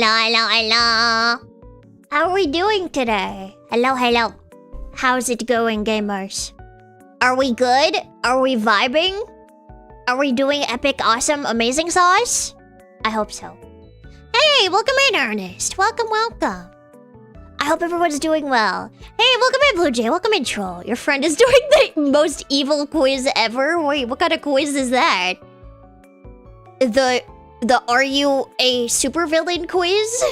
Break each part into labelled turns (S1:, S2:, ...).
S1: hello. How are we doing today? Hello. How's it going, gamers? Are we good? Are we vibing? Are we doing epic, awesome, amazing sauce? I hope so. Hey, welcome in, Ernest. Welcome. I hope everyone's doing well. Hey, welcome in, Blue Jay. Welcome in, Troll. Your friend is doing the most evil quiz ever. Wait, what kind of quiz is that? The are you a supervillain quiz?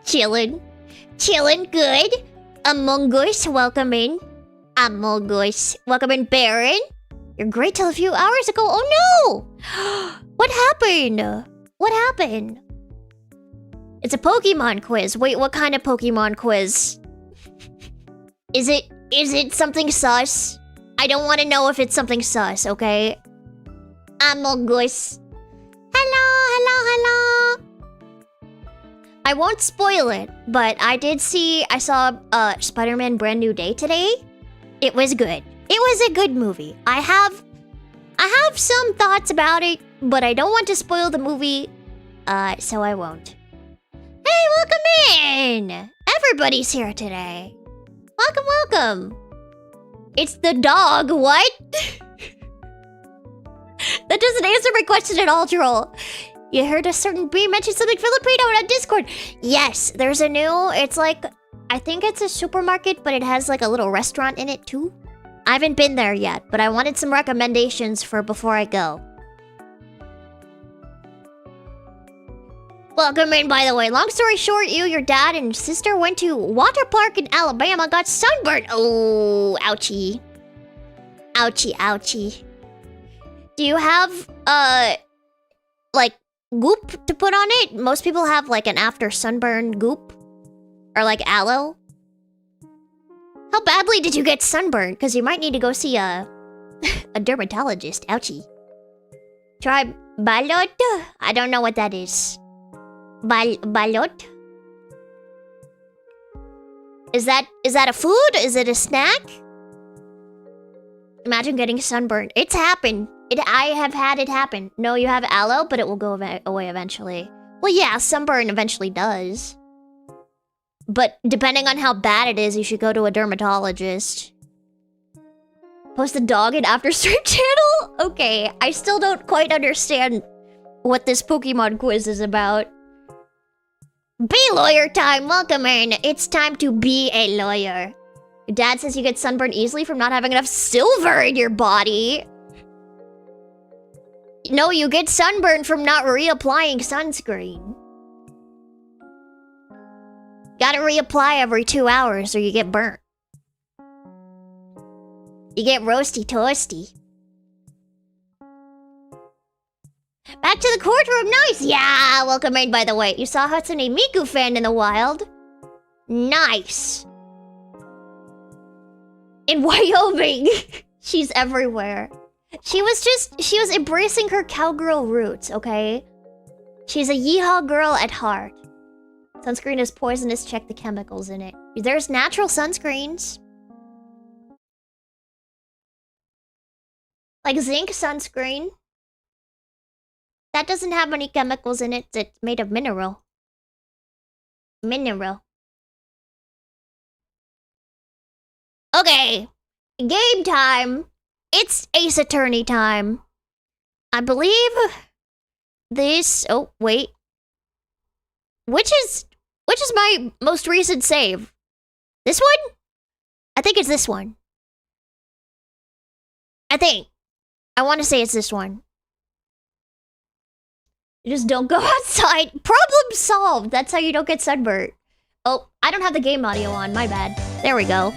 S1: Chillin', good. Among Us, welcome in. Welcome in, Baron. You're great till a few hours ago. Oh no! What happened? It's a Pokemon quiz. Wait, what kind of Pokemon quiz? Is it something sus? I don't want to know if it's something sus, okay? Among Us. Hello. I won't spoil it, but I saw Spider-Man Brand New Day today. It was good. It was a good movie. I have some thoughts about it, but I don't want to spoil the movie, so I won't. Hey, welcome in! Everybody's here today. Welcome. It's the dog, what? That doesn't answer my question at all, Troll. You heard a certain bee mention something Filipino on Discord. Yes, there's a new, it's like, I think it's a supermarket, but it has like a little restaurant in it too. I haven't been there yet, but I wanted some recommendations for before I go. Welcome in, by the way. Long story short, your dad, and sister went to water park in Alabama, got sunburned. Oh, ouchie. Ouchie. Do you have, like, goop to put on it? Most people have, like, an after sunburn goop. Or, like, aloe. How badly did you get sunburned? Because you might need to go see a dermatologist. Ouchie. Try balot? I don't know what that is. Balot? Is that a food? Is it a snack? Imagine getting sunburned. It's happened. I have had it happen. No, you have aloe, but it will go away eventually. Well, yeah, sunburn eventually does. But depending on how bad it is, you should go to a dermatologist. Post the dog in After Stream channel? Okay, I still don't quite understand what this Pokemon quiz is about. Be lawyer time, welcome in. It's time to be a lawyer. Your dad says you get sunburned easily from not having enough silver in your body. No, you get sunburned from not reapplying sunscreen. Gotta reapply every 2 hours or you get burnt. You get roasty toasty. Back to the courtroom, nice! Yeah, welcome in, by the way. You saw Hatsune Miku fan in the wild. Nice. In Wyoming. She's everywhere. She was embracing her cowgirl roots, okay? She's a yeehaw girl at heart. Sunscreen is poisonous, check the chemicals in it. There's natural sunscreens. Like zinc sunscreen. That doesn't have any chemicals in it. It's made of mineral. Okay. Game time. It's Ace Attorney time. I believe this... Oh, wait. Which is my most recent save? This one? I think it's this one. I want to say it's this one. You just don't go outside. Problem solved. That's how you don't get sunburned. Oh, I don't have the game audio on. My bad. There we go.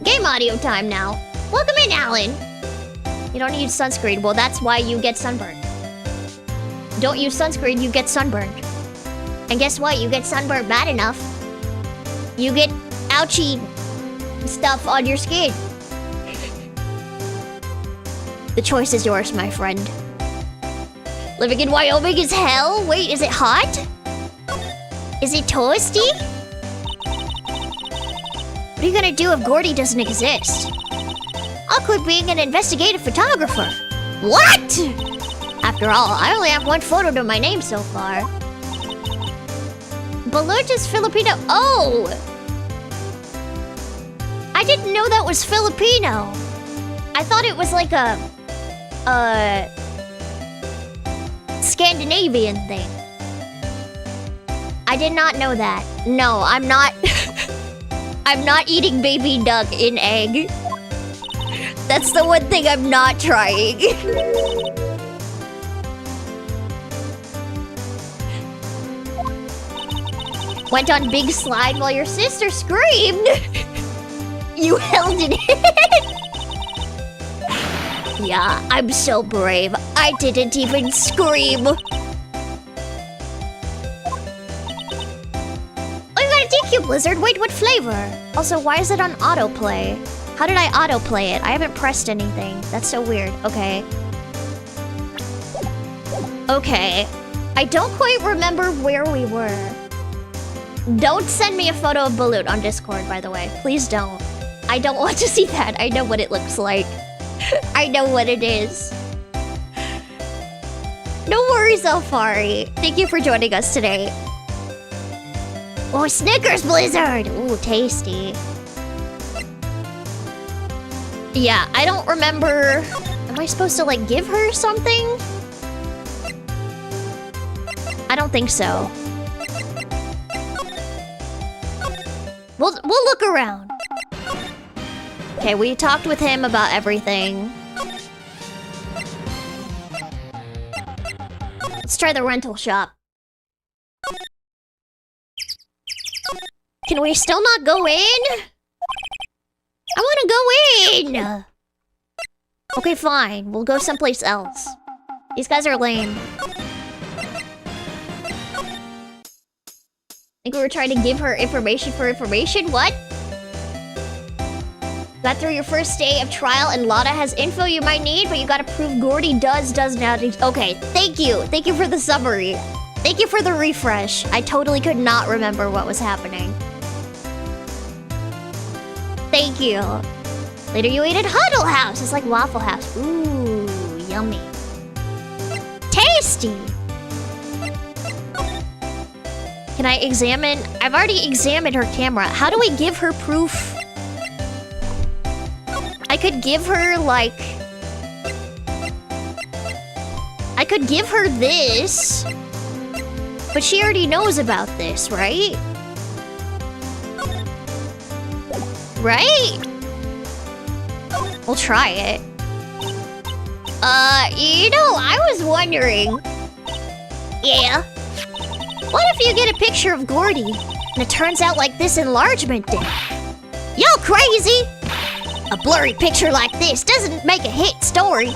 S1: Game audio time now. Welcome in, Alan. You don't use sunscreen. Well, that's why you get sunburned. Don't use sunscreen, you get sunburned. And guess what? You get sunburned bad enough. You get ouchy stuff on your skin. The choice is yours, my friend. Living in Wyoming is hell? Wait, is it hot? Is it toasty? What are you gonna do if Gordy doesn't exist? I'll quit being an investigative photographer. What? Have After all, I only have one photo to my name so far. Balut is Filipino. Oh! I didn't know that was Filipino. I thought it was like a Scandinavian thing. I did not know that. No, I'm not. I'm not eating baby duck in egg. That's the one thing I'm not trying. Went on big slide while your sister screamed. You held it in. Yeah, I'm so brave. I didn't even scream. Oh, you got a DQ Blizzard. Wait, what flavor? Also, why is it on autoplay? How did I autoplay it? I haven't pressed anything. That's so weird. Okay. Okay. I don't quite remember where we were. Don't send me a photo of Balut on Discord, by the way. Please don't. I don't want to see that. I know what it looks like. I know what it is. No worries, Alfari. Thank you for joining us today. Oh, Snickers Blizzard! Ooh, tasty. Yeah, I don't remember... Am I supposed to, like, give her something? I don't think so. We'll look around. Okay, we talked with him about everything. Let's try the rental shop. Can we still not go in? I want to go in! Okay, fine. We'll go someplace else. These guys are lame. I think we were trying to give her information for information? What? Got through your first day of trial and Lotta has info you might need, but you gotta prove Gordy does now. Okay, thank you. Thank you for the summary. Thank you for the refresh. I totally could not remember what was happening. Thank you. Later you ate at Huddle House. It's like Waffle House. Ooh, yummy. Tasty. Can I examine? I've already examined her camera. How do we give her proof? I could give her, like... I could give her this. But she already knows about this, right? Right? We'll try it. You know, I was wondering... Yeah? What if you get a picture of Gordy, and it turns out like this enlargement did? Y'all crazy? A blurry picture like this doesn't make a hit story.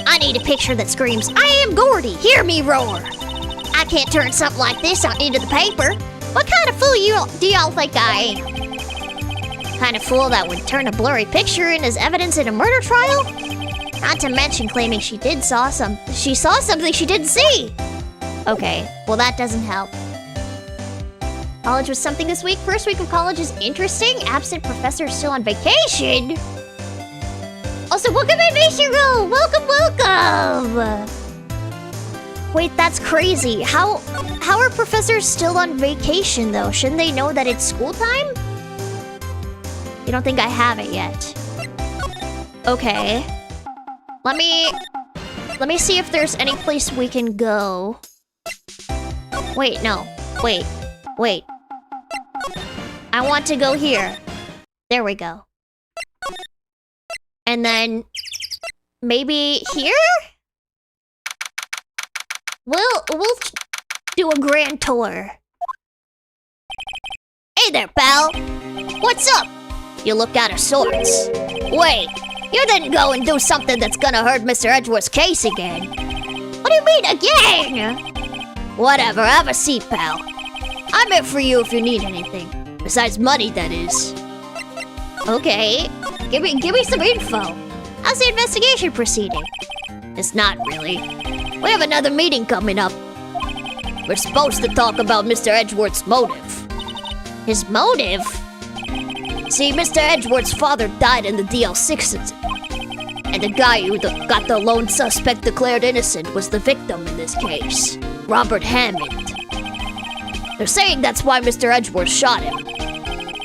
S1: I need a picture that screams, I am Gordy, hear me roar. I can't turn something like this into the paper. What kind of fool do y'all think I am? Kind of fool that would turn a blurry picture in as evidence in a murder trial? Not to mention claiming she saw something she didn't see. Okay, well that doesn't help. College was something this week. First week of college is interesting. Absent professor still on vacation. Also, welcome in, Michiru! Welcome! Wait, that's crazy. How are professors still on vacation though? Shouldn't they know that it's school time? You don't think I have it yet? Okay. Let me see if there's any place we can go. Wait, no. Wait. I want to go here. There we go. And then... maybe here? We'll do a grand tour. Hey there, pal. What's up? You look out of sorts. Wait, you didn't go and do something that's gonna hurt Mr. Edgeworth's case again. What do you mean, again? Whatever, have a seat, pal. I'm here for you if you need anything. Besides money, that is. Okay. Give me some info. How's the investigation proceeding? It's not really. We have another meeting coming up. We're supposed to talk about Mr. Edgeworth's motive. His motive? See, Mr. Edgeworth's father died in the DL6 incident. And And the guy who got the lone suspect declared innocent was the victim in this case, Robert Hammond. They're saying that's why Mr. Edgeworth shot him.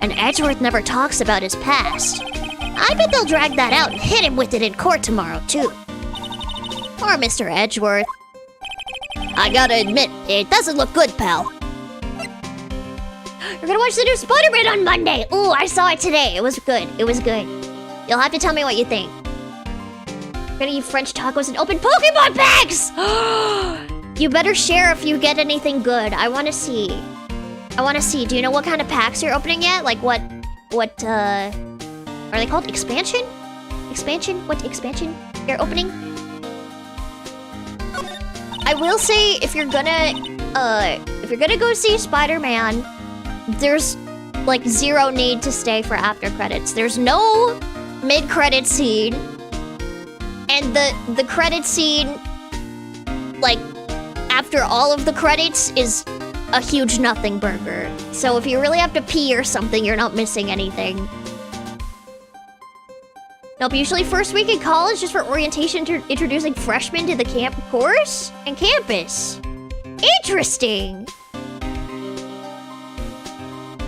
S1: And Edgeworth never talks about his past. I bet they'll drag that out and hit him with it in court tomorrow, too. Or Mr. Edgeworth. I gotta admit, it doesn't look good, pal. We're gonna watch the new Spider-Man on Monday! Ooh, I saw it today. It was good. It was good. You'll have to tell me what you think. We're gonna eat French tacos and open Pokemon packs! You better share if you get anything good. I wanna see. I wanna see. Do you know what kind of packs you're opening yet? Like what, are they called? Expansion? Expansion? What expansion you're opening? I will say, if you're gonna go see Spider-Man, there's like zero need to stay for after credits. There's no mid-credit scene, and the credit scene, like after all of the credits, is a huge nothing burger. So if you really have to pee or something, you're not missing anything. Nope, usually first week in college just for orientation, introducing freshmen to the camp course and campus. Interesting.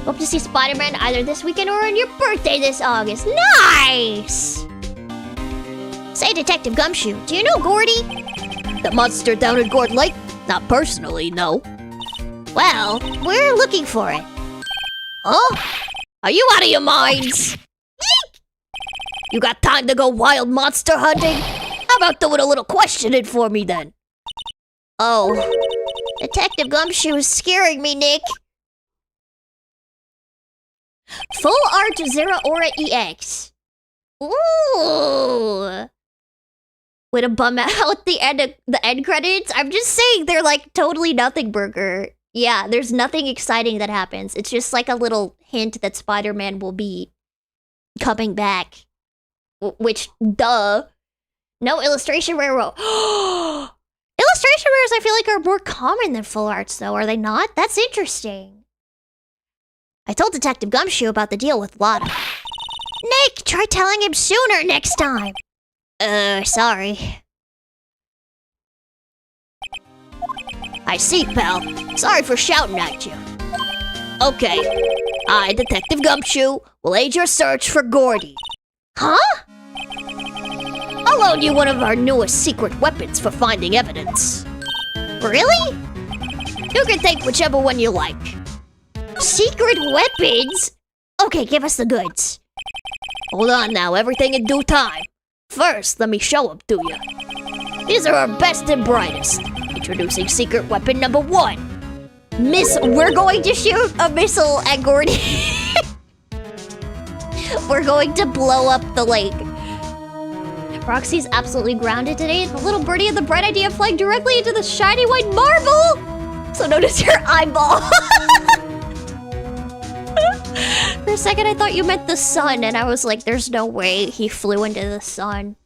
S1: Hope to see Spider-Man either this weekend or on your birthday this August. Nice! Say, Detective Gumshoe, do you know Gordy? The monster down in Gord Lake? Not personally, no. Well, we're looking for it. Huh? Are you out of your minds? You got time to go wild monster hunting? How about doing a little questioning for me then? Oh, Detective Gumshoe is scaring me, Nick. Full art Zero Aura EX. Ooh. Way to bum out the end credits. I'm just saying they're like totally nothing burger. Yeah, there's nothing exciting that happens. It's just like a little hint that Spider-Man will be coming back. Which, duh. No illustration rare. Illustration rares I feel like are more common than full arts though, are they not? That's interesting. I told Detective Gumshoe about the deal with Lotta. Nick, try telling him sooner next time. Sorry. I see, pal. Sorry for shouting at you. Okay. I, Detective Gumshoe, will aid your search for Gordy. Huh? I'll loan you one of our newest secret weapons for finding evidence. Really? You can take whichever one you like. Secret weapons? Okay, give us the goods. Hold on now, everything in due time. First, let me show them to you. These are our best and brightest. Introducing secret weapon number 1. We're going to shoot a missile at Gordy. We're going to blow up the lake. Roxy's absolutely grounded today. The little birdie had the bright idea of flying directly into the shiny white marble. So notice your eyeball. For a second, I thought you meant the sun, and I was like, there's no way he flew into the sun.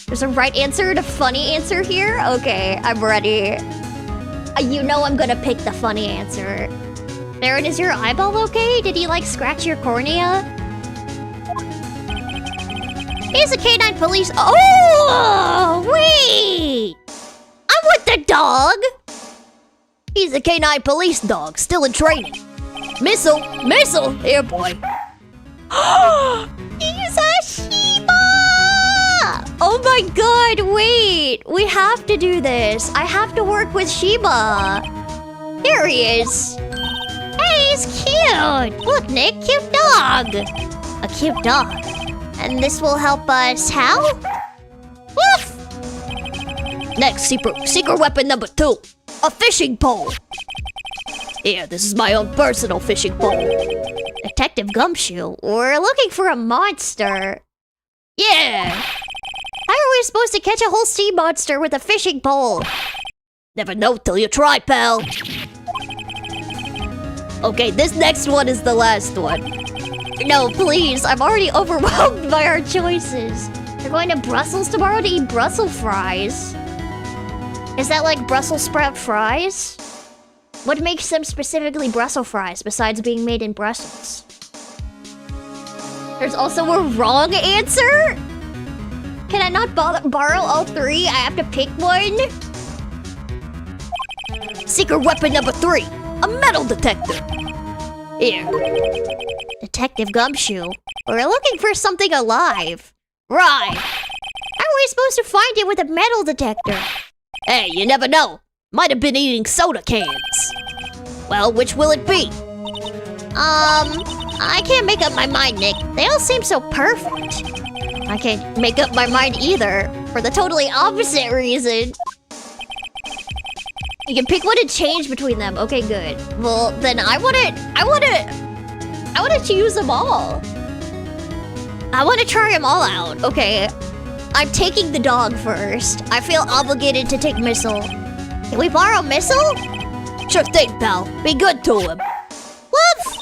S1: There's a right answer and a funny answer here? Okay, I'm ready. You know I'm gonna pick the funny answer. Baron, is your eyeball okay? Did he, like, scratch your cornea? He's a canine police. Oh, wait! I'm with the dog! He's a canine police dog, still in training. Missile! Missile! Here, boy. He's a Shiba! Oh my god, wait! We have to do this. I have to work with Shiba. Here he is. Hey, he's cute! Look, Nick, cute dog! A cute dog. And this will help us how? Woof! Next, secret weapon number 2. A fishing pole. Here, this is my own personal fishing pole. Detective Gumshoe, we're looking for a monster. Yeah! How are we supposed to catch a whole sea monster with a fishing pole? Never know till you try, pal. Okay, this next one is the last one. No, please, I'm already overwhelmed by our choices. We're going to Brussels tomorrow to eat Brussels fries. Is that like Brussels sprout fries? What makes them specifically Brussels fries besides being made in Brussels? There's also a wrong answer? Can I not borrow all three? I have to pick one? Secret weapon number 3. A metal detector. Here. Detective Gumshoe. We're looking for something alive. Right. How are we supposed to find it with a metal detector? Hey, you never know. Might have been eating soda cans. Well, which will it be? I can't make up my mind, Nick. They all seem so perfect. I can't make up my mind either, for the totally opposite reason. You can pick one and change between them. Okay, good. Well, then I wanna choose them all. I wanna try them all out. Okay, I'm taking the dog first. I feel obligated to take Missile. Can we borrow Missile? Sure thing, pal. Be good to him. Woof!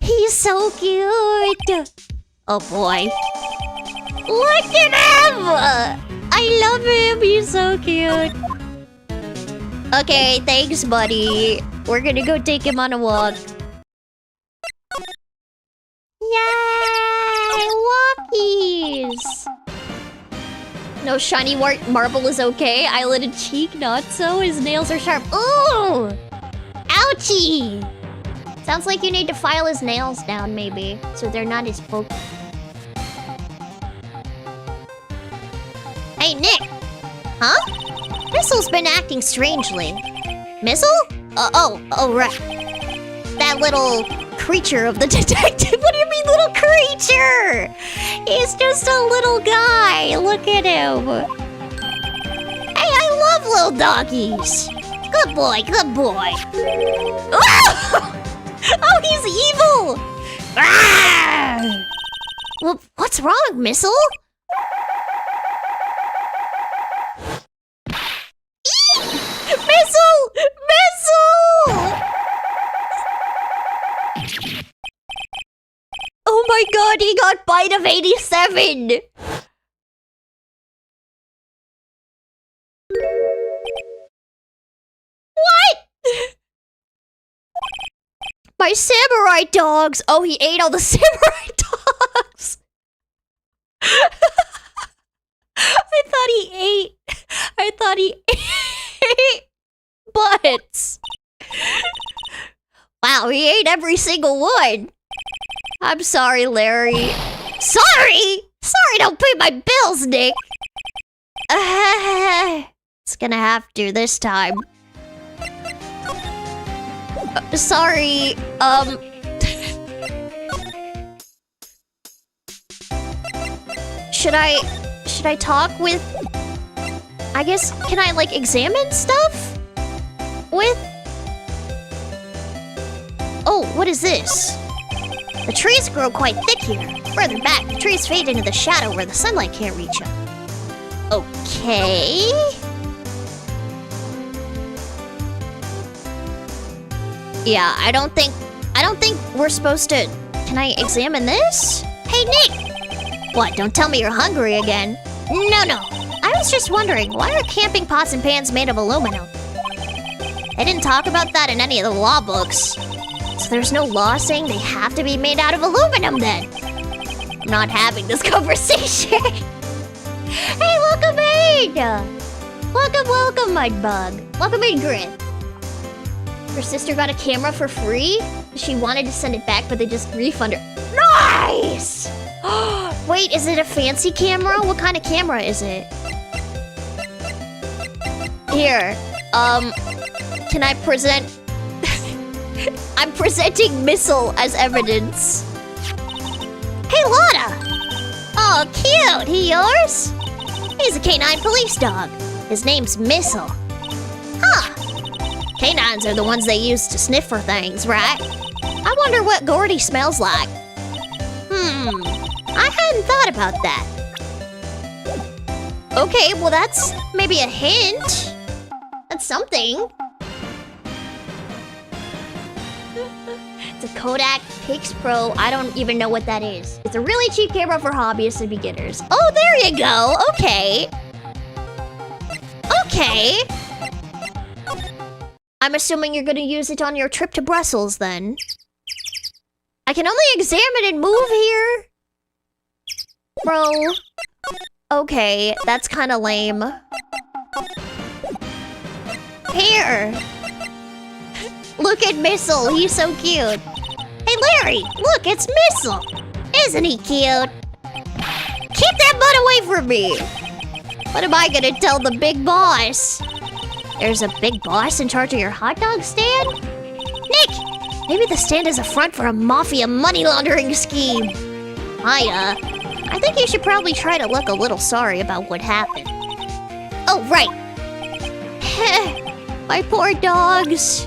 S1: He's so cute. Oh boy. Look at him! I love him. He's so cute. Okay, thanks, buddy. We're gonna go take him on a walk. Yay! Walkies! No shiny marble is okay. Eyelid cheek, not so. His nails are sharp. Ooh! Ouchie! Sounds like you need to file his nails down, maybe, so they're not as pokey. Hey, Nick! Huh? Missile's been acting strangely. Missile? Oh, right. That little creature of the detective. What do you mean, little creature? He's just a little guy. Look at him. Hey, I love little doggies. Good boy, good boy. Oh, he's evil! Ah! Well, what's wrong, Missile? Missile! Missile! Oh my god, he got bite of 87! What? My samurai dogs! Oh, he ate all the samurai dogs! I thought he ate butts. Wow, he ate every single one. I'm sorry, Larry. Sorry? Sorry, don't pay my bills, Nick. It's gonna have to this time. Sorry, Should I talk with... I guess, can I, like, examine stuff? With... Oh, what is this? The trees grow quite thick here. Further back, the trees fade into the shadow where the sunlight can't reach them. Okay... Yeah, I don't think we're supposed to... Can I examine this? Hey, Nick! What, don't tell me you're hungry again. No. I was just wondering, why are camping pots and pans made of aluminum? They didn't talk about that in any of the law books. So there's no law saying they have to be made out of aluminum then. I'm not having this conversation. Hey, welcome in! Welcome, Mudbug. Welcome in, Grit. Her sister got a camera for free. She wanted to send it back, but they just refunded her. Nice! Wait, is it a fancy camera? What kind of camera is it? Here, can I present... I'm presenting Missile as evidence. Hey, Lotta! Oh, cute! He yours? He's a canine police dog. His name's Missile. Huh. Canines are the ones they use to sniff for things, right? I wonder what Gordy smells like. I hadn't thought about that. Okay, well that's maybe a hint. That's something. It's a Kodak Pix Pro. I don't even know what that is. It's a really cheap camera for hobbyists and beginners. Oh, there you go. Okay. Okay. I'm assuming you're gonna use it on your trip to Brussels, then. I can only examine and move here. Bro. Okay, that's kind of lame. Here! Look at Missile, he's so cute. Hey Larry, look, it's Missile! Isn't he cute? Keep that butt away from me! What am I gonna tell the big boss? There's a big boss in charge of your hot dog stand? Nick! Maybe the stand is a front for a mafia money laundering scheme. Hiya. I think you should probably try to look a little sorry about what happened. Oh, right. My poor dogs.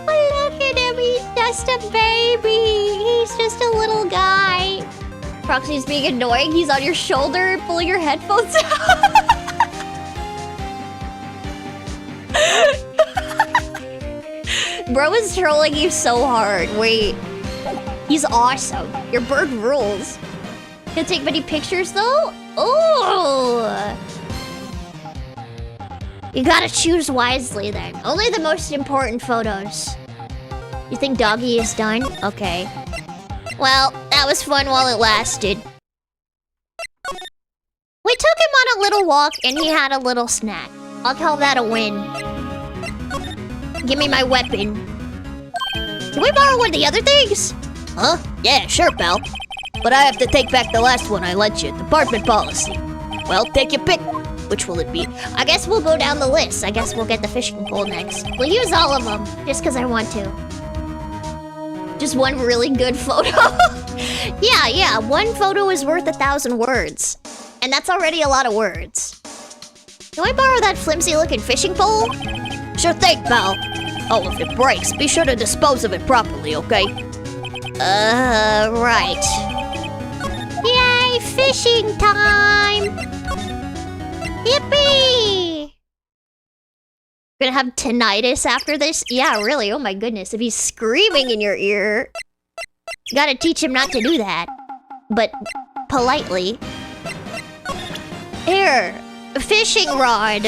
S1: Oh, look at him, he's just a baby. He's just a little guy. Proxy's being annoying, he's on your shoulder, pulling your headphones out. Bro is trolling you so hard. Wait. He's awesome. Your bird rules. Gonna take many pictures though? Oh! You gotta choose wisely then. Only the most important photos. You think Doggy is done? Okay. Well, that was fun while it lasted. We took him on a little walk and he had a little snack. I'll call that a win. Give me my weapon. Can we borrow one of the other things? Huh? Yeah, sure, pal. But I have to take back the last one I lent you. Department policy. Well, take your pick. Which will it be? I guess we'll go down the list. I guess we'll get the fishing pole next. We'll use all of them, just because I want to. Just one really good photo. Yeah, one photo is worth 1,000 words. And that's already a lot of words. Can I borrow that flimsy-looking fishing pole? Sure thing, pal. Oh, if it breaks, be sure to dispose of it properly, okay? Right. Yay, fishing time! Yippee! Gonna have tinnitus after this? Yeah, really, oh my goodness. If he's screaming in your ear, you gotta teach him not to do that. But politely. Here, a fishing rod.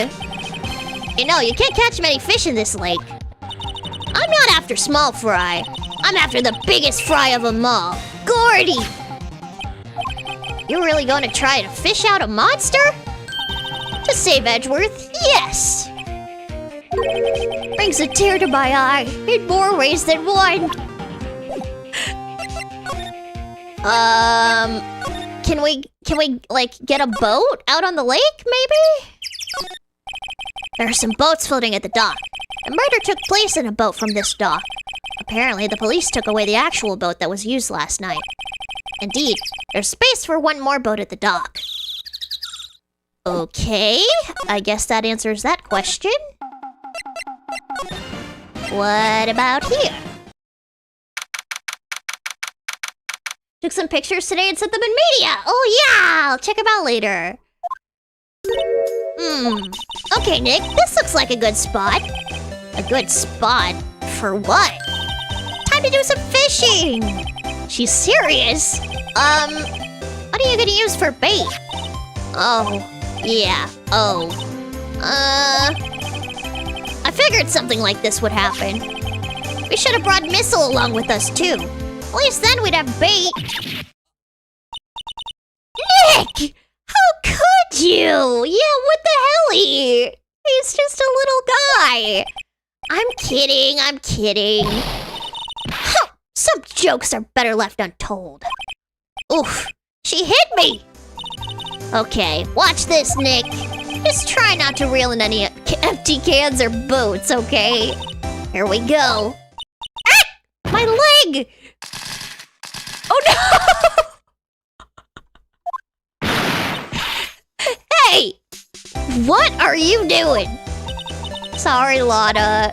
S1: You know, you can't catch many fish in this lake. I'm not after small fry. I'm after the biggest fry of them all. Gordy! You're really going to try to fish out a monster? To save Edgeworth, yes! Brings a tear to my eye in more ways than one. Can we, like, get a boat out on the lake, maybe? There are some boats floating at the dock. The murder took place in a boat from this dock. Apparently, the police took away the actual boat that was used last night. Indeed, there's space for one more boat at the dock. Okay, I guess that answers that question. What about here? Took some pictures today and sent them in media! Oh yeah! I'll check them out later. Okay, Nick, this looks like a good spot. A good spot? For what? Time to do some fishing! She's serious? What are you gonna use for bait? Oh, yeah, I figured something like this would happen. We should have brought Missile along with us, too. At least then we'd have bait. Nick! How could you? Yeah, what the helly? He's just a little guy. I'm kidding. Huh, some jokes are better left untold. Oof, she hit me! Okay, watch this, Nick. Just try not to reel in any empty cans or boats, okay? Here we go. Ah! My leg! Oh no! Hey! What are you doing? Sorry, Lotta.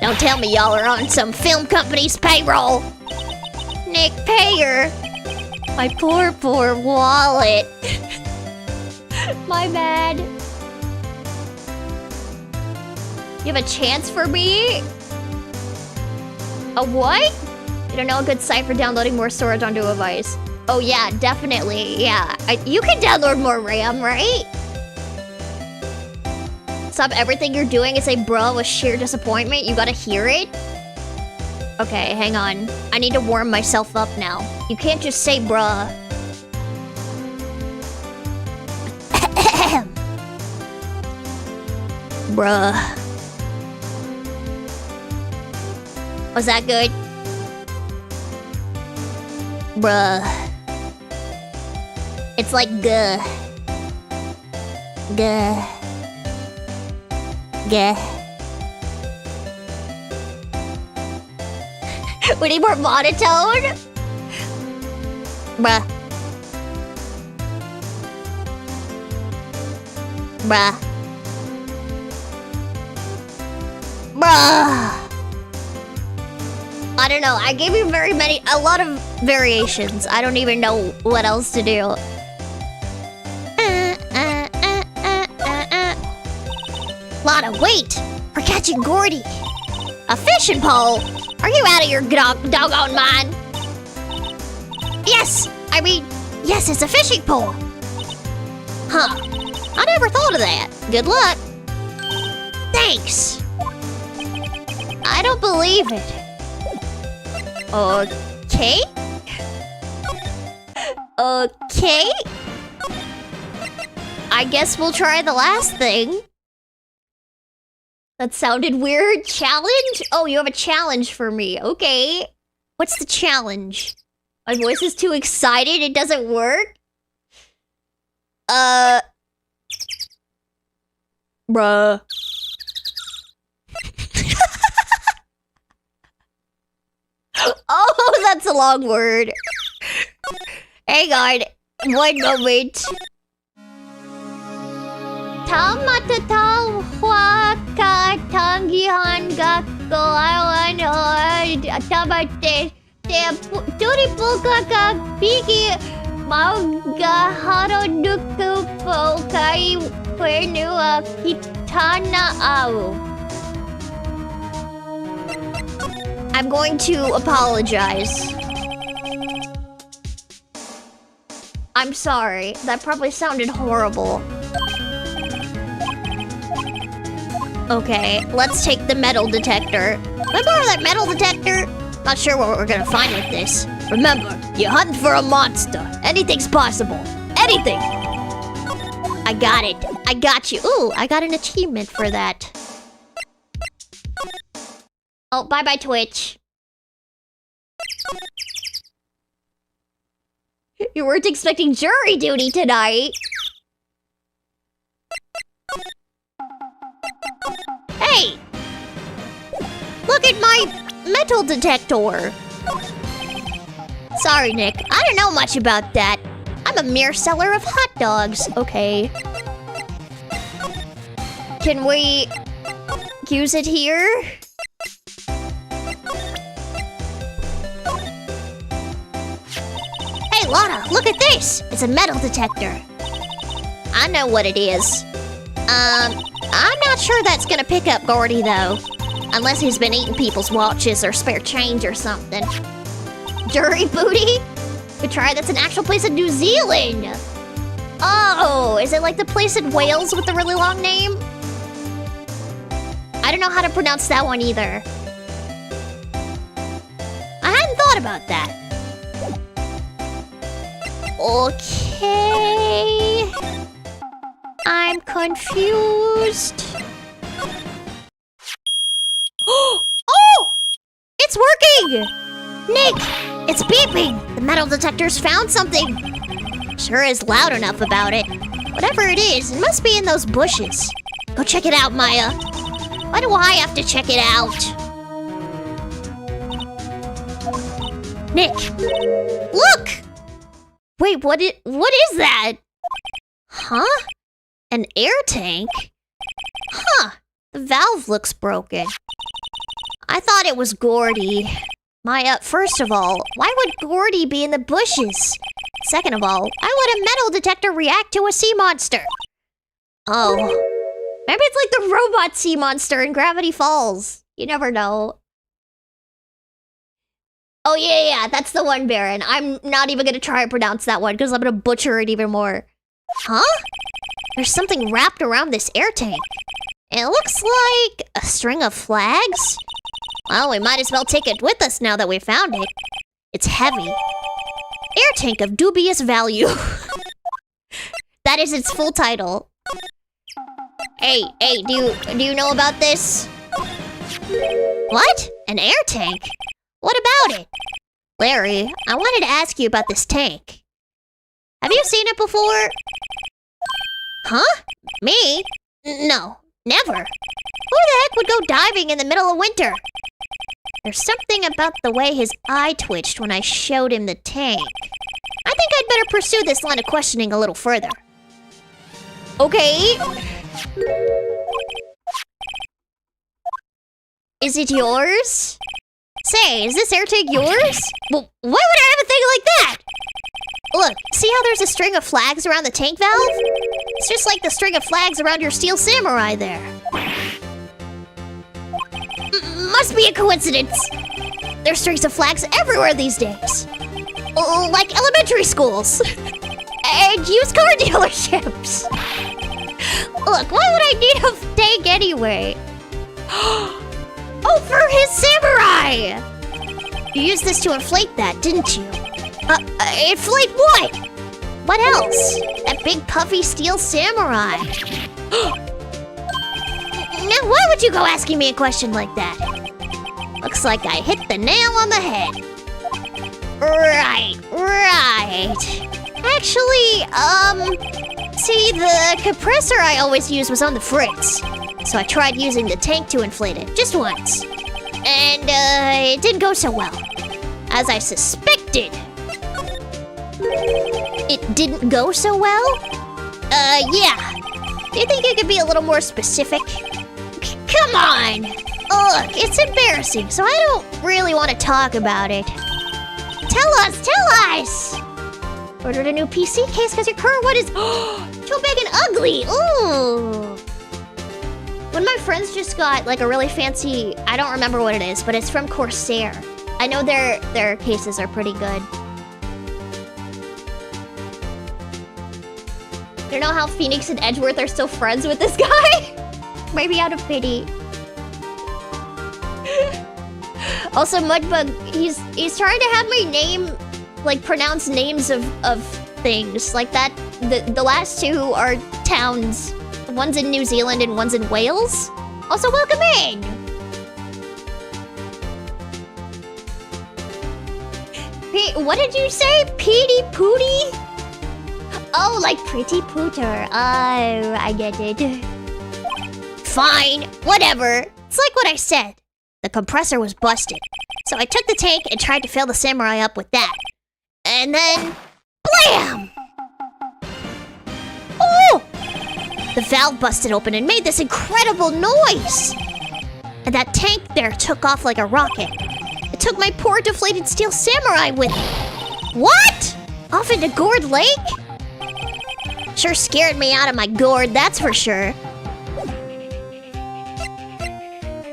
S1: Don't tell me y'all are on some film company's payroll. Nick, pay her. My poor wallet. My bad. You have a chance for me? A what? You don't know a good site for downloading more storage onto a device. Oh yeah, definitely, yeah. You can download more RAM, right? Stop everything you're doing and say bruh with sheer disappointment. You gotta hear it? Okay, hang on. I need to warm myself up now. You can't just say bruh. Bruh. Was that good? Bruh. It's like guh. Guh. Guh. We need more monotone? Bruh. Bruh. Bruh. I don't know. I gave you a lot of variations. I don't even know what else to do. Lotta, wait! We're catching Gordy. A fishing pole? Are you out of your doggone mind? Yes! I mean, yes, it's a fishing pole. Huh. I never thought of that. Good luck. Thanks. I don't believe it. Okay? Okay? I guess we'll try the last thing. That sounded weird. Challenge? Oh, you have a challenge for me. Okay. What's the challenge? My voice is too excited, it doesn't work? Bruh. Oh, that's a long word. Hang on. One moment. Tamatataw ka tanggihan gakko awan or tabate turipuka ka piki mauga haroduku po kai pernua kitana au. I'm going to apologize. I'm sorry. That probably sounded horrible. Okay, let's take the metal detector. Remember that metal detector? Not sure what we're gonna find with this. Remember, you're hunting for a monster. Anything's possible. Anything! I got it. I got you. Ooh, I got an achievement for that. Oh, bye-bye, Twitch. You weren't expecting jury duty tonight. Hey! Look at my metal detector. Sorry, Nick. I don't know much about that. I'm a mere seller of hot dogs. Okay. Can we use it here? Hey, Lana, look at this! It's a metal detector. I know what it is. I'm not sure that's gonna pick up Gordy, though. Unless he's been eating people's watches or spare change or something. Jury booty? Good try, that's an actual place in New Zealand! Oh, is it like the place in Wales with the really long name? I don't know how to pronounce that one either. I hadn't thought about that. Okay... I'm confused. Oh! It's working! Nick! It's beeping! The metal detector's found something! Sure is loud enough about it. Whatever it is, it must be in those bushes. Go check it out, Maya. Why do I have to check it out? Nick! Look! Wait, what is that? Huh? An air tank? Huh. The valve looks broken. I thought it was Gordy. Maya, first of all, why would Gordy be in the bushes? Second of all, why would a metal detector react to a sea monster? Oh. Maybe it's like the robot sea monster in Gravity Falls. You never know. Oh, yeah, that's the one, Baron. I'm not even gonna try to pronounce that one because I'm gonna butcher it even more. Huh? There's something wrapped around this air tank. It looks like a string of flags. Well, we might as well take it with us now that we found it. It's heavy. Air tank of dubious value. That is its full title. Hey, do you know about this? What? An air tank? What about it? Larry, I wanted to ask you about this tank. Have you seen it before? Huh? Me? No, never. Who the heck would go diving in the middle of winter? There's something about the way his eye twitched when I showed him the tank. I think I'd better pursue this line of questioning a little further. Okay. Is it yours? Say, is this air tank yours? Well, why would I have a thing like that? Look, see how there's a string of flags around the tank valve? It's just like the string of flags around your steel samurai there. Must be a coincidence. There's strings of flags everywhere these days. Like elementary schools. And used car dealerships. Look, why would I need a tank anyway? Oh, for his samurai! You used this to inflate that, didn't you? Inflate what? What else? That big puffy steel samurai. Now, why would you go asking me a question like that? Looks like I hit the nail on the head. Right. Actually, see, the compressor I always use was on the fritz. So I tried using the tank to inflate it, just once. And, it didn't go so well. As I suspected. It didn't go so well? Yeah. Do you think you could be a little more specific? Come on! Look, it's embarrassing, so I don't really want to talk about it. Tell us! Ordered a new PC case because your current one is too big and ugly. Ooh. One of my friends just got like a really fancy, I don't remember what it is, but it's from Corsair. I know their cases are pretty good. You know how Phoenix and Edgeworth are still friends with this guy? Maybe out of pity. Also, Mudbug, he's trying to have my name, like, pronounce names of things. Like that, the last two are towns. One's in New Zealand and one's in Wales. Also, welcome in! What did you say? Petey Pooty? Oh, like Pretty Pooter. Oh, I get it. Fine, whatever. It's like what I said. The compressor was busted. So I took the tank and tried to fill the samurai up with that. And then... BLAM! Oh! The valve busted open and made this incredible noise! And that tank there took off like a rocket. It took my poor deflated steel samurai with it. What? Off into Gourd Lake? Sure scared me out of my gourd, that's for sure.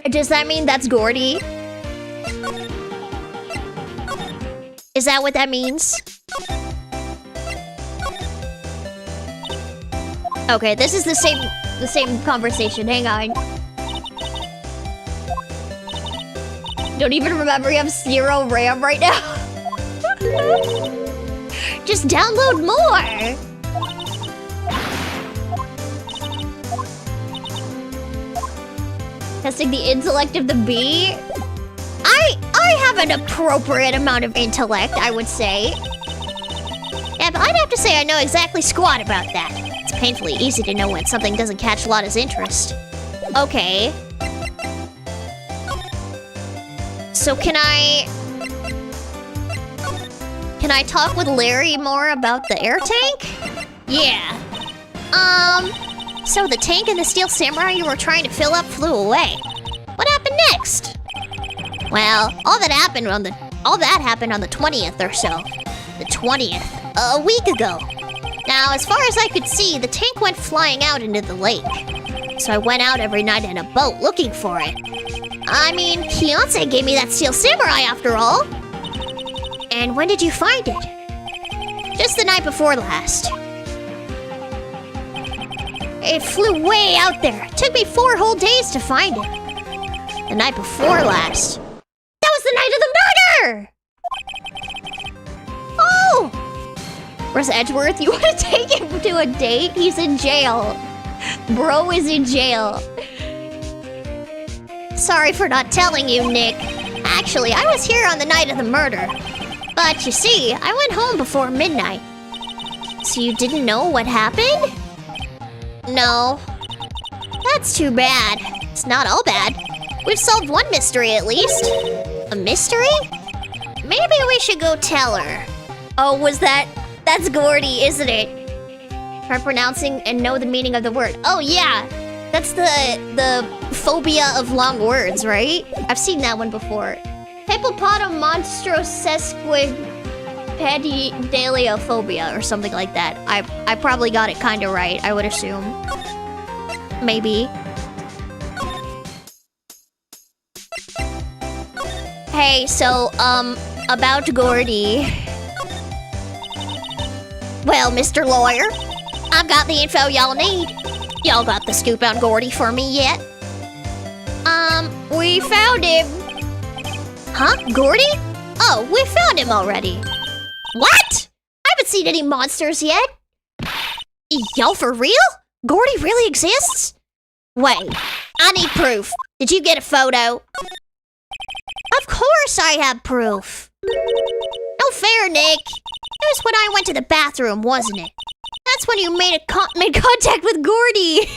S1: Does that mean that's Gordy? Is that what that means? Okay, this is the same conversation. Hang on. Don't even remember you have 0 RAM right now. Just download more. Testing the intellect of the bee? I have an appropriate amount of intellect, I would say. Yeah, but I'd have to say I know exactly squat about that. It's painfully easy to know when something doesn't catch Lotta's interest. Okay. So can I talk with Larry more about the air tank? Yeah. So the tank and the steel samurai you were trying to fill up flew away. What happened next? Well, all that happened on the 20th or so. The 20th, a week ago. Now, as far as I could see, the tank went flying out into the lake. So I went out every night in a boat looking for it. I mean, Fiancé gave me that steel samurai after all. And when did you find it? Just the night before last. It flew way out there. It took me 4 whole days to find it. The night before last. That was the night of the murder! Oh! Where's Edgeworth? You want to take him to a date? He's in jail. Bro is in jail. Sorry for not telling you, Nick. Actually, I was here on the night of the murder. But you see, I went home before midnight. So you didn't know what happened? No. That's too bad. It's not all bad. We've solved one mystery at least. A mystery? Maybe we should go tell her. Oh, that's Gordy, isn't it? Try pronouncing and know the meaning of the word. Oh yeah, that's the phobia of long words, right? I've seen that one before. Hippopotam monstrosesquipedaliophobia or something like that. I probably got it kind of right, I would assume. Maybe. Hey, so, about Gordy. Well, Mr. Lawyer, I've got the info y'all need. Y'all got the scoop on Gordy for me yet? We found him. Huh? Gordy? Oh, we found him already. What? I haven't seen any monsters yet. Y'all for real? Gordy really exists? Wait, I need proof. Did you get a photo? Of course I have proof. No fair, Nick. It was when I went to the bathroom, wasn't it? That's when you made contact with Gordy.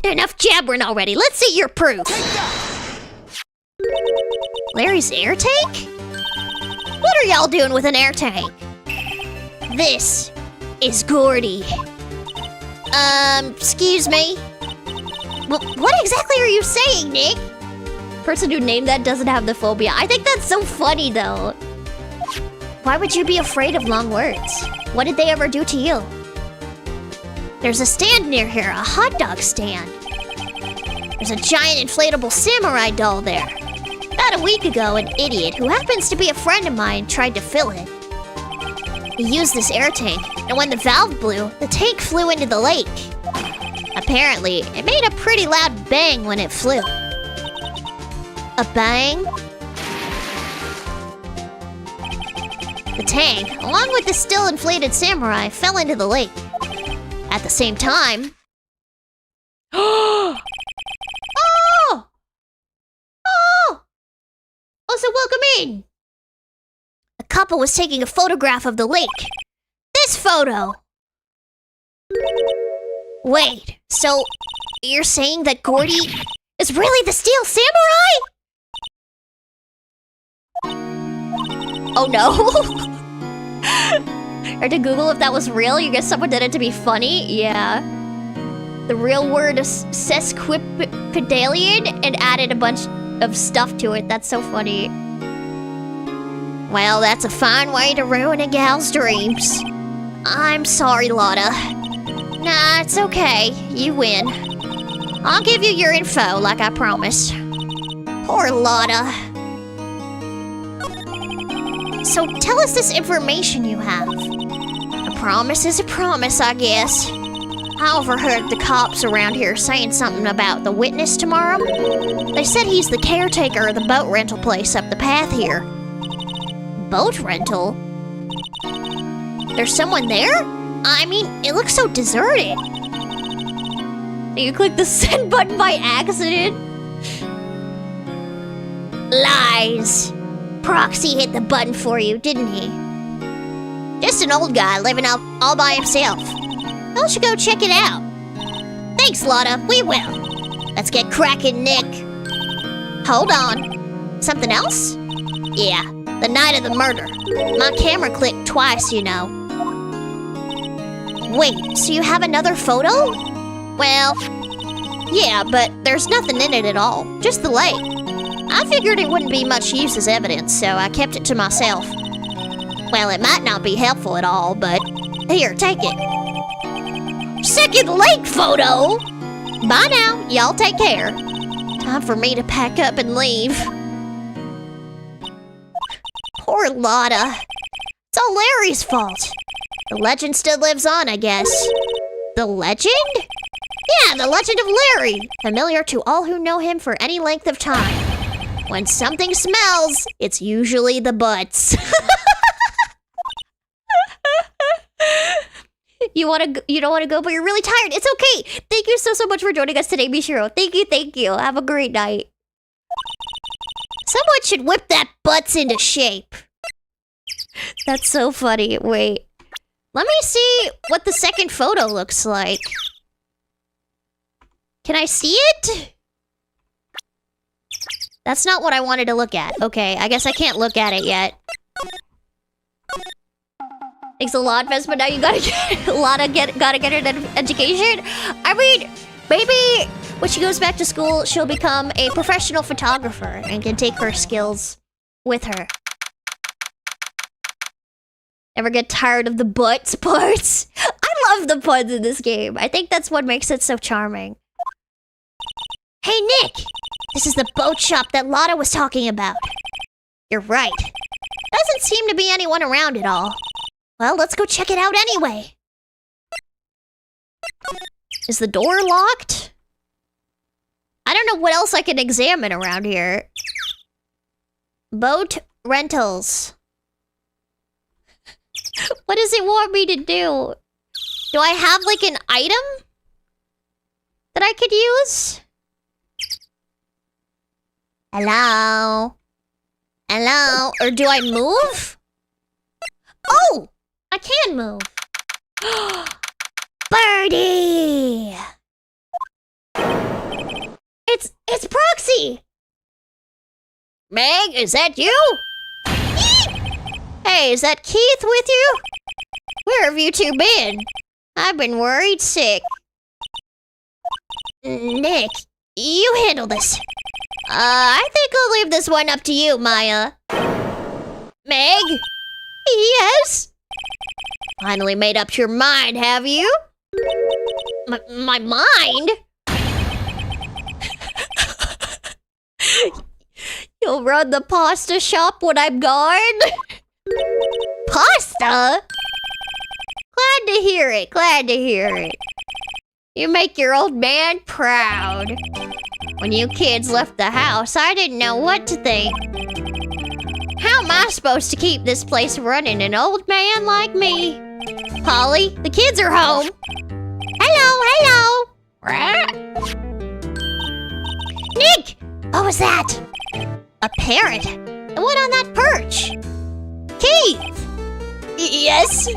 S1: Enough jabbering already. Let's see your proof. Larry's air tank? What are y'all doing with an air tank? This is Gordy. Excuse me? Well, what exactly are you saying, Nick? Person who named that doesn't have the phobia. I think that's so funny, though. Why would you be afraid of long words? What did they ever do to you? There's a stand near here, a hot dog stand. There's a giant inflatable samurai doll there. About a week ago, an idiot who happens to be a friend of mine tried to fill it. He used this air tank, and when the valve blew, the tank flew into the lake. Apparently, it made a pretty loud bang when it flew. A bang? The tank, along with the still inflated samurai, fell into the lake. At the same time... Oh! Also, welcome in! A couple was taking a photograph of the lake. This photo! Wait, so you're saying that Gordy is really the Steel Samurai? Oh no! Or to Google if that was real? You guess someone did it to be funny? Yeah. The real word is sesquipedalian and added a bunch of stuff to it. That's so funny. Well, that's a fine way to ruin a gal's dreams. I'm sorry, Lotta. Nah, it's okay. You win. I'll give you your info like I promised. Poor Lotta. So tell us this information you have. A promise is a promise, I guess. I overheard the cops around here saying something about the witness tomorrow. They said he's the caretaker of the boat rental place up the path here. Boat rental? There's someone there? I mean, it looks so deserted. You clicked the send button by accident? Lies. Proxy hit the button for you, didn't he? Just an old guy living out all by himself. Why don't you go check it out? Thanks, Lotta. We will. Let's get cracking, Nick. Hold on. Something else? Yeah, the night of the murder. My camera clicked twice, you know. Wait, so you have another photo? Well, yeah, but there's nothing in it at all. Just the lake. I figured it wouldn't be much use as evidence, so I kept it to myself. Well, it might not be helpful at all, but here, take it. Second lake photo! Bye now, y'all take care. Time for me to pack up and leave. Poor Lotta. It's all Larry's fault. The legend still lives on, I guess. The legend? Yeah, the legend of Larry. Familiar to all who know him for any length of time. When something smells, it's usually the butts. You don't wanna go, but you're really tired. It's okay. Thank you so much for joining us today, Mishiro. Thank you. Have a great night. Someone should whip that butts into shape. That's so funny. Wait. Let me see what the second photo looks like. Can I see it? That's not what I wanted to look at. Okay, I guess I can't look at it yet. Thanks a lot, Vest, but now you gotta get an education. I mean, maybe when she goes back to school, she'll become a professional photographer and can take her skills with her. Ever get tired of the butts parts? I love the puns in this game. I think that's what makes it so charming. Hey, Nick! This is the boat shop that Lotta was talking about. You're right. Doesn't seem to be anyone around at all. Well, let's go check it out anyway. Is the door locked? I don't know what else I can examine around here. Boat rentals. What does it want me to do? Do I have, like, an item that I could use? Hello? Hello? Or do I move? Oh! I can move. Birdie! It's Proxy! Meg, is that you? Hey, is that Keith with you? Where have you two been? I've been worried sick. Nick, you handle this. I think I'll leave this one up to you, Maya. Meg? Yes? Finally made up your mind, have you? My mind? You'll run the pasta shop when I'm gone? Pasta? Glad to hear it. You make your old man proud. When you kids left the house, I didn't know what to think. How am I supposed to keep this place running, an old man like me? Polly, the kids are home. Hello. Nick, what was that? A parrot. The one on that perch. Keith! Yes?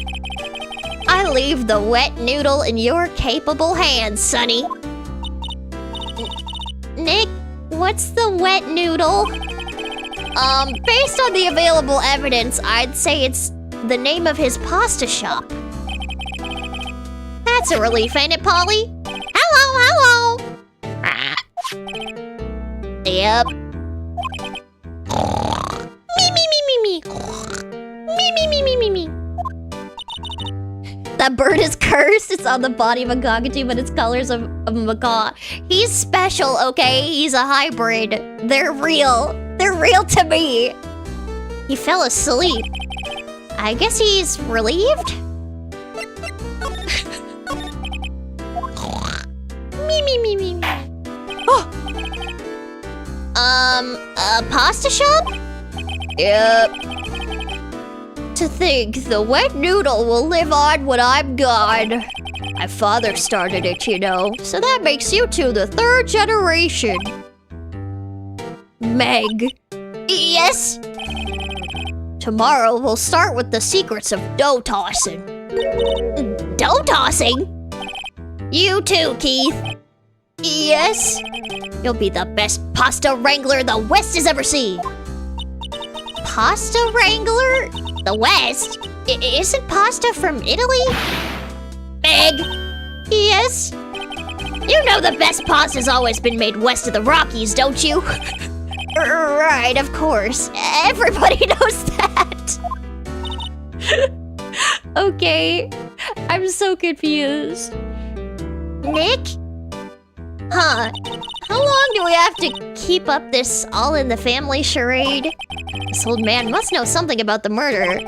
S1: I leave the wet noodle in your capable hands, Sonny. Nick, what's the wet noodle? Based on the available evidence, I'd say it's the name of his pasta shop. That's a relief, ain't it, Polly? Hello. Yep. Me. That bird is cursed. It's on the body of a cockatoo, but it's colors of a macaw. He's special, okay? He's a hybrid. They're real. They're real to me. He fell asleep. I guess he's relieved? Me. Oh! A pasta shop? Yep. To think the wet noodle will live on when I'm gone. My father started it, you know, so that makes you two the third generation. Meg. Yes? Tomorrow we'll start with the secrets of dough tossing. Dough tossing? You too, Keith. Yes? You'll be the best pasta wrangler the West has ever seen. Pasta wrangler? The West? Isn't pasta from Italy? Meg? Yes? You know the best pasta's always been made west of the Rockies, don't you? Right, of course. Everybody knows that. Okay. I'm so confused. Nick? Huh. How long do we have to keep up this all-in-the-family charade? This old man must know something about the murder.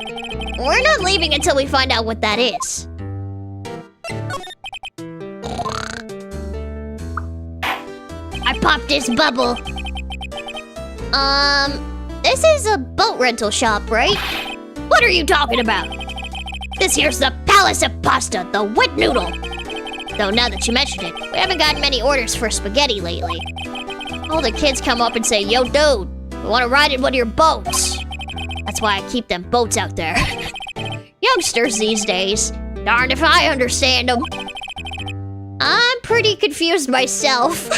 S1: We're not leaving until we find out what that is. I popped this bubble. This is a boat rental shop, right? What are you talking about? This here's the palace of pasta, the wet noodle. Though now that you mentioned it, we haven't gotten many orders for spaghetti lately. All the kids come up and say, yo, dude, we want to ride in one of your boats. That's why I keep them boats out there. Youngsters these days, darned if I understand them. I'm pretty confused myself.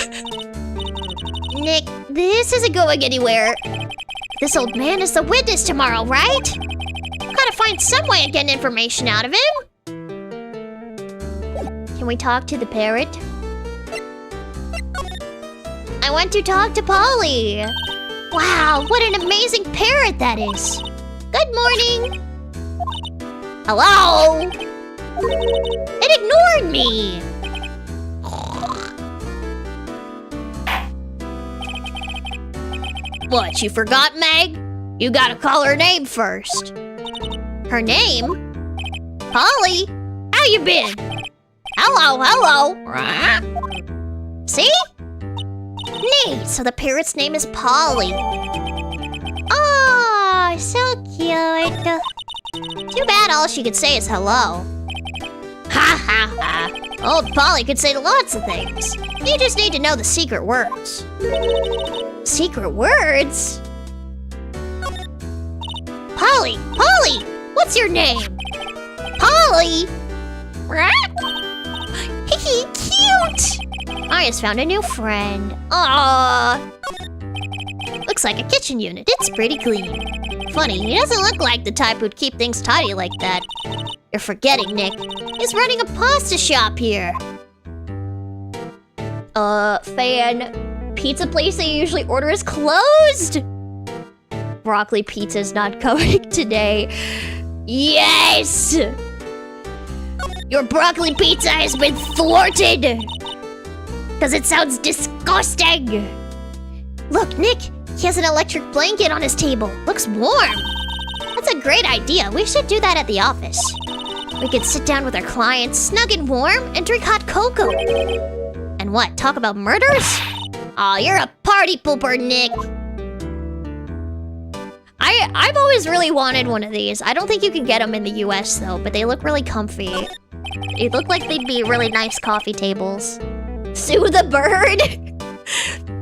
S1: Nick, this isn't going anywhere. This old man is the witness tomorrow, right? Gotta find some way of getting information out of him. Can we talk to the parrot? I want to talk to Polly. Wow, what an amazing parrot that is. Good morning. Hello? It ignored me. What, you forgot, Meg? You gotta call her name first. Her name? Polly, how you been? Hello, hello. See? Neat, so the parrot's name is Polly. Oh, so cute. Too bad all she could say is hello. Ha ha ha. Old Polly could say lots of things. You just need to know the secret words. Secret words? Polly! Polly! What's your name? Polly! Hee cute! I just found a new friend. Aww! Looks like a kitchen unit. It's pretty clean. Funny, he doesn't look like the type who'd keep things tidy like that. You're forgetting, Nick. He's running a pasta shop here. Fan. Pizza place that you usually order is closed! Broccoli pizza's not coming today. Yes! Your broccoli pizza has been thwarted! Because it sounds disgusting! Look, Nick! He has an electric blanket on his table. Looks warm. That's a great idea. We should do that at the office. We could sit down with our clients, snug and warm, and drink hot cocoa. And what, talk about murders? Aw, you're a party pooper, Nick. I've always really wanted one of these. I don't think you can get them in the US though, but they look really comfy. They look like they'd be really nice coffee tables. Sue the bird?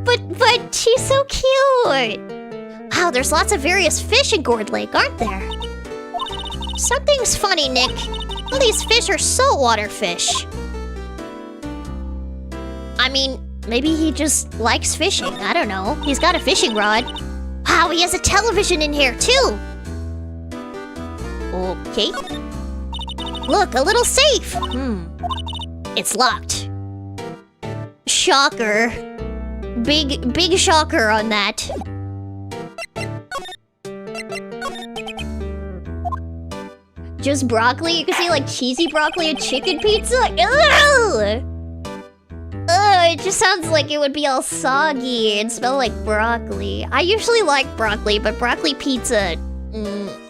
S1: But she's so cute. Wow, there's lots of various fish in Gourd Lake, aren't there? Something's funny, Nick. All these fish are saltwater fish. I mean, maybe he just likes fishing. I don't know. He's got a fishing rod. Wow, he has a television in here, too. Okay. Look, a little safe. It's locked. Shocker. Big shocker on that. Just broccoli? You can see like cheesy broccoli and chicken pizza? Ugh! It just sounds like it would be all soggy and smell like broccoli. I usually like broccoli, but broccoli pizza,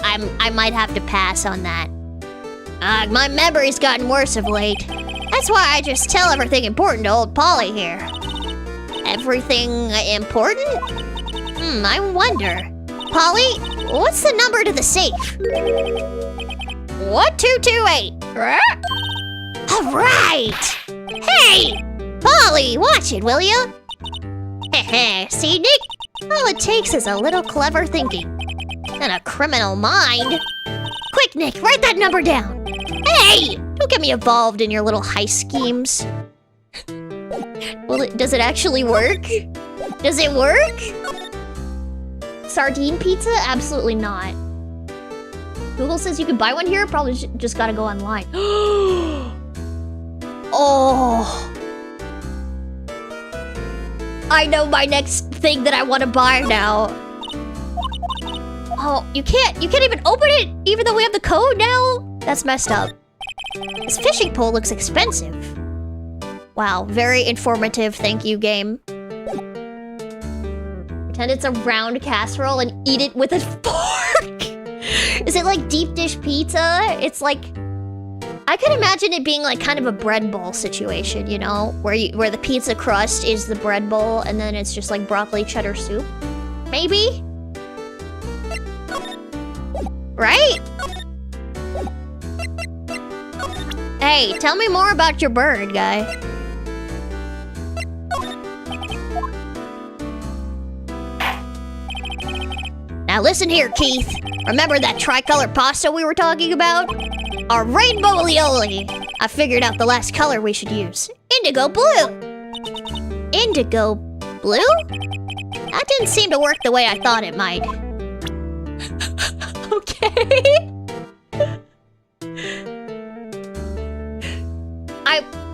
S1: I might have to pass on that. My memory's gotten worse of late. That's why I just tell everything important to old Polly here. Everything important? I wonder. Polly, what's the number to the safe? 1228. All right. Hey! Polly, watch it, will you? See, Nick? All it takes is a little clever thinking. And a criminal mind. Quick, Nick, write that number down. Hey! Don't get me involved in your little heist schemes. Well, does it actually work? Does it work? Sardine pizza? Absolutely not. Google says you can buy one here. Probably just gotta go online. Oh. I know my next thing that I want to buy now. Oh, you can't even open it even though we have the code now? That's messed up. This fishing pole looks expensive. Wow, very informative, thank you, game. Pretend it's a round casserole and eat it with a fork. Is it like deep dish pizza? It's like, I could imagine it being like kind of a bread bowl situation, you know? Where the pizza crust is the bread bowl and then it's just like broccoli cheddar soup. Maybe? Right? Hey, tell me more about your bird, guy. Now listen here, Keith. Remember that tricolor pasta we were talking about? Our rainbow aioli. I figured out the last color we should use. Indigo blue. Indigo blue? That didn't seem to work the way I thought it might. Okay.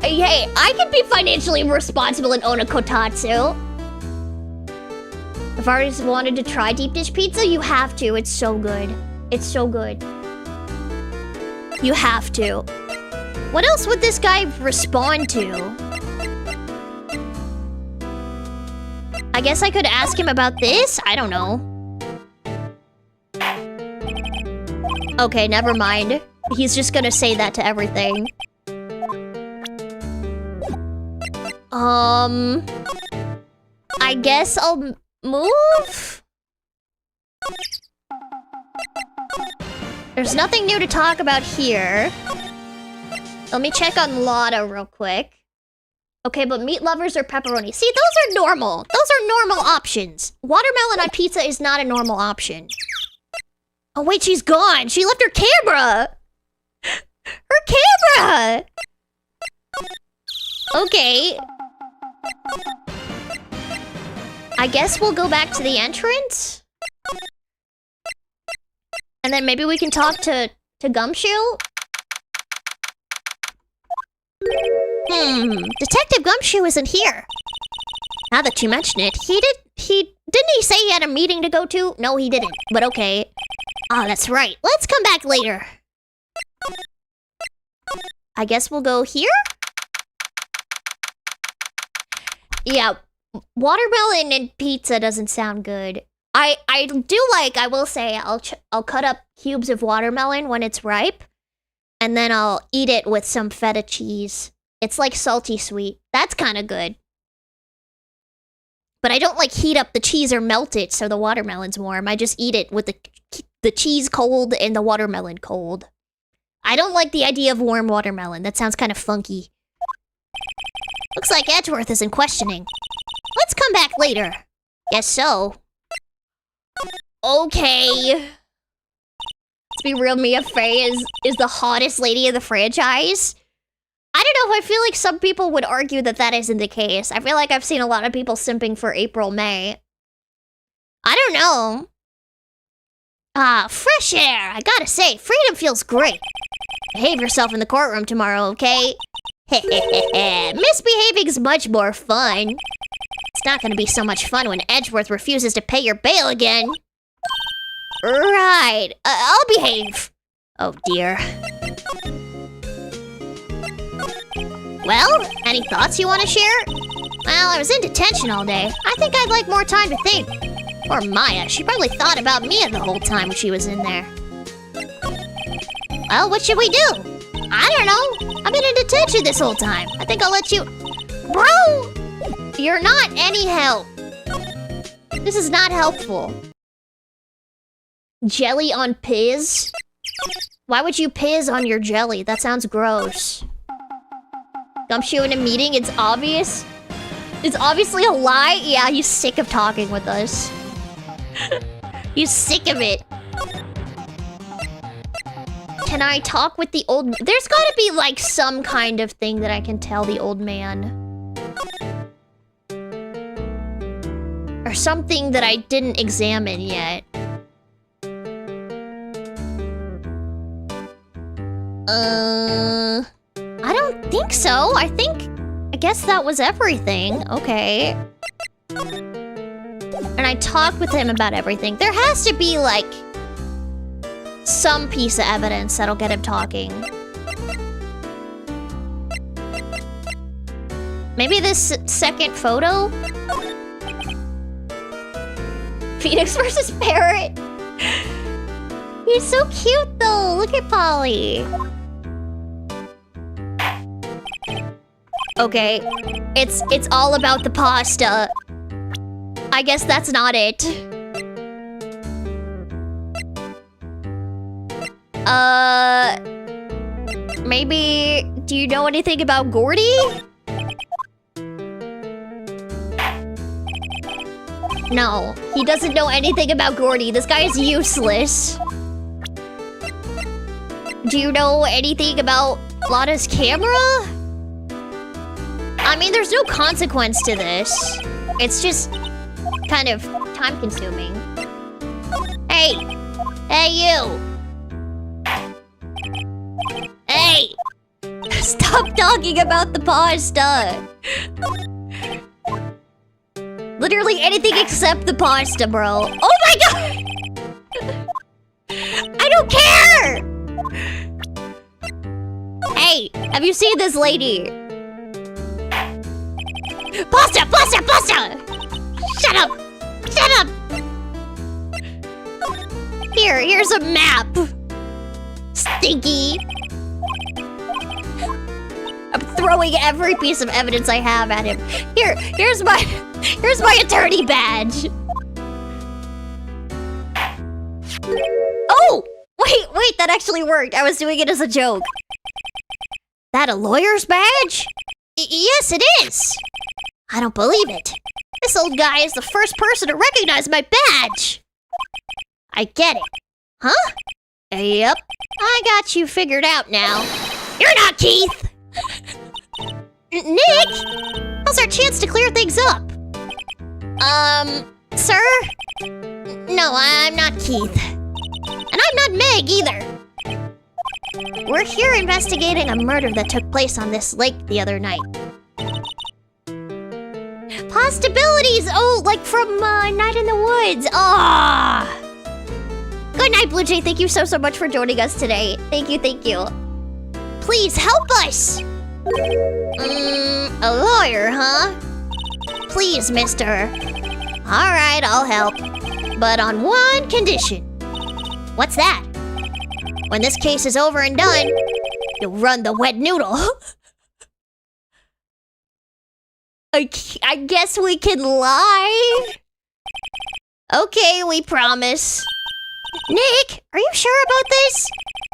S1: Hey, I can be financially responsible and own a kotatsu. If artists wanted to try deep dish pizza, you have to. It's so good. It's so good. You have to. What else would this guy respond to? I guess I could ask him about this? I don't know. Okay, never mind. He's just gonna say that to everything. I guess I'll move? There's nothing new to talk about here. Let me check on Lotta real quick. Okay, but meat lovers or pepperoni? See, those are normal. Those are normal options. Watermelon on pizza is not a normal option. Oh, wait, she's gone. She left her camera. Her camera. Okay. I guess we'll go back to the entrance. And then maybe we can talk to Gumshoe? Detective Gumshoe isn't here. Now that you mention it, didn't he say he had a meeting to go to? No, he didn't, but okay. Ah, that's right. Let's come back later. I guess we'll go here? Yeah, watermelon and pizza doesn't sound good. I do like, I will say, I'll cut up cubes of watermelon when it's ripe, and then I'll eat it with some feta cheese. It's like salty sweet. That's kind of good. But I don't like heat up the cheese or melt it so the watermelon's warm. I just eat it with the cheese cold and the watermelon cold. I don't like the idea of warm watermelon. That sounds kind of funky. Looks like Edgeworth isn't questioning. Let's come back later. Guess so. Okay. Let's be real, Mia Fey is the hottest lady in the franchise. I don't know, I feel like some people would argue that that isn't the case. I feel like I've seen a lot of people simping for April May. I don't know. Ah, fresh air. I gotta say, freedom feels great. Behave yourself in the courtroom tomorrow, okay? Misbehaving's much more fun. It's not gonna be so much fun when Edgeworth refuses to pay your bail again. Right. I'll behave. Oh, dear. Well, any thoughts you want to share? Well, I was in detention all day. I think I'd like more time to think. Or Maya, she probably thought about Mia the whole time she was in there. Well, what should we do? I don't know. I've been in detention this whole time. I think I'll let you... Bro! You're not any help. This is not helpful. Jelly on Piz? Why would you Piz on your jelly? That sounds gross. Gumshoe in a meeting, it's obvious. It's obviously a lie. Yeah, he's sick of talking with us. He's sick of it. Can I talk with the old... There's gotta be, like, some kind of thing that I can tell the old man. Or something that I didn't examine yet. I don't think so. I guess that was everything. Okay. And I talked with him about everything. There has to be, like, some piece of evidence that'll get him talking. Maybe this second photo? Phoenix versus Parrot. He's so cute, though. Look at Polly. Okay, it's all about the pasta. I guess that's not it. Maybe... Do you know anything about Gordy? No, he doesn't know anything about Gordy. This guy is useless. Do you know anything about Lana's camera? I mean, there's no consequence to this. It's just kind of time-consuming. Hey! Hey, you! Hey! Stop talking about the pasta! Literally anything except the pasta, bro. Oh my god! I don't care! Hey, have you seen this lady? Pasta! Pasta! Pasta! Shut up! Shut up! Here's a map. Stinky. I'm throwing every piece of evidence I have at him. Here's my attorney badge. Oh! Wait, that actually worked. I was doing it as a joke. That a lawyer's badge? Yes, it is. I don't believe it. This old guy is the first person to recognize my badge. I get it. Huh? Yep. I got you figured out now. You're not Keith! Nick? How's our chance to clear things up? Sir? No, I'm not Keith. And I'm not Meg either. We're here investigating a murder that took place on this lake the other night. Possibilities! Oh, like from Night in the Woods. Ah. Good night, Blue Jay. Thank you so much for joining us today. Thank you, thank you. Please help us! A lawyer, huh? Please, mister. Alright, I'll help. But on one condition. What's that? When this case is over and done, you'll run the wet noodle. I guess we can lie? Okay, we promise. Nick, are you sure about this?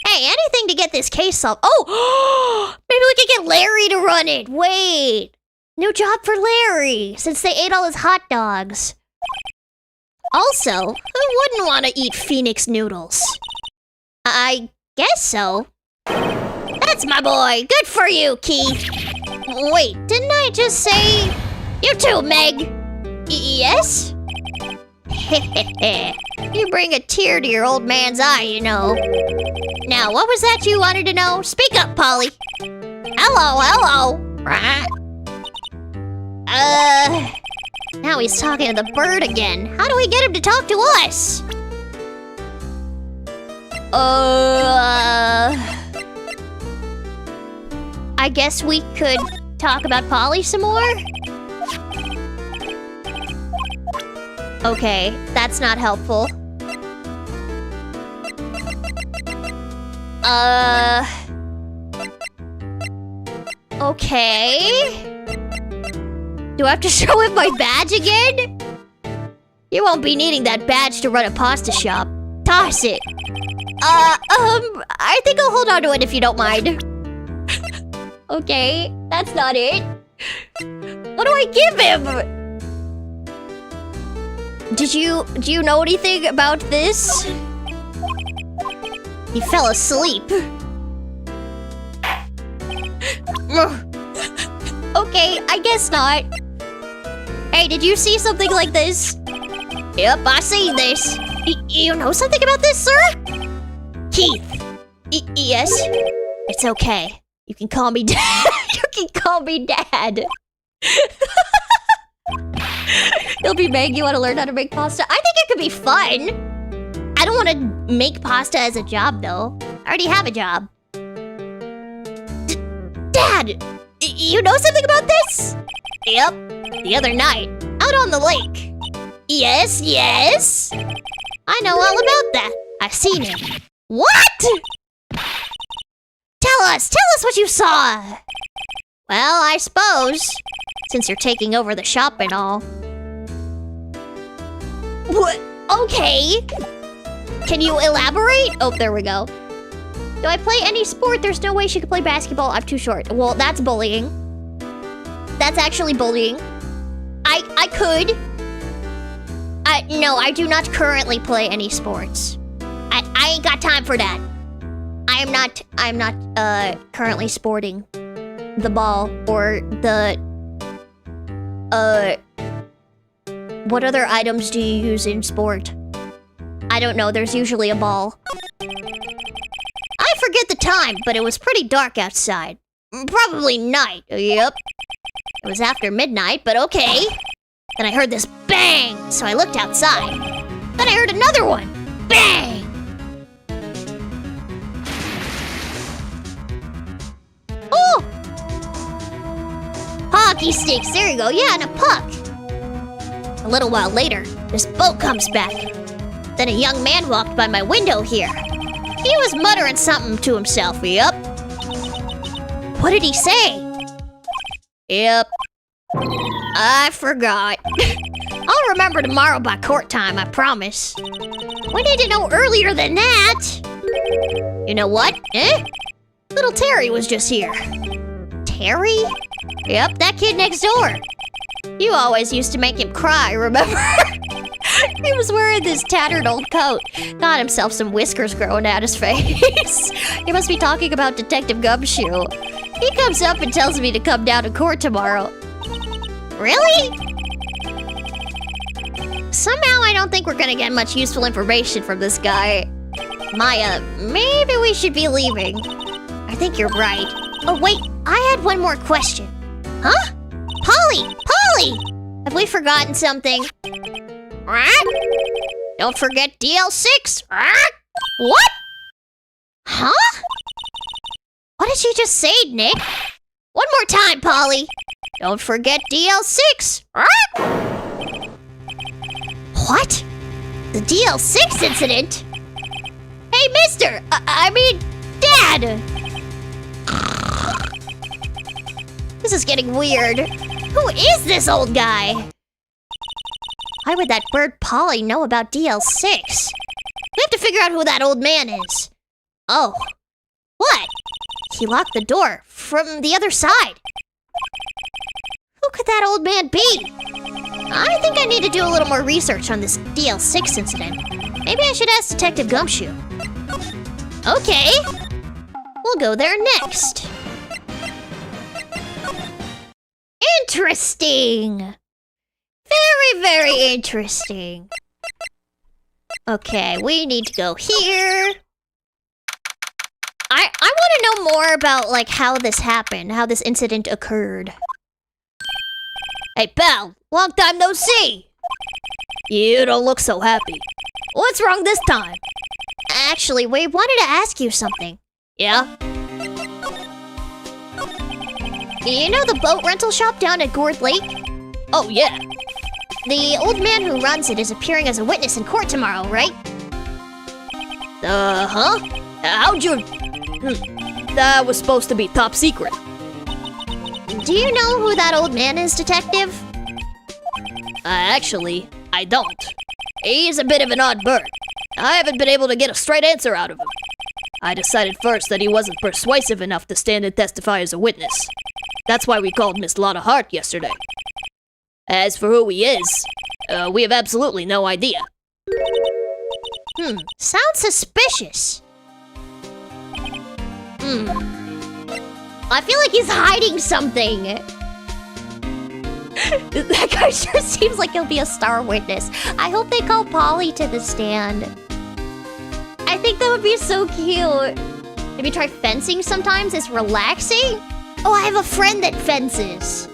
S1: Hey, anything to get this case solved. Oh! Maybe we could get Larry to run it. Wait. New job for Larry, since they ate all his hot dogs. Also, who wouldn't want to eat Phoenix noodles? I guess so. That's my boy. Good for you, Keith. Wait, didn't I just say... You too, Meg. Yes? You bring a tear to your old man's eye, you know. Now, what was that you wanted to know? Speak up, Polly. Hello. Now he's talking to the bird again. How do we get him to talk to us? I guess we could talk about Polly some more? Okay, that's not helpful. Okay. Do I have to show him my badge again? You won't be needing that badge to run a pasta shop. Toss it. I think I'll hold on to it if you don't mind. Okay, that's not it. What do I give him? Do you know anything about this? He fell asleep. Okay, I guess not. Hey, did you see something like this? Yep, I seen this. You know something about this, sir? Keith. Yes? It's okay. You can call me Dad. You can call me Dad. You'll be Meg. You want to learn how to make pasta? I think it could be fun. I don't want to make pasta as a job, though. I already have a job. Dad! You know something about this? Yep. The other night, out on the lake. Yes. I know all about that. I've seen him. What? Tell us what you saw. Well, I suppose, since you're taking over the shop and all. What? Okay. Can you elaborate? Oh, there we go. Do I play any sport? There's no way she could play basketball. I'm too short. Well, that's bullying. That's actually bullying. I could. No, I do not currently play any sports. I ain't got time for that. I'm not currently sporting the ball or the what other items do you use in sport? I don't know, there's usually a ball. I forget the time, but it was pretty dark outside. Probably night, yep. It was after midnight, but okay. Then I heard this bang, so I looked outside. Then I heard another one, bang! Oh! Hockey sticks, there you go, yeah, and a puck. A little while later, this boat comes back. Then a young man walked by my window here. He was muttering something to himself, yep. What did he say? Yep. I forgot. I'll remember tomorrow by court time, I promise. We need to know earlier than that. You know what? Little Terry was just here. Terry? Yep, that kid next door. You always used to make him cry, remember? He was wearing this tattered old coat. Got himself some whiskers growing out his face. He must be talking about Detective Gumshoe. He comes up and tells me to come down to court tomorrow. Really? Somehow I don't think we're gonna get much useful information from this guy. Maya, maybe we should be leaving. I think you're right. Oh wait, I had one more question. Huh? Polly! Polly! Have we forgotten something? Don't forget DL6! What? Huh? What did you just say, Nick? One more time, Polly. Don't forget DL6! What? The DL6 incident? Hey, mister! I mean, Dad! This is getting weird. Who is this old guy? Why would that bird Polly know about DL6? We have to figure out who that old man is. Oh. What? He locked the door from the other side. Who could that old man be? I think I need to do a little more research on this DL6 incident. Maybe I should ask Detective Gumshoe. Okay. We'll go there next. Interesting! Very, very interesting. Okay, we need to go here. I want to know more about, like, how this happened, how this incident occurred. Hey, pal, long time no see. You don't look so happy. What's wrong this time? Actually, we wanted to ask you something. Yeah? You know the boat rental shop down at Gourd Lake? Oh, yeah. The old man who runs it is appearing as a witness in court tomorrow, right? Huh? How'd you... That was supposed to be top secret. Do you know who that old man is, Detective? Actually, I don't. He's a bit of an odd bird. I haven't been able to get a straight answer out of him. I decided first that he wasn't persuasive enough to stand and testify as a witness. That's why we called Miss Lotta Hart yesterday. As for who he is, we have absolutely no idea. Sounds suspicious. I feel like he's hiding something. That guy sure seems like he'll be a star witness. I hope they call Polly to the stand. I think that would be so cute. Maybe try fencing sometimes, it's relaxing. Oh, I have a friend that fences.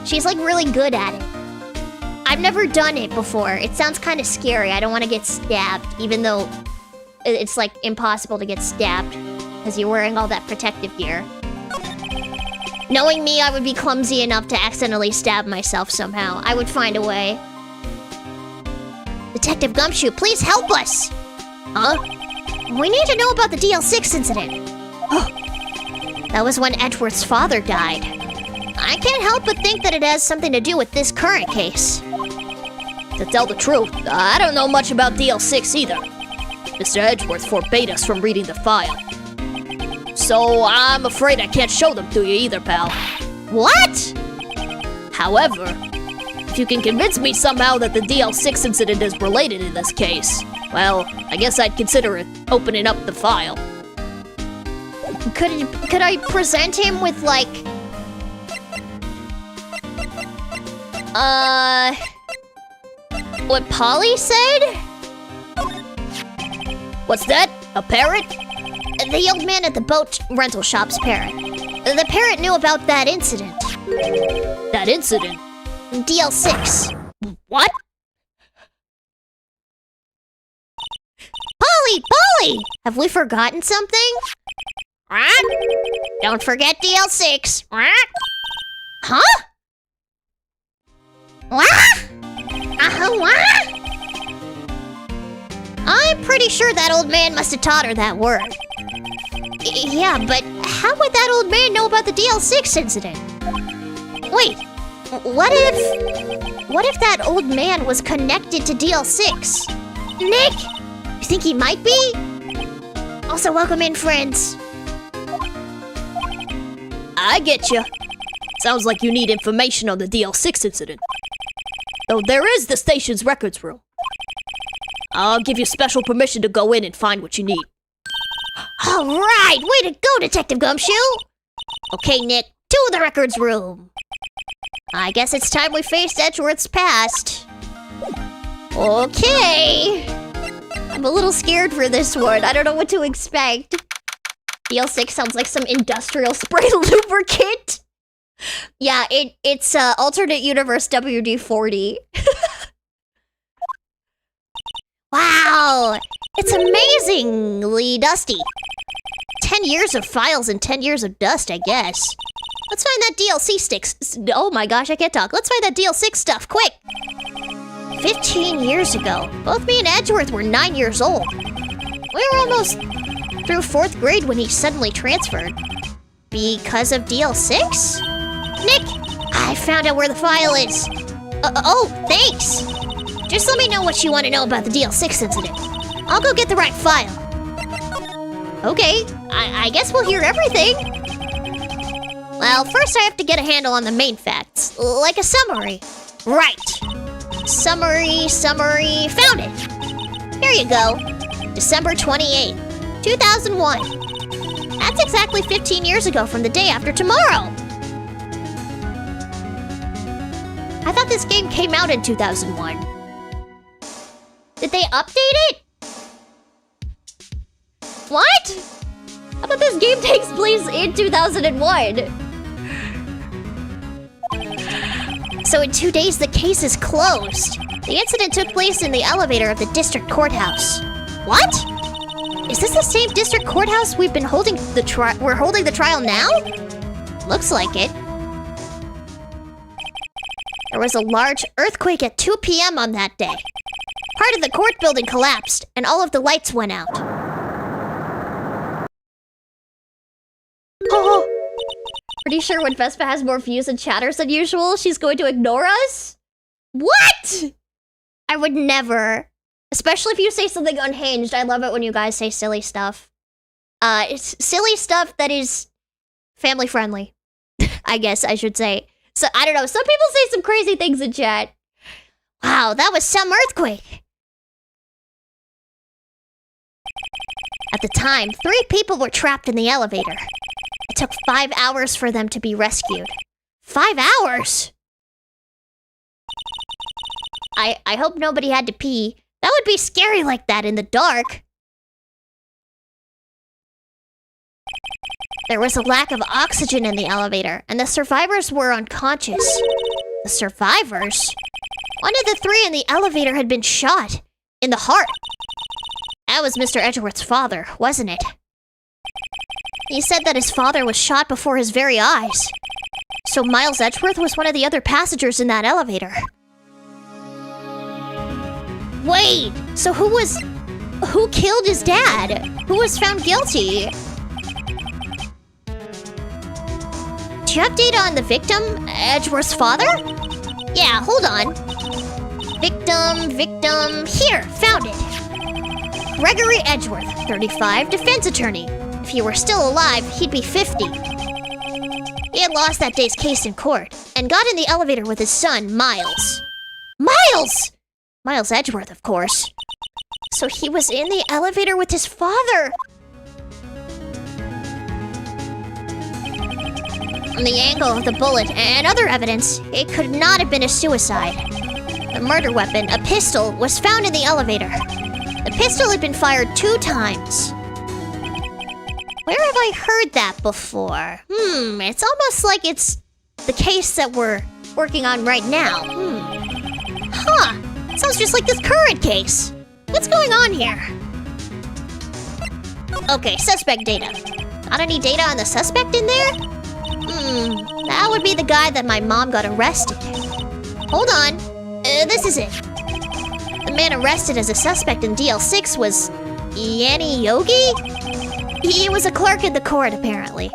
S1: She's like really good at it. I've never done it before. It sounds kind of scary. I don't want to get stabbed, even though it's like impossible to get stabbed because you're wearing all that protective gear. Knowing me, I would be clumsy enough to accidentally stab myself somehow. I would find a way. Detective Gumshoe, please help us! Huh? We need to know about the DL6 incident. That was when Edgeworth's father died. I can't help but think that it has something to do with this current case. To tell the truth, I don't know much about DL6 either. Mr. Edgeworth forbade us from reading the file.
S2: So I'm afraid I can't show them to you either, pal.
S1: What?
S2: However, if you can convince me somehow that the DL6 incident is related in this case, well, I guess I'd consider it opening up the file.
S1: Could I present him with, like... what Polly said?
S2: What's that? A parrot?
S1: The old man at the boat rental shop's parrot. The parrot knew about that incident.
S2: That incident?
S1: DL6.
S2: What?
S1: Polly! Have we forgotten something? Don't forget DL6. Huh? What? I'm pretty sure that old man must have taught her that word. Yeah, but how would that old man know about the DL6 incident? Wait, what if that old man was connected to DL6? Nick, you think he might be? Also, welcome in, friends.
S2: I get you. Sounds like you need information on the DL6 incident. Though there is the station's records room. I'll give you special permission to go in and find what you need.
S1: All right, way to go, Detective Gumshoe. Okay, Nick, to the records room. I guess it's time we faced Edgeworth's past. Okay. I'm a little scared for this one. I don't know what to expect. DL6 sounds like some industrial spray lubricant. Yeah, it's alternate universe WD-40. Wow, it's amazingly dusty. 10 years of files and 10 years of dust, I guess. Let's find that DLC sticks. Oh my gosh, I can't talk. Let's find that DL6 stuff, quick. 15 years ago, both me and Edgeworth were 9 years old. We were almost through 4th grade when he suddenly transferred. Because of DL6? Nick, I found out where the file is. Oh, thanks. Just let me know what you want to know about the DL6 incident. I'll go get the right file. Okay, I guess we'll hear everything. Well, first I have to get a handle on the main facts, like a summary. Right. Summary, found it. Here you go. December 28th, 2001. That's exactly 15 years ago from the day after tomorrow. I thought this game came out in 2001. Did they update it? What? I thought this game takes place in 2001. So in 2 days, the case is closed. The incident took place in the elevator of the district courthouse. What? Is this the same district courthouse we've been holding we're holding the trial now? Looks like it. There was a large earthquake at 2 p.m. on that day. Part of the court building collapsed, and all of the lights went out. Oh! Pretty sure when Vespa has more views and chatters than usual, she's going to ignore us? What? I would never. Especially if you say something unhinged. I love it when you guys say silly stuff. It's silly stuff that is family friendly. I guess I should say. So, I don't know. Some people say some crazy things in chat. Wow, that was some earthquake. At the time, 3 people were trapped in the elevator. It took 5 hours for them to be rescued. 5 hours? I hope nobody had to pee. That would be scary like that in the dark. There was a lack of oxygen in the elevator, and the survivors were unconscious. The survivors? One of the 3 in the elevator had been shot. In the heart. That was Mr. Edgeworth's father, wasn't it? He said that his father was shot before his very eyes. So Miles Edgeworth was one of the other passengers in that elevator. Wait, so who killed his dad? Who was found guilty? Do you have data on the victim, Edgeworth's father? Yeah, hold on. Victim, here, found it. Gregory Edgeworth, 35, defense attorney. If he were still alive, he'd be 50. He had lost that day's case in court, and got in the elevator with his son, Miles. Miles! Miles Edgeworth, of course. So he was in the elevator with his father! From the angle of the bullet and other evidence, it could not have been a suicide. The murder weapon, a pistol, was found in the elevator. The pistol had been fired 2 times. Where have I heard that before? It's almost like it's the case that we're working on right now. Huh, sounds just like this current case. What's going on here? Okay, suspect data. Got any data on the suspect in there? That would be the guy that my mom got arrested. Hold on, this is it. The man arrested as a suspect in DL6 was Yanni Yogi? He was a clerk in the court, apparently.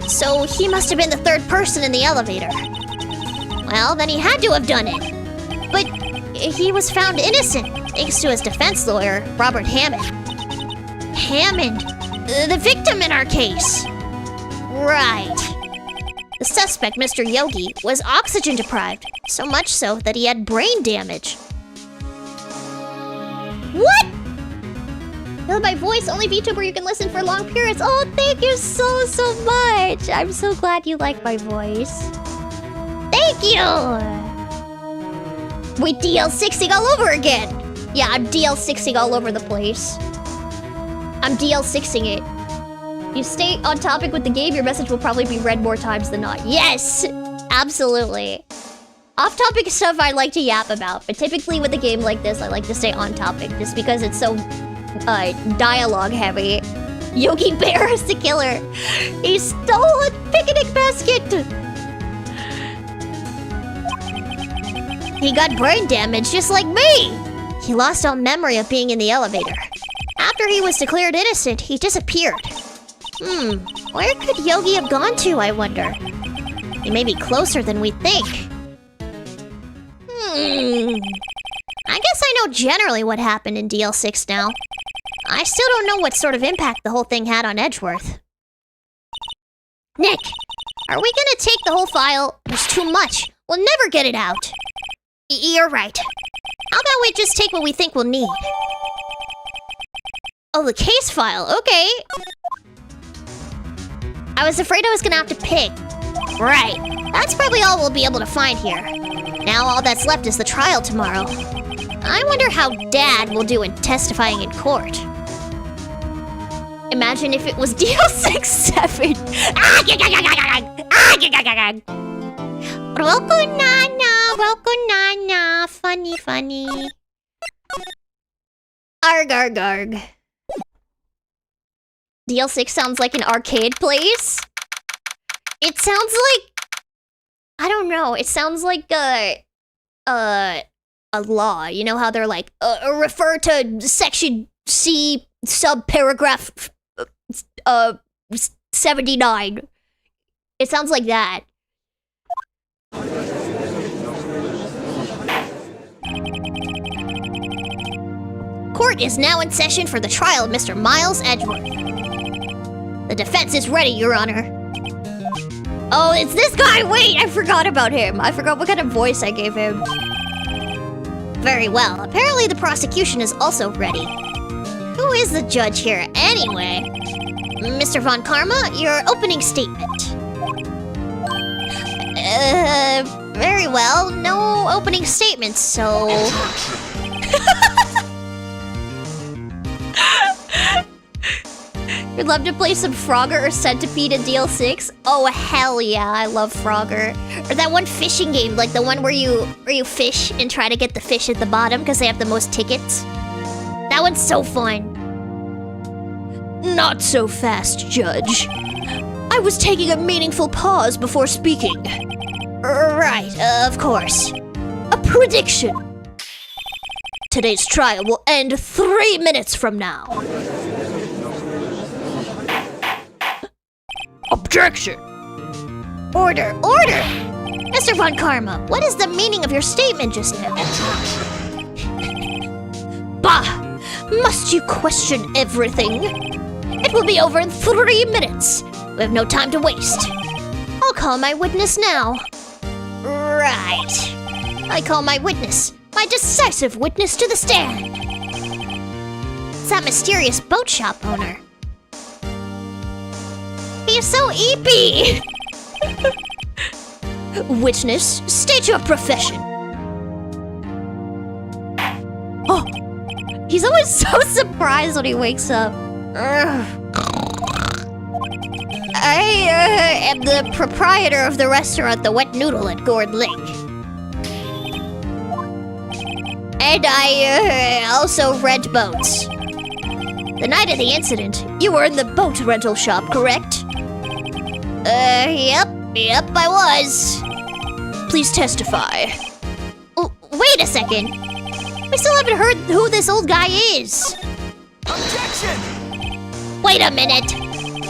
S1: So he must have been the 3rd person in the elevator. Well, then he had to have done it. But he was found innocent, thanks to his defense lawyer, Robert Hammond. Hammond, the victim in our case. Right. The suspect, Mr. Yogi, was oxygen deprived, so much so that he had brain damage. What? Feel my voice, only VTuber you can listen for long periods. Oh, thank you so much. I'm so glad you like my voice. Thank you. Wait, DL6ing all over again. Yeah, I'm DL6ing all over the place. I'm DL6ing it. You stay on topic with the game, your message will probably be read more times than not. Yes, absolutely. Off-topic stuff I like to yap about, but typically with a game like this, I like to stay on topic, just because it's so, dialogue heavy. Yogi Bear is the killer. He stole a picnic basket! He got brain damage just like me! He lost all memory of being in the elevator. After he was declared innocent, he disappeared. Where could Yogi have gone to, I wonder? He may be closer than we think. I guess I know generally what happened in DL6 now. I still don't know what sort of impact the whole thing had on Edgeworth. Nick, are we gonna take the whole file? There's too much. We'll never get it out. You're right. How about we just take what we think we'll need? Oh, the case file. Okay. I was afraid I was gonna have to pick. Right. That's probably all we'll be able to find here. Now all that's left is the trial tomorrow. I wonder how Dad will do in testifying in court. Imagine if it was DL67. Roku Nana. Funny. Arg arg arg. DL6 sounds like an arcade place. It sounds like... I don't know. It sounds like a law. You know how they're like, refer to section C subparagraph 79. It sounds like that. Court is now in session for the trial of Mr. Miles Edgeworth. The defense is ready, Your Honor. Oh, it's this guy! Wait, I forgot about him. I forgot what kind of voice I gave him. Very well. Apparently the prosecution is also ready. Who is the judge here, anyway? Mr. Von Karma, your opening statement. Very well. No opening statements, so... You'd love to play some Frogger or Centipede in DL6? Oh, hell yeah, I love Frogger. Or that one fishing game, like the one where you fish and try to get the fish at the bottom because they have the most tickets. That one's so fun. Not so fast, Judge. I was taking a meaningful pause before speaking. Right, of course. A prediction. Today's trial will end 3 minutes from now. Objection! Order! Mr. Von Karma, what is the meaning of your statement just now? Bah! Must you question everything? It will be over in 3 minutes. We have no time to waste. I'll call my witness now. Right. I call my witness, my decisive witness to the stand. It's that mysterious boat shop owner. He is so eepy. Witness, state your profession. Oh, he's always so surprised when he wakes up. I am the proprietor of the restaurant The Wet Noodle at Gourd Lake. And I also rent boats. The night of the incident, you were in the boat rental shop, correct? Yep, I was. Please testify. Oh, wait a second. We still haven't heard who this old guy is.
S3: Objection!
S1: Wait a minute.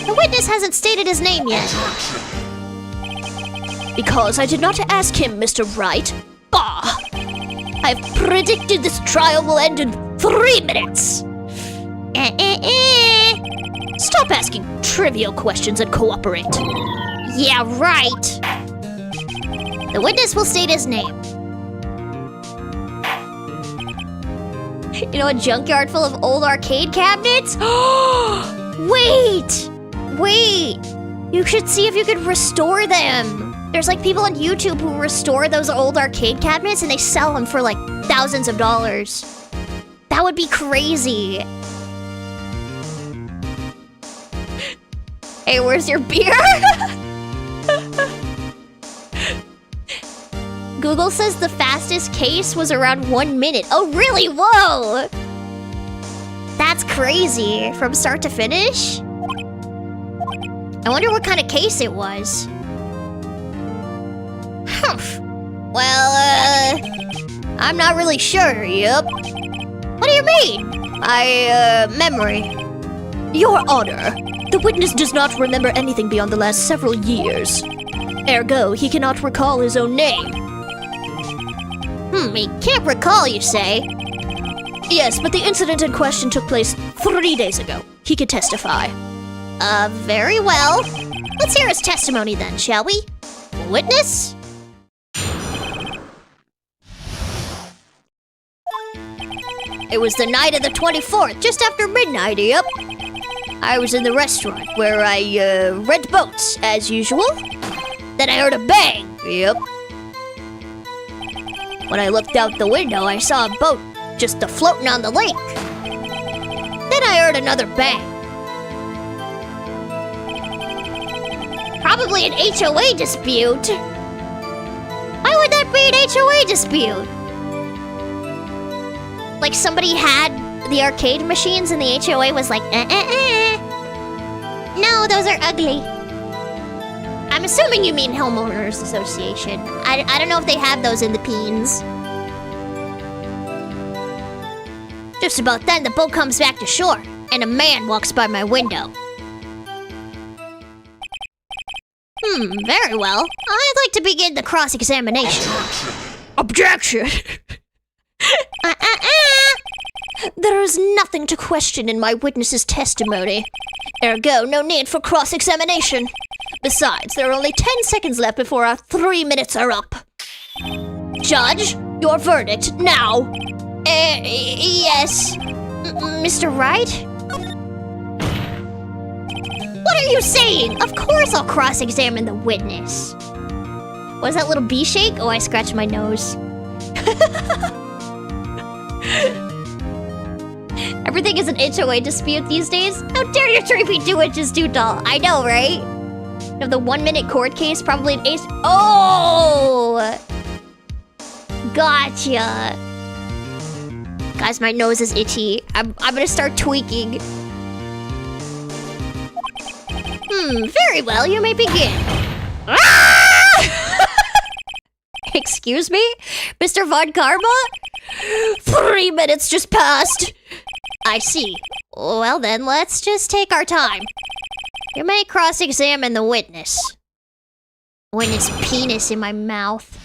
S1: The witness hasn't stated his name yet.
S2: Because I did not ask him, Mr. Wright. Bah! I've predicted this trial will end in 3 minutes. Stop asking trivial questions and cooperate.
S1: Yeah, right. The witness will state his name. You know, a junkyard full of old arcade cabinets? Wait! You should see if you could restore them. There's like people on YouTube who restore those old arcade cabinets and they sell them for like thousands of dollars. That would be crazy. Hey, where's your beer? Google says the fastest case was around 1 minute. Oh, really? Whoa! That's crazy. From start to finish? I wonder what kind of case it was. Humph. Well, I'm not really sure. Yup. What do you mean? Memory.
S2: Your Honor, the witness does not remember anything beyond the last several years. Ergo, he cannot recall his own name.
S1: He can't recall, you say?
S2: Yes, but the incident in question took place 3 days ago. He could testify.
S1: Very well. Let's hear his testimony then, shall we? Witness?
S2: It was the night of the 24th, just after midnight, yep. I was in the restaurant where I, rent boats, as usual. Then I heard a bang, yep. When I looked out the window, I saw a boat just floating on the lake. Then I heard another bang.
S1: Probably an HOA dispute. Why would that be an HOA dispute? Like somebody had the arcade machines and the HOA was like, No, those are ugly. I'm assuming you mean homeowners association. I don't know if they have those in the Peens. Just about then, the boat comes back to shore, and a man walks by my window. Very well. I'd like to begin the cross-examination.
S2: Objection! There is nothing to question in my witness's testimony. Ergo, no need for cross-examination. Besides, there are only 10 seconds left before our 3 minutes are up. Judge, your verdict, now.
S1: Yes. Mr. Wright? What are you saying? Of course I'll cross-examine the witness. What is that little bee shake? Oh, I scratched my nose. Everything is an HOA dispute these days. How dare you treat me 2 inches too tall? I know, right? You have the 1 minute court case, probably an ace. Oh! Gotcha. Guys, my nose is itchy. I'm gonna start tweaking. Very well, you may begin. Ah! Excuse me? Mr. Von Karma? 3 minutes just passed. I see. Well then, let's just take our time. You may cross-examine the witness. Witness penis in my mouth.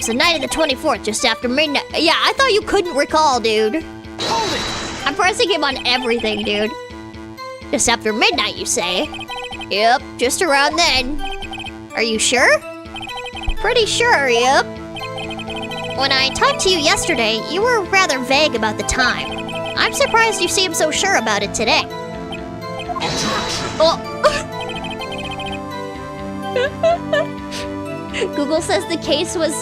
S1: the night of the 24th, just after midnight. Yeah, I thought you couldn't recall, dude.
S3: Hold it!
S1: I'm pressing him on everything, dude. Just after midnight, you say? Yep, just around then. Are you sure? Pretty sure, yep. When I talked to you yesterday, you were rather vague about the time. I'm surprised you seem so sure about it today.
S3: Objection!
S1: Oh. Google says the case was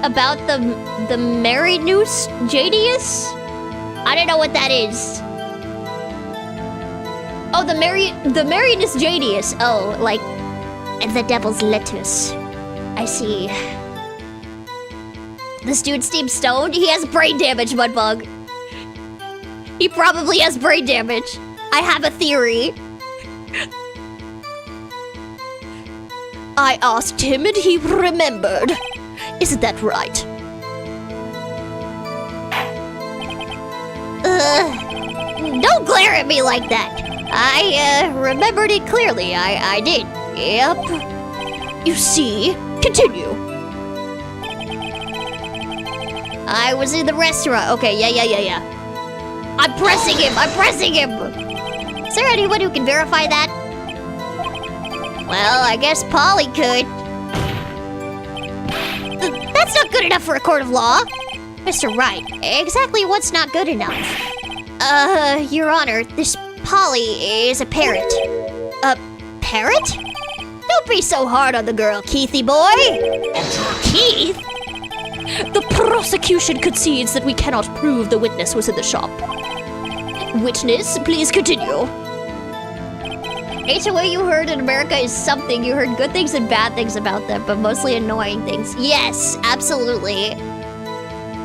S1: about the Marinus Jadius? I don't know what that is. Oh, the Marinus Jadius. Oh, like the devil's lettuce. I see. This dude seems stoned. He has brain damage, Mudbug. He probably has brain damage. I have a theory.
S2: I asked him and he remembered. Isn't that right?
S1: Don't glare at me like that. I remembered it clearly. I did. Yep.
S2: You see? Continue.
S1: I was in the restaurant. Okay, yeah. I'm pressing him. Is there anyone who can verify that? Well, I guess Polly could. That's not good enough for a court of law. Mr. Wright, exactly what's not good enough? Your Honor, this Polly is a parrot. A parrot? Don't be so hard on the girl, Keithy boy. Keith?
S2: The prosecution concedes that we cannot prove the witness was in the shop. Witness, please continue.
S1: HOA you heard in America is something. You heard good things and bad things about them, but mostly annoying things. Yes, absolutely.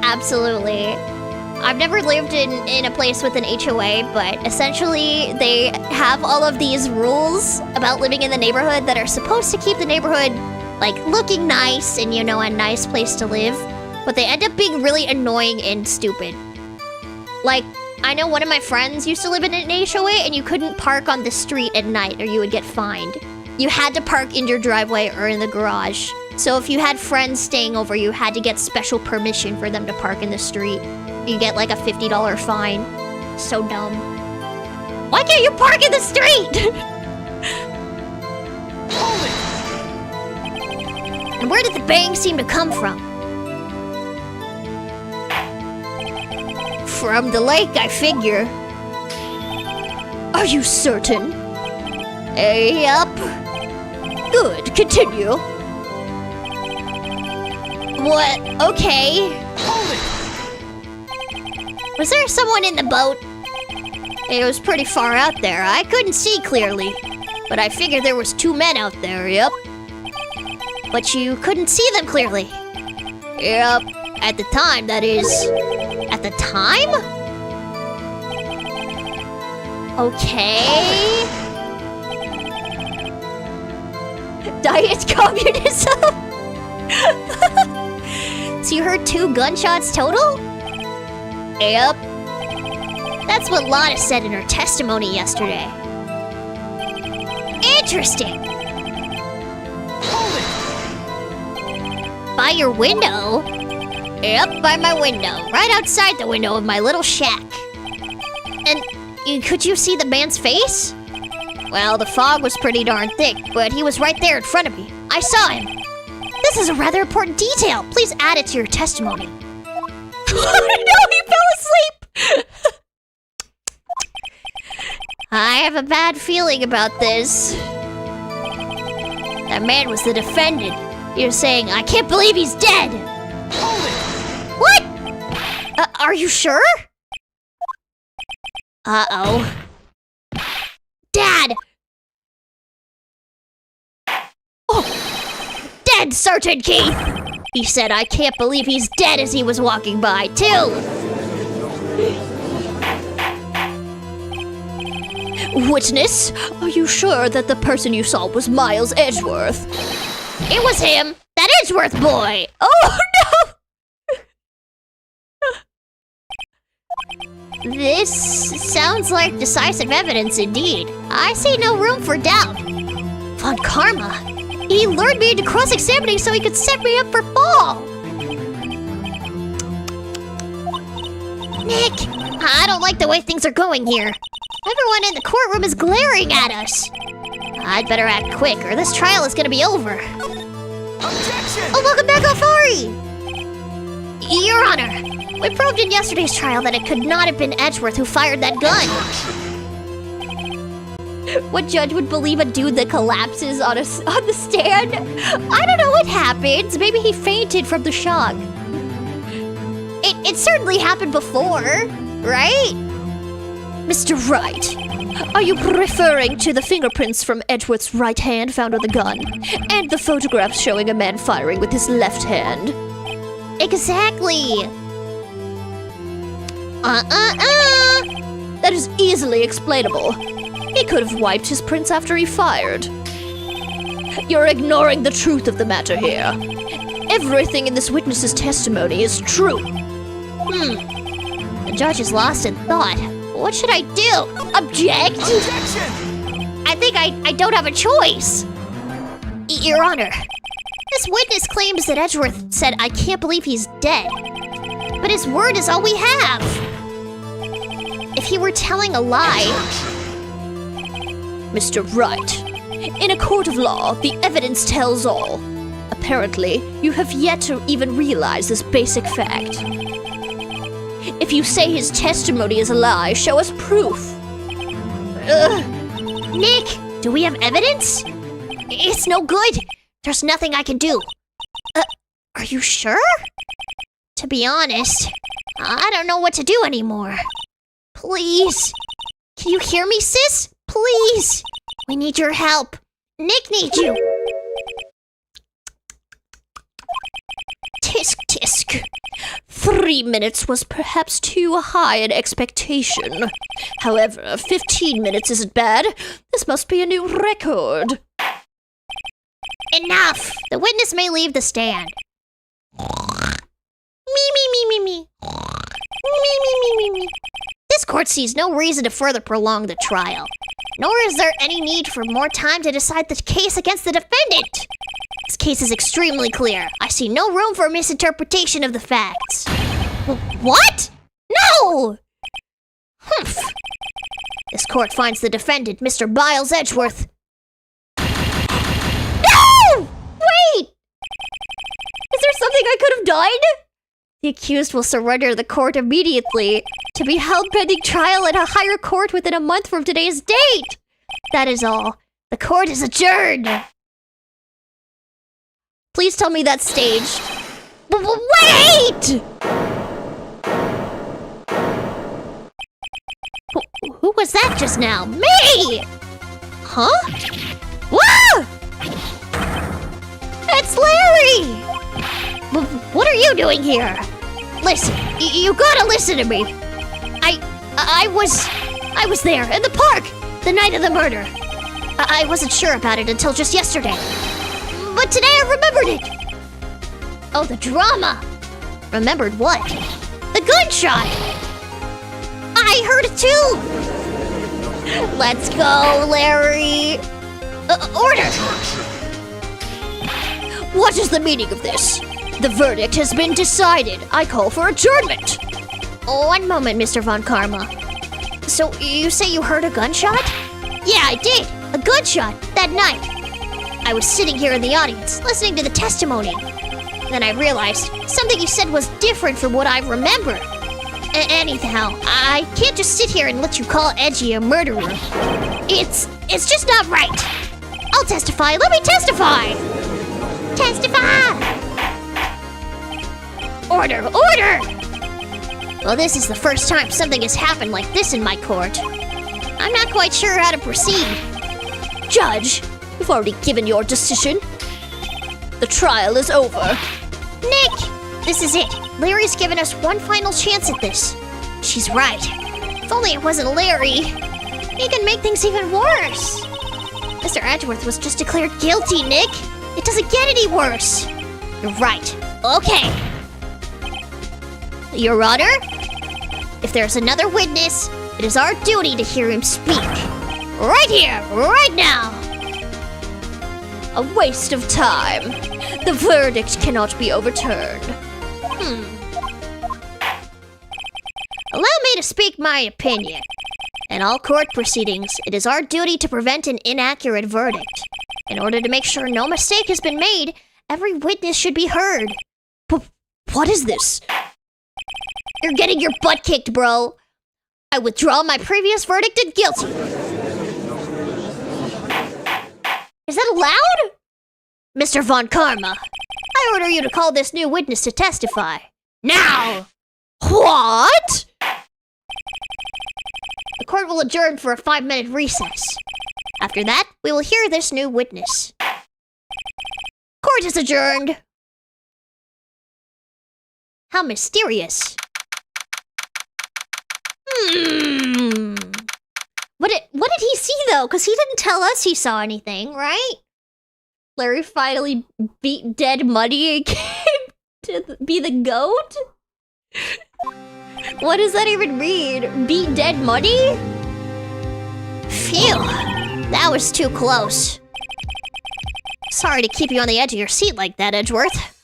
S1: Absolutely. I've never lived in a place with an HOA, but essentially they have all of these rules about living in the neighborhood that are supposed to keep the neighborhood, like, looking nice and, you know, a nice place to live. But they end up being really annoying and stupid. Like, I know one of my friends used to live in an HOA and you couldn't park on the street at night or you would get fined. You had to park in your driveway or in the garage. So if you had friends staying over, you had to get special permission for them to park in the street. You get like a $50 fine. So dumb. Why can't you park in the street? And where did the bang seem to come from? From the lake, I figure.
S2: Are you certain?
S1: Yup.
S2: Good, continue.
S1: What? Okay. Was there someone in the boat? It was pretty far out there. I couldn't see clearly. But I figured there was 2 men out there, yep. But you couldn't see them clearly. Yep. At the time, that is. At the time? Okay. Diet communism? So you heard 2 gunshots total? Yep. That's what Lotta said in her testimony yesterday. Interesting. By your window? Yep, by my window. Right outside the window of my little shack. And could you see the man's face? Well, the fog was pretty darn thick, but he was right there in front of me. I saw him. This is a rather important detail. Please add it to your testimony. Oh no, he fell asleep! I have a bad feeling about this. That man was the defendant. You're saying, I can't believe he's dead! What? Are you sure? Uh-oh. Dad! Oh! Dead, Sergeant Keith! He said, I can't believe he's dead as he was walking by, too!
S2: Witness, are you sure that the person you saw was Miles Edgeworth?
S1: It was him! That Edgeworth boy! Oh, no! This sounds like decisive evidence indeed. I see no room for doubt. Von Karma. He lured me into cross-examining so he could set me up for fall. Nick, I don't like the way things are going here. Everyone in the courtroom is glaring at us. I'd better act quick or this trial is gonna be over.
S3: Objection!
S1: Oh, welcome back, Alfari! Your Honor, we proved in yesterday's trial that it could not have been Edgeworth who fired that gun. What judge would believe a dude that collapses on the stand? I don't know what happens. Maybe he fainted from the shock. It certainly happened before, right?
S2: Mr. Wright, are you referring to the fingerprints from Edgeworth's right hand found on the gun, and the photographs showing a man firing with his left hand?
S1: Exactly.
S2: That is easily explainable. He could have wiped his prints after he fired. You're ignoring the truth of the matter here. Everything in this witness's testimony is true.
S1: The judge is lost in thought. What should I do? Object?
S3: Objection!
S1: I think I don't have a choice. Your Honor, this witness claims that Edgeworth said, "I can't believe he's dead." But his word is all we have. If he were telling a lie...
S2: Mr. Wright, in a court of law, the evidence tells all. Apparently, you have yet to even realize this basic fact. If you say his testimony is a lie, show us proof.
S1: Nick, do we have evidence? It's no good. There's nothing I can do. Are you sure? To be honest, I don't know what to do anymore. Please. Can you hear me, sis? Please. We need your help. Nick needs you.
S2: Tisk tisk. 3 minutes was perhaps too high an expectation. However, 15 minutes isn't bad. This must be a new record.
S1: Enough. The witness may leave the stand. Me. Me. This court sees no reason to further prolong the trial. Nor is there any need for more time to decide the case against the defendant. This case is extremely clear. I see no room for misinterpretation of the facts. What? No! Humph. This court finds the defendant, Mr. Biles Edgeworth. No! Wait! Is there something I could have done? The accused will surrender the court immediately to be held pending trial at a higher court within a month from today's date. That is all. The court is adjourned. Please tell me that's staged. Wait! Who was that just now? Me! Huh? Whoa! It's Larry! What are you doing here? Listen, you gotta listen to me. I was there in the park the night of the murder. I wasn't sure about it until just yesterday. But today I remembered it. Oh, the drama. Remembered what? The gunshot. I heard it too. Let's go, Larry. Order.
S2: What is the meaning of this? The verdict has been decided. I call for adjournment.
S1: One moment, Mr. Von Karma. So, you say you heard a gunshot? Yeah, I did. A gunshot that night. I was sitting here in the audience, listening to the testimony. Then I realized something you said was different from what I remember. Anyhow, I can't just sit here and let you call Edgy a murderer. It's just not right. I'll testify. Let me testify. Testify! Order! Order! Well, this is the first time something has happened like this in my court. I'm not quite sure how to proceed.
S2: Judge, you've already given your decision. The trial is over.
S1: Nick! This is it. Larry's given us one final chance at this. She's right. If only it wasn't Larry. He can make things even worse. Mr. Edgeworth was just declared guilty, Nick. It doesn't get any worse. You're right. Okay. Your Honor, if there's another witness, it is our duty to hear him speak. Right here, right now.
S2: A waste of time. The verdict cannot be overturned.
S1: Allow to speak my opinion. In all court proceedings, it is our duty to prevent an inaccurate verdict. In order to make sure no mistake has been made, every witness should be heard.
S2: What is this?
S1: You're getting your butt kicked, bro. I withdraw my previous verdict of guilty. Is that allowed? Mr. Von Karma, I order you to call this new witness to testify. Now!
S2: What?
S1: The court will adjourn for a 5-minute recess. After that, we will hear this new witness. Court is adjourned. How mysterious. What did he see, though? Because he didn't tell us he saw anything, right? Larry finally beat Dead Muddy again to be the GOAT? What does that even mean? Beat Dead Muddy? Phew. That was too close. Sorry to keep you on the edge of your seat like that, Edgeworth.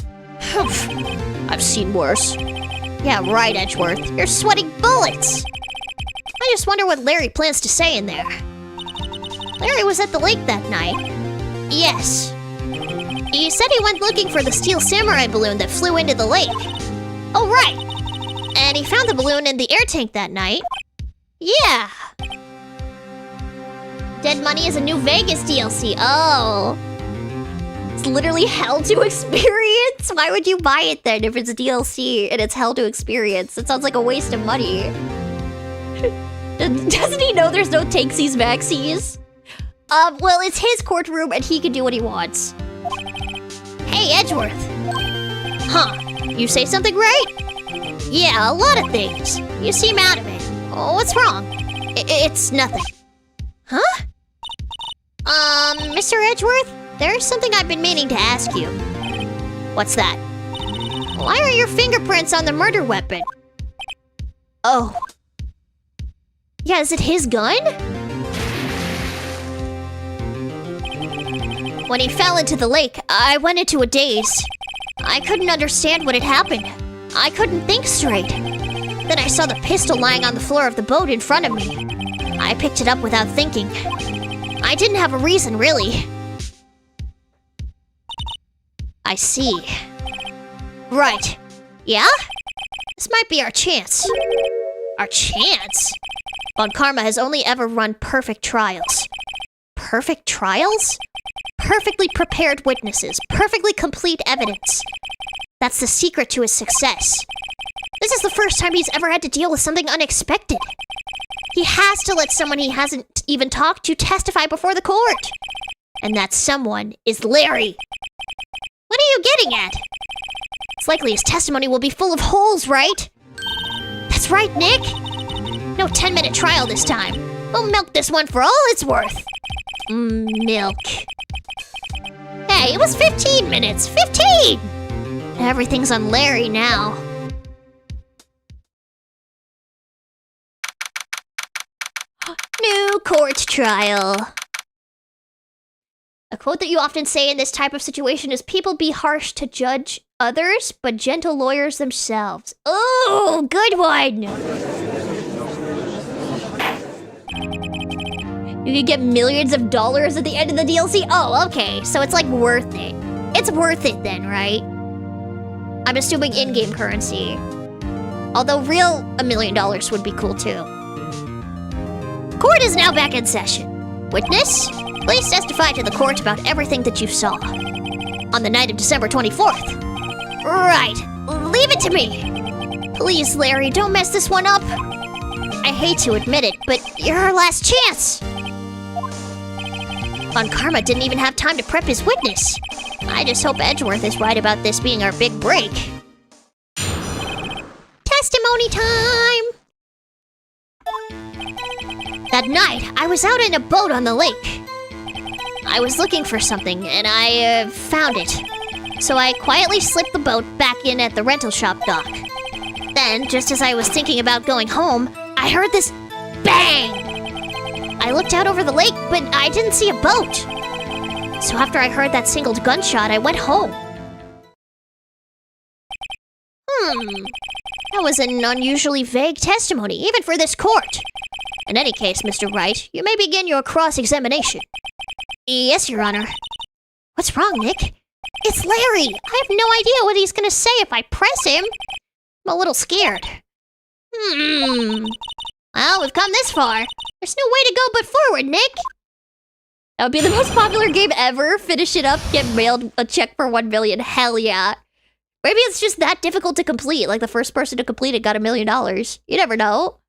S2: I've seen worse.
S1: Yeah, right, Edgeworth. You're sweating bullets. I just wonder what Larry plans to say in there. Larry was at the lake that night. Yes. He said he went looking for the steel samurai balloon that flew into the lake. Oh, right. And he found the balloon in the air tank that night. Yeah. Dead Money is a New Vegas DLC. Oh. It's literally hell to experience? Why would you buy it then if it's a DLC and it's hell to experience? It sounds like a waste of money. Doesn't he know there's no takesies backsies? Well, it's his courtroom and he can do what he wants. Hey, Edgeworth. Huh, you say something right? Yeah, a lot of things. You seem out of it. Oh, what's wrong? It's nothing. Huh? Mr. Edgeworth, there's something I've been meaning to ask you. What's that? Why are your fingerprints on the murder weapon? Oh. Yeah, is it his gun? When he fell into the lake, I went into a daze. I couldn't understand what had happened. I couldn't think straight. Then I saw the pistol lying on the floor of the boat in front of me. I picked it up without thinking. I didn't have a reason, really. I see. Right. Yeah? This might be our chance. Our chance? Von Karma has only ever run perfect trials. Perfect trials? Perfectly prepared witnesses, perfectly complete evidence. That's the secret to his success. This is the first time he's ever had to deal with something unexpected. He has to let someone he hasn't even talked to testify before the court. And that someone is Larry. What are you getting at? It's likely his testimony will be full of holes, right? That's right, Nick. No 10-minute trial this time. We'll milk this one for all it's worth. Milk. Hey, it was 15 minutes. 15! Everything's on Larry now. New court trial. A quote that you often say in this type of situation is, people be harsh to judge others, but gentle lawyers themselves. Oh, good one! You could get millions of dollars at the end of the DLC? Oh, okay, so it's like worth it. It's worth it then, right? I'm assuming in-game currency. Although real $1 million would be cool too. Court is now back in session. Witness, please testify to the court about everything that you saw. On the night of December 24th. Right, leave it to me. Please, Larry, don't mess this one up. I hate to admit it, but you're our last chance. Von Karma didn't even have time to prep his witness. I just hope Edgeworth is right about this being our big break. Testimony time! That night, I was out in a boat on the lake. I was looking for something, and I found it. So I quietly slipped the boat back in at the rental shop dock. Then, just as I was thinking about going home, I heard this bang! I looked out over the lake, but I didn't see a boat. So after I heard that single gunshot, I went home. That was an unusually vague testimony, even for this court. In any case, Mr. Wright, you may begin your cross-examination. Yes, Your Honor. What's wrong, Nick? It's Larry! I have no idea what he's gonna say if I press him. I'm a little scared. Well, we've come this far. There's no way to go but forward, Nick. That would be the most popular game ever. Finish it up, get mailed a check for 1 million. Hell yeah. Maybe it's just that difficult to complete. Like the first person to complete it got $1 million. You never know.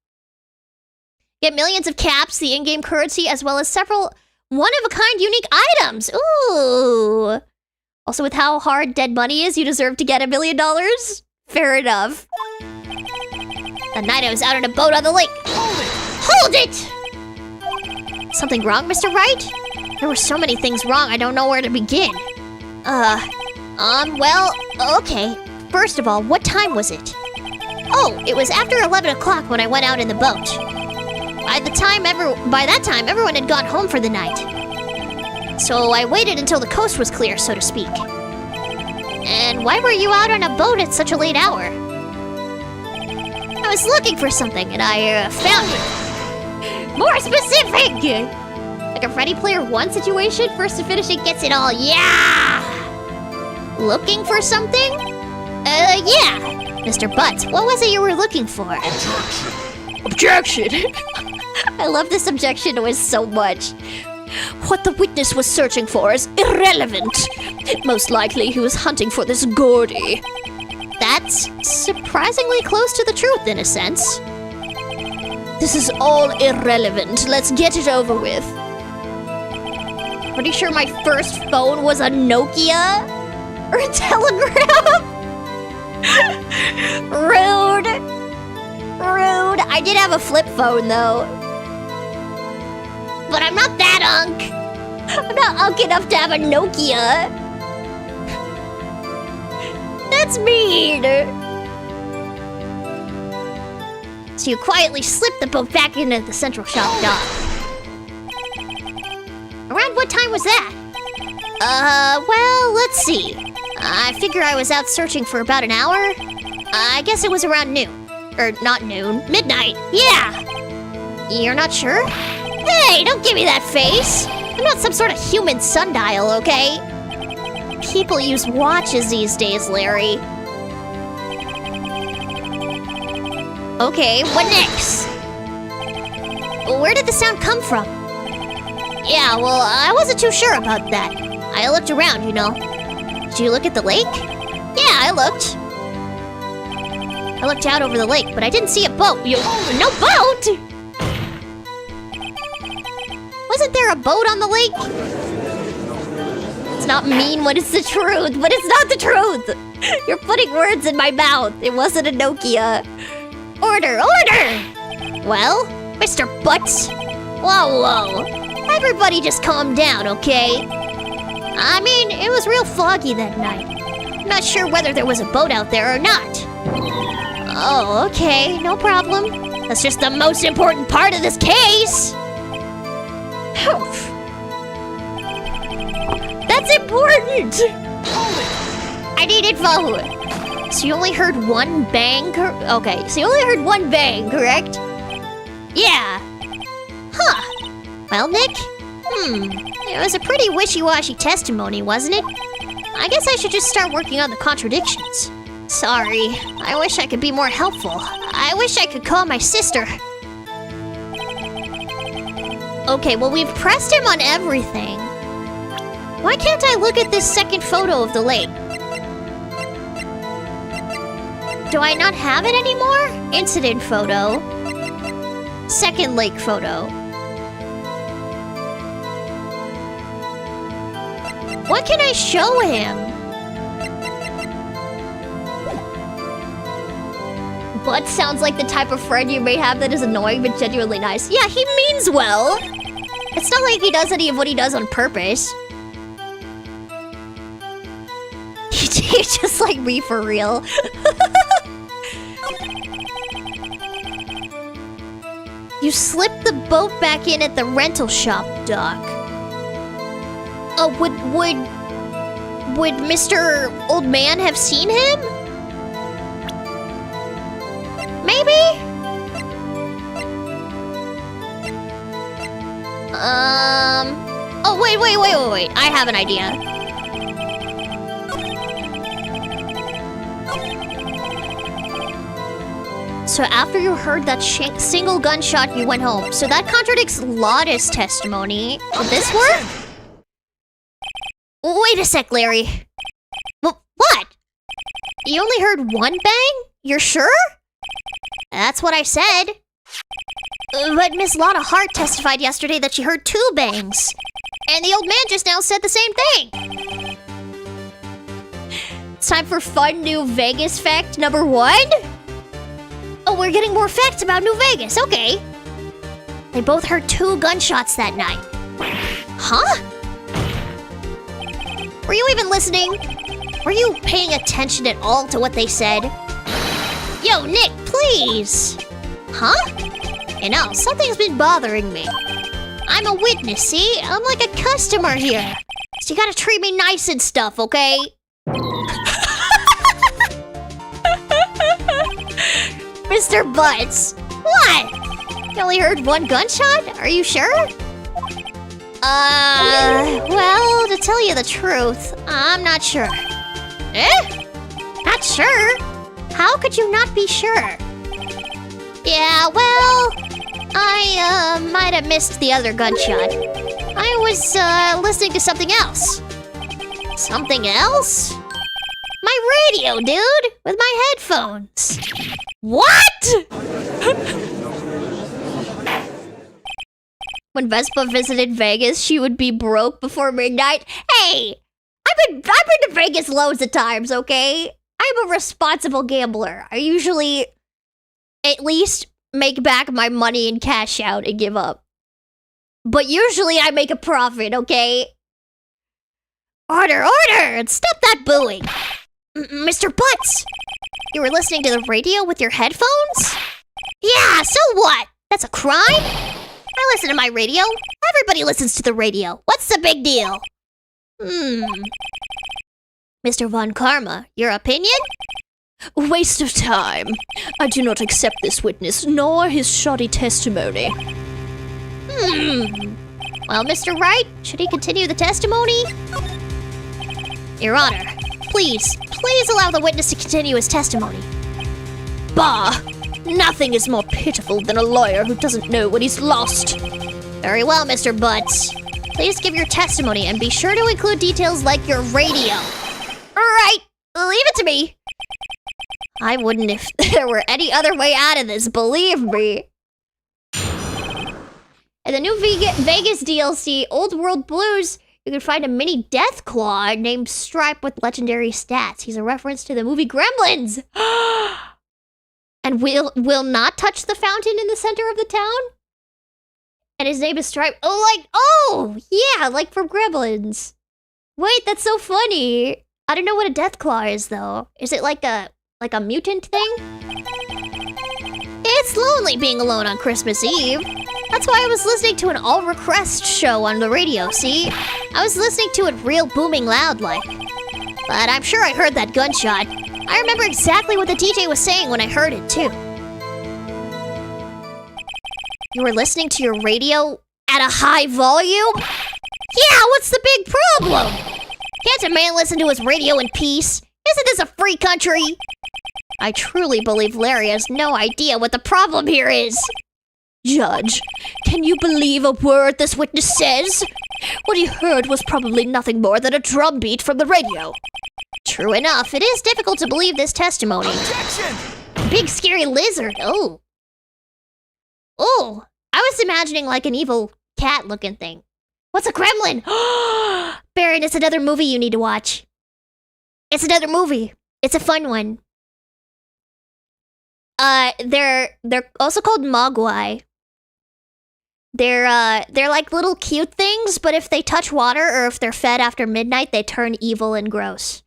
S1: Get millions of caps, the in-game currency, as well as several one-of-a-kind unique items. Ooh. Also, with how hard dead money is, you deserve to get $1 million. Fair enough. That night I was out on a boat on the lake. Hold it! Something wrong, Mr. Wright? There were so many things wrong, I don't know where to begin. Well, okay. First of all, what time was it? Oh, it was after 11 o'clock when I went out in the boat. By that time, everyone had gone home for the night. So I waited until the coast was clear, so to speak. And why were you out on a boat at such a late hour? I was looking for something, and I found it. More specific! Like a Ready Player One situation? First to finish it gets it all, yeah! Looking for something? Yeah. Mr. Butts, what was it you were looking for?
S2: Objection!
S1: I love this objection noise so much.
S2: What the witness was searching for is irrelevant. Most likely he was hunting for this Gordy.
S1: That's surprisingly close to the truth in a sense.
S2: This is all irrelevant. Let's get it over with.
S1: Pretty sure my first phone was a Nokia? Or a Telegram? Rude. Rude. I did have a flip phone though. But I'm not that unk. I'm not unk enough to have a Nokia. That's mean. So you quietly slipped the boat back into the central shop dock. Around what time was that? Well, let's see. I figure I was out searching for about an hour. I guess it was around noon. Or not noon, midnight. Yeah! You're not sure? Hey, don't give me that face! I'm not some sort of human sundial, okay? People use watches these days, Larry. Okay, what next? Where did the sound come from? Yeah, well, I wasn't too sure about that. I looked around, you know. Did you look at the lake? Yeah, I looked. I looked out over the lake, but I didn't see a boat. No boat? Wasn't there a boat on the lake? It's not mean when it's the truth, but it's not the truth. You're putting words in my mouth. It wasn't a Nokia. Order, order! Well, Mr. Butts? Whoa. Everybody just calm down, okay? I mean, it was real foggy that night. I'm not sure whether there was a boat out there or not. Oh, okay, no problem. That's just the most important part of this case. That's important! I need info. So you only heard one bang, okay, so you only heard one bang, correct? Yeah. Huh. Well, Nick? It was a pretty wishy-washy testimony, wasn't it? I guess I should just start working on the contradictions. Sorry. I wish I could be more helpful. I wish I could call my sister. Okay, well, we've pressed him on everything. Why can't I look at this second photo of the lake? Do I not have it anymore? Incident photo. Second lake photo. What can I show him? Bud sounds like the type of friend you may have that is annoying but genuinely nice. Yeah, he means well. It's not like he does any of what he does on purpose. You just like me for real. You slipped the boat back in at the rental shop dock. Oh, would Mr. Old Man have seen him? Oh, wait. I have an idea. So after you heard that single gunshot, you went home. So that contradicts Lotta's testimony. Would this work? Wait a sec, Larry. What? You only heard one bang? You're sure? That's what I said. But Miss Lotta Hart testified yesterday that she heard 2 bangs. And the old man just now said the same thing. It's time for fun New Vegas fact number 1. Oh, we're getting more facts about New Vegas. Okay. They both heard 2 gunshots that night. Huh? Were you even listening? Were you paying attention at all to what they said? Yo, Nick, please. Huh? You know, something's been bothering me. I'm a witness, see? I'm like a customer here. So you gotta treat me nice and stuff, okay? Mr. Butts, what? You only heard 1 gunshot? Are you sure? Well, to tell you the truth, I'm not sure. Eh? Not sure? How could you not be sure? Yeah, well, I might have missed the other gunshot. I was listening to something else. Something else? My radio, dude, with my headphones. What? When Vespa visited Vegas, she would be broke before midnight. Hey, I've been to Vegas loads of times, okay? I'm a responsible gambler. I usually at least make back my money and cash out and give up. But usually I make a profit, okay? Order! And stop that booing! Mr. Butts! You were listening to the radio with your headphones? Yeah, so what? That's a crime? I listen to my radio. Everybody listens to the radio. What's the big deal? Mr. Von Karma, your opinion?
S2: Waste of time. I do not accept this witness, nor his shoddy testimony.
S1: Well, Mr. Wright, should he continue the testimony? Your Honor, please allow the witness to continue his testimony.
S2: Bah! Nothing is more pitiful than a lawyer who doesn't know what he's lost.
S1: Very well, Mr. Butts. Please give your testimony and be sure to include details like your radio. Alright, leave it to me. I wouldn't if there were any other way out of this, believe me. In the new Vegas DLC, Old World Blues, you can find a mini Death Claw named Stripe with legendary stats. He's a reference to the movie Gremlins. And will not touch the fountain in the center of the town? And his name is Stripe. Oh, yeah, like from Gremlins. Wait, that's so funny. I don't know what a Death Claw is, though. Is it like a mutant thing? It's lonely being alone on Christmas Eve. That's why I was listening to an all-request show on the radio, see? I was listening to it real booming loud like. But I'm sure I heard that gunshot. I remember exactly what the DJ was saying when I heard it, too. You were listening to your radio at a high volume? Yeah, what's the big problem? Can't a man listen to his radio in peace? Isn't this a free country? I truly believe Larry has no idea what the problem here is.
S2: Judge, can you believe a word this witness says? What he heard was probably nothing more than a drum beat from the radio.
S1: True enough, it is difficult to believe this testimony.
S3: Objection!
S1: Big scary lizard. Oh, I was imagining like an evil cat-looking thing. What's a gremlin? Baron, it's another movie you need to watch. It's another movie. It's a fun one. They're also called mogwai. They're like little cute things, but if they touch water or if they're fed after midnight, they turn evil and gross.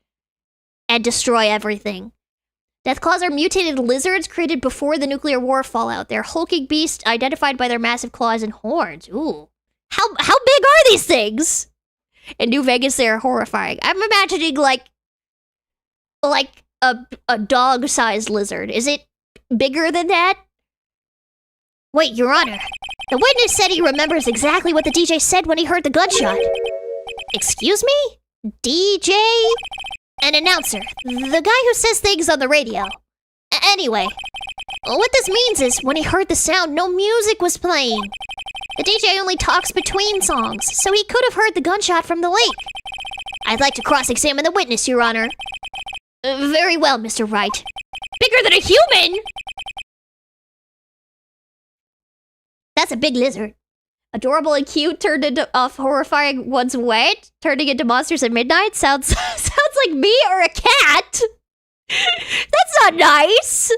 S1: And destroy everything. Deathclaws are mutated lizards created before the nuclear war fallout. They're hulking beasts identified by their massive claws and horns. Ooh. How big are these things? In New Vegas, they're horrifying. I'm imagining like a dog-sized lizard. Is it bigger than that? Wait, Your Honor. The witness said he remembers exactly what the DJ said when he heard the gunshot. Excuse me? DJ? An announcer. The guy who says things on the radio. Anyway, what this means is when he heard the sound, no music was playing. The DJ only talks between songs, so he could have heard the gunshot from the lake. I'd like to cross-examine the witness, Your Honor. Very well, Mr. Wright. Bigger than a human? That's a big lizard. Adorable and cute turned into horrifying ones wet, turning into monsters at midnight. Sounds like me or a cat. That's not nice.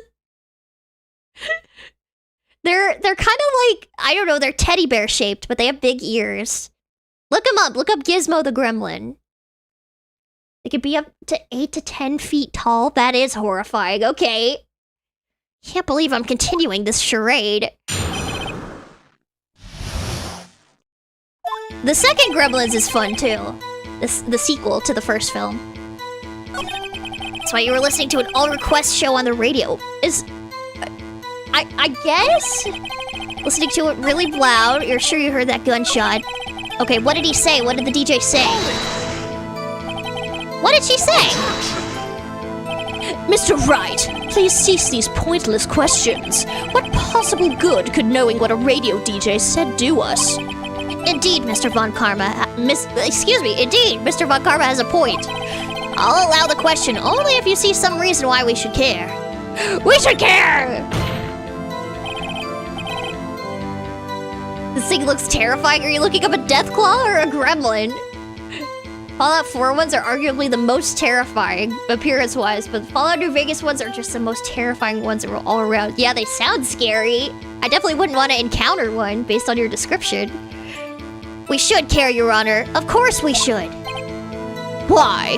S1: They're kind of like, I don't know, they're teddy bear shaped, but they have big ears. Look them up. Look up Gizmo the Gremlin. They could be up to 8 to 10 feet tall. That is horrifying. Okay. Can't believe I'm continuing this charade. The second Gremlins is fun too. The sequel to the first film. That's why you were listening to an all-request show on the radio. I guess? Listening to it really loud. You're sure you heard that gunshot. Okay, what did he say? What did the DJ say? What did she say?
S2: Mr. Wright, please cease these pointless questions. What possible good could knowing what a radio DJ said do us?
S1: Indeed, Mr. Von Karma. Indeed, Mr. Von Karma has a point. I'll allow the question only if you see some reason why we should care. We should care! This thing looks terrifying. Are you looking up a Deathclaw or a Gremlin? Fallout 4 ones are arguably the most terrifying, appearance-wise, but the Fallout New Vegas ones are just the most terrifying ones all around. Yeah, they sound scary. I definitely wouldn't want to encounter one based on your description. We should care, Your Honor. Of course we should.
S2: Why?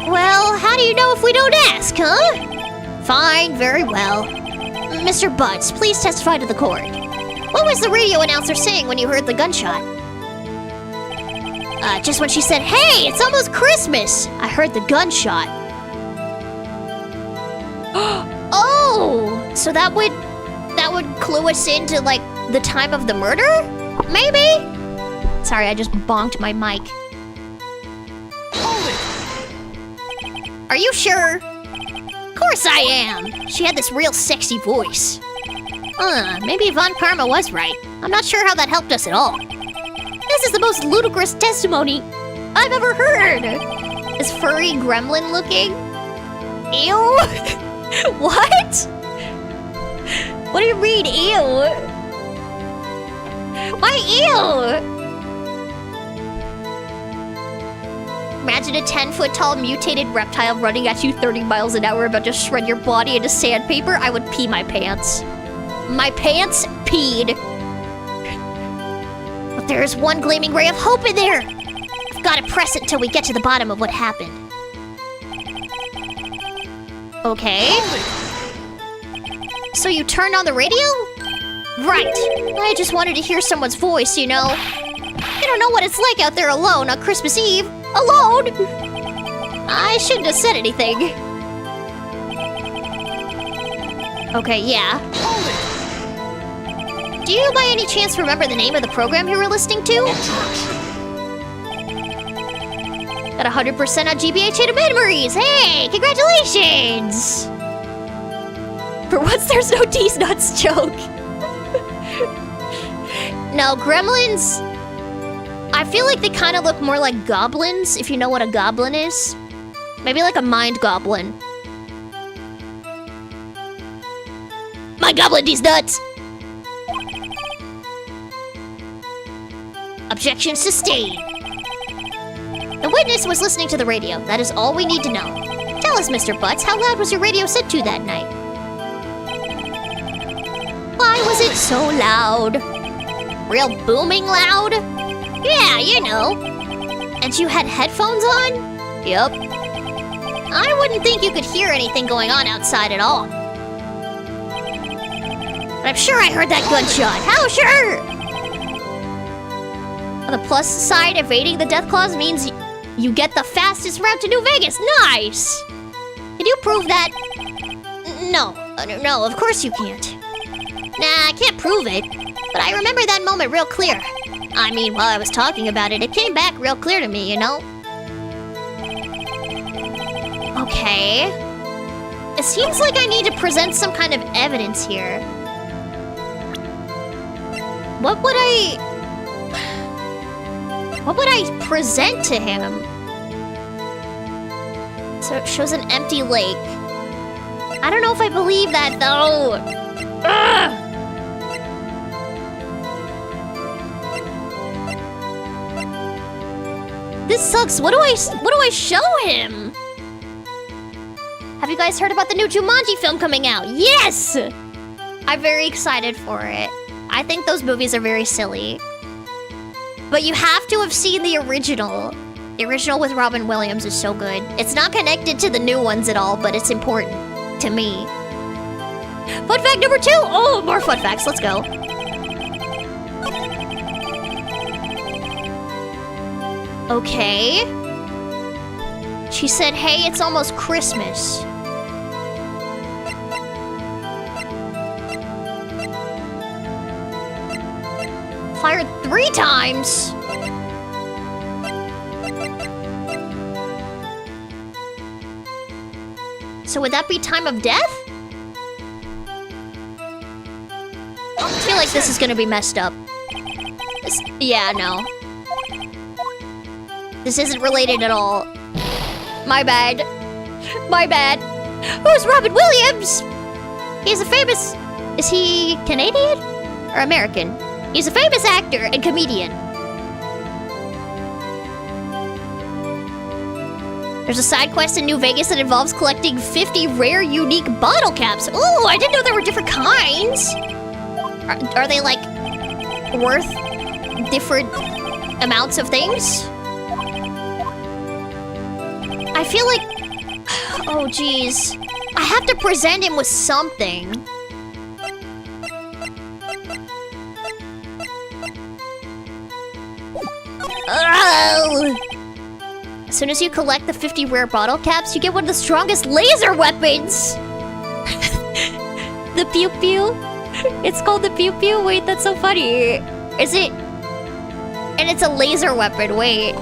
S1: Well, how do you know if we don't ask, huh? Fine, very well. Mr. Butts, please testify to the court. What was the radio announcer saying when you heard the gunshot? Just when she said, "Hey, it's almost Christmas!" I heard the gunshot. Oh! So that would clue us into, like, the time of the murder? Maybe? Sorry, I just bonked my mic. Are you sure? Of course I am! She had this real sexy voice. Maybe Von Karma was right. I'm not sure how that helped us at all. This is the most ludicrous testimony I've ever heard! Is furry gremlin looking? Ew! What? What do you mean, ew? Why ew? Imagine a 10-foot tall mutated reptile running at you 30 miles an hour about to shred your body into sandpaper. I would pee my pants. My pants peed. But there is one gleaming ray of hope in there. I've got to press it until we get to the bottom of what happened. Okay. So you turned on the radio? Right. I just wanted to hear someone's voice, you know. You don't know what it's like out there alone on Christmas Eve. Alone! I shouldn't have said anything. Okay, yeah. Do you by any chance remember the name of the program you were listening to? Got 100% on GBH Hidden Memories! Hey, congratulations! For once, there's no D's Nuts joke. No, gremlins... I feel like they kind of look more like goblins, if you know what a goblin is. Maybe like a mind goblin. My goblin D's Nuts! Objection sustained. The witness was listening to the radio. That is all we need to know. Tell us, Mr. Butts, how loud was your radio set to that night? Why was it so loud? Real booming loud? Yeah, you know. And you had headphones on? Yup. I wouldn't think you could hear anything going on outside at all. But I'm sure I heard that gunshot. How sure? On the plus side, evading the Deathclaws means you get the fastest route to New Vegas. Nice! Can you prove that? No, of course you can't. Nah, I can't prove it. But I remember that moment real clear. I mean, while I was talking about it, it came back real clear to me, you know? Okay. It seems like I need to present some kind of evidence here. What would I present to him? So it shows an empty lake. I don't know if I believe that though. Ugh! This sucks. What do I show him? Have you guys heard about the new Jumanji film coming out? Yes! I'm very excited for it. I think those movies are very silly. But you have to have seen the original. The original with Robin Williams is so good. It's not connected to the new ones at all, but it's important to me. Fun fact number 2! Oh, more fun facts. Let's go. Okay. She said, hey, it's almost Christmas. Fired 3 times. So would that be time of death? I feel like this is gonna be messed up. Yeah, no. This isn't related at all. My bad. My bad. Who's Robin Williams? He's a famous... Is he Canadian? Or American? He's a famous actor and comedian. There's a side quest in New Vegas that involves collecting 50 rare, unique bottle caps. Ooh, I didn't know there were different kinds. Are they, like, worth different amounts of things? I feel like... Oh, jeez. I have to present him with something. Oh. As soon as you collect the 50 rare bottle caps, you get one of the strongest laser weapons! The pew pew? It's called the pew pew? Wait, that's so funny. Is it? And it's a laser weapon, wait.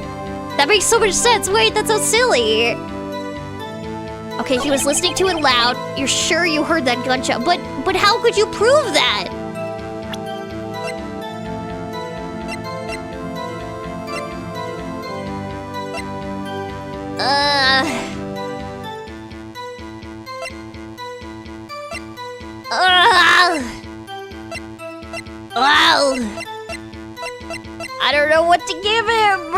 S1: That makes so much sense, wait, that's so silly. Okay, he was listening to it loud. You're sure you heard that gunshot, but how could you prove that? Well, I don't know what to give him.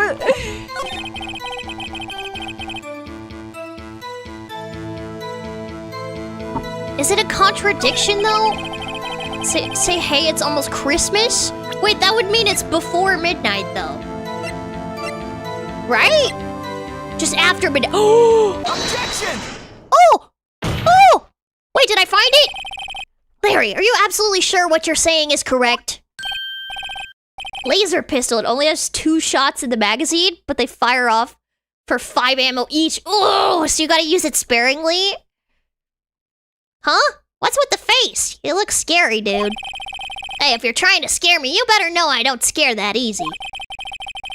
S1: Is it a contradiction though? Say, hey, it's almost Christmas? Wait, that would mean it's before midnight though. Right? Just after midnight. Oh!
S3: Objection!
S1: Oh! Oh! Wait, did I find it? Larry, are you absolutely sure what you're saying is correct? Laser pistol. It only has 2 shots in the magazine, but they fire off for 5 ammo each. Oh, so you gotta use it sparingly? Huh? What's with the face? You look scary, dude. Hey, if you're trying to scare me, you better know I don't scare that easy.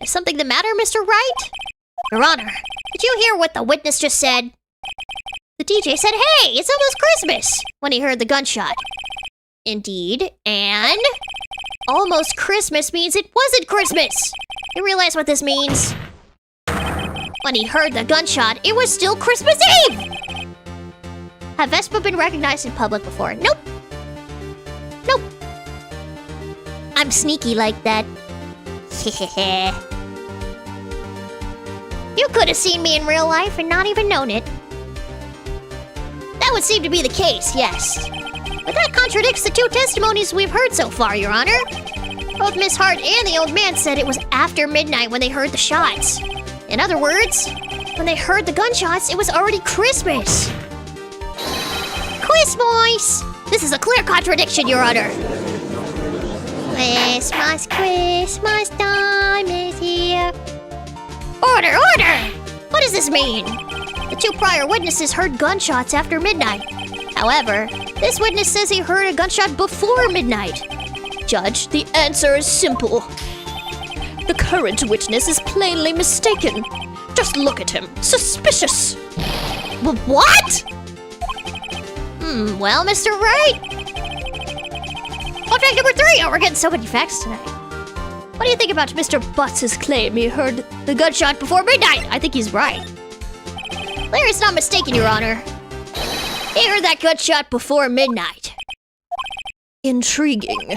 S1: Is something the matter, Mr. Wright? Your Honor, did you hear what the witness just said? The DJ said, hey, it's almost Christmas, when he heard the gunshot. Indeed, and... almost Christmas means it wasn't Christmas! You realize what this means? When he heard the gunshot, it was still Christmas Eve! Have Vespa been recognized in public before? Nope. Nope. I'm sneaky like that. You could have seen me in real life and not even known it. That would seem to be the case, yes. But that contradicts the 2 testimonies we've heard so far, Your Honor. Both Miss Hart and the old man said it was after midnight when they heard the shots. In other words, when they heard the gunshots, it was already Christmas. Christmas! This is a clear contradiction, Your Honor. Christmas, Christmas time is here. Order, order! What does this mean? The 2 prior witnesses heard gunshots after midnight. However, this witness says he heard a gunshot before midnight.
S2: Judge, the answer is simple. The current witness is plainly mistaken. Just look at him. Suspicious.
S1: What? Well, Mr. Right. Fact number 3. Oh, we're getting so many facts tonight. What do you think about Mr. Butts' claim he heard the gunshot before midnight? I think he's right. Larry's not mistaken, Your Honor. He heard that gunshot before midnight.
S2: Intriguing.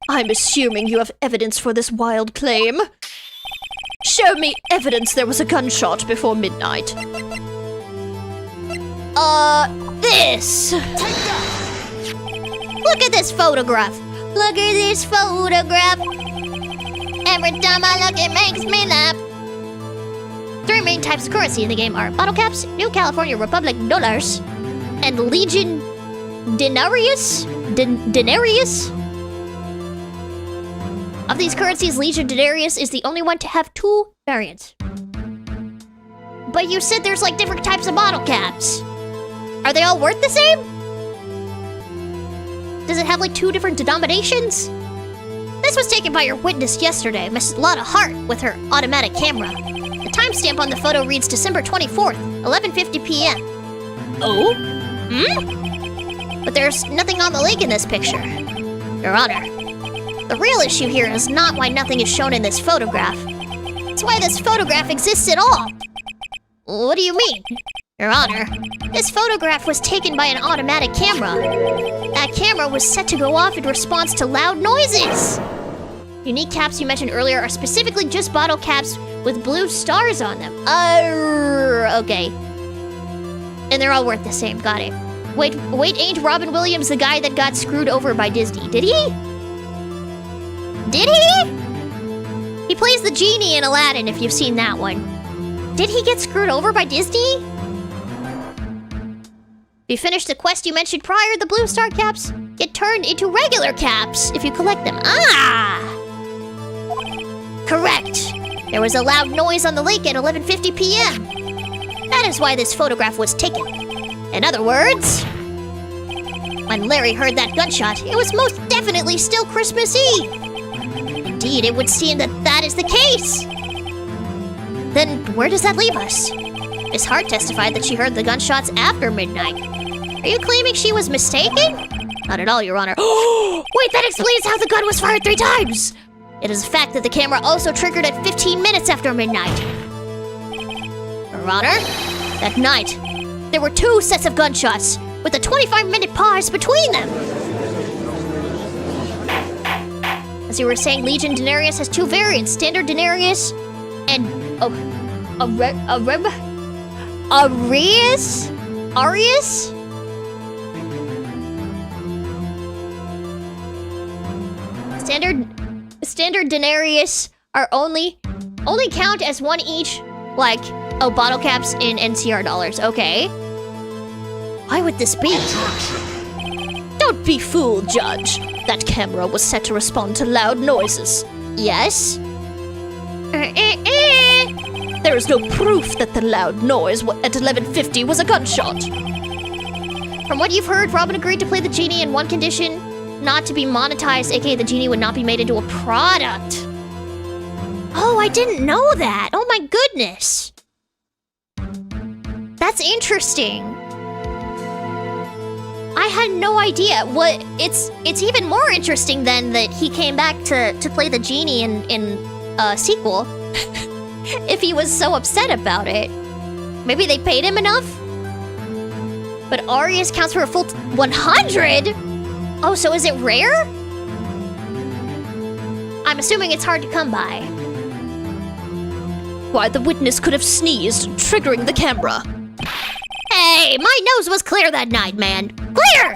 S2: I'm assuming you have evidence for this wild claim. Show me evidence there was a gunshot before midnight.
S1: This. Look at this photograph. Look at this photograph. Every time I look, it makes me laugh. 3 main types of currency in the game are bottle caps, New California Republic dollars, and Legion denarius. Denarius. Of these currencies, Legion denarius is the only one to have 2 variants. But you said there's like different types of bottle caps. Are they all worth the same? Does it have like 2 different denominations? This was taken by your witness yesterday, Miss Lotta Hart, with her automatic camera. The timestamp on the photo reads December 24th, 11:50 p.m.
S2: Oh?
S1: But there's nothing on the lake in this picture. Your Honor, the real issue here is not why nothing is shown in this photograph. It's why this photograph exists at all. What do you mean? Your Honor, this photograph was taken by an automatic camera. That camera was set to go off in response to loud noises. Unique caps you mentioned earlier are specifically just bottle caps with blue stars on them. Okay. And they're all worth the same, got it. Wait, ain't Robin Williams the guy that got screwed over by Disney, did he? Did he? He plays the genie in Aladdin, if you've seen that one. Did he get screwed over by Disney? If you finish the quest you mentioned prior, the blue star caps get turned into regular caps if you collect them. Correct. There was a loud noise on the lake at 11:50 p.m. That is why this photograph was taken. In other words, when Larry heard that gunshot, it was most definitely still Christmas Eve. Indeed, it would seem that that is the case. Then where does that leave us? Miss Hart testified that she heard the gunshots after midnight. Are you claiming she was mistaken? Not at all, Your Honor. Wait, that explains how the gun was fired 3 times! It is a fact that the camera also triggered at 15 minutes after midnight. Your Honor, that night, there were 2 sets of gunshots, with a 25-minute pause between them. As you were saying, Legion denarius has 2 variants, Standard denarius and Arius? Standard denarius are only count as 1 each, like, bottle caps in NCR dollars. Okay. Why would this be?
S2: Don't be fooled, Judge. That camera was set to respond to loud noises.
S1: Yes?
S2: There is no proof that the loud noise at 11:50 was a gunshot.
S1: From what you've heard, Robin agreed to play the genie in one condition, not to be monetized, aka the genie would not be made into a product. Oh, I didn't know that. Oh my goodness. That's interesting. I had no idea. What it's even more interesting then that he came back to play the genie in a sequel. If he was so upset about it. Maybe they paid him enough? But Arius counts for a full 100? Oh, so is it rare? I'm assuming it's hard to come by.
S2: Why, the witness could have sneezed, triggering the camera.
S1: Hey, my nose was clear that night, man. Clear!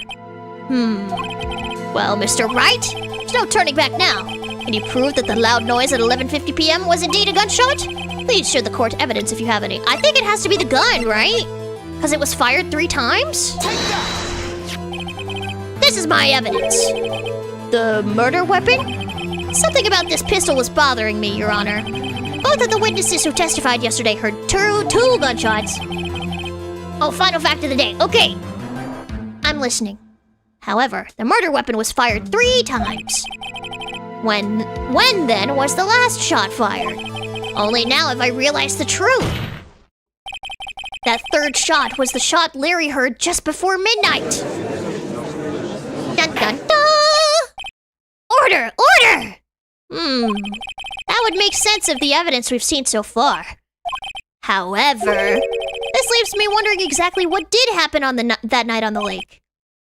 S1: Well, Mr. Wright, there's no turning back now. Can you prove that the loud noise at 11:50 p.m. was indeed a gunshot? Please show the court evidence if you have any. I think it has to be the gun, right? Because it was fired 3 times? This is my evidence. The murder weapon? Something about this pistol was bothering me, Your Honor. Both of the witnesses who testified yesterday heard two gunshots. Oh, final fact of the day. Okay. I'm listening. However, the murder weapon was fired 3 times. When then was the last shot fired? Only now have I realized the truth. That 3rd shot was the shot Larry heard just before midnight. Dun dun dun! Order! Order! That would make sense of the evidence we've seen so far. However, this leaves me wondering exactly what did happen on that night on the lake.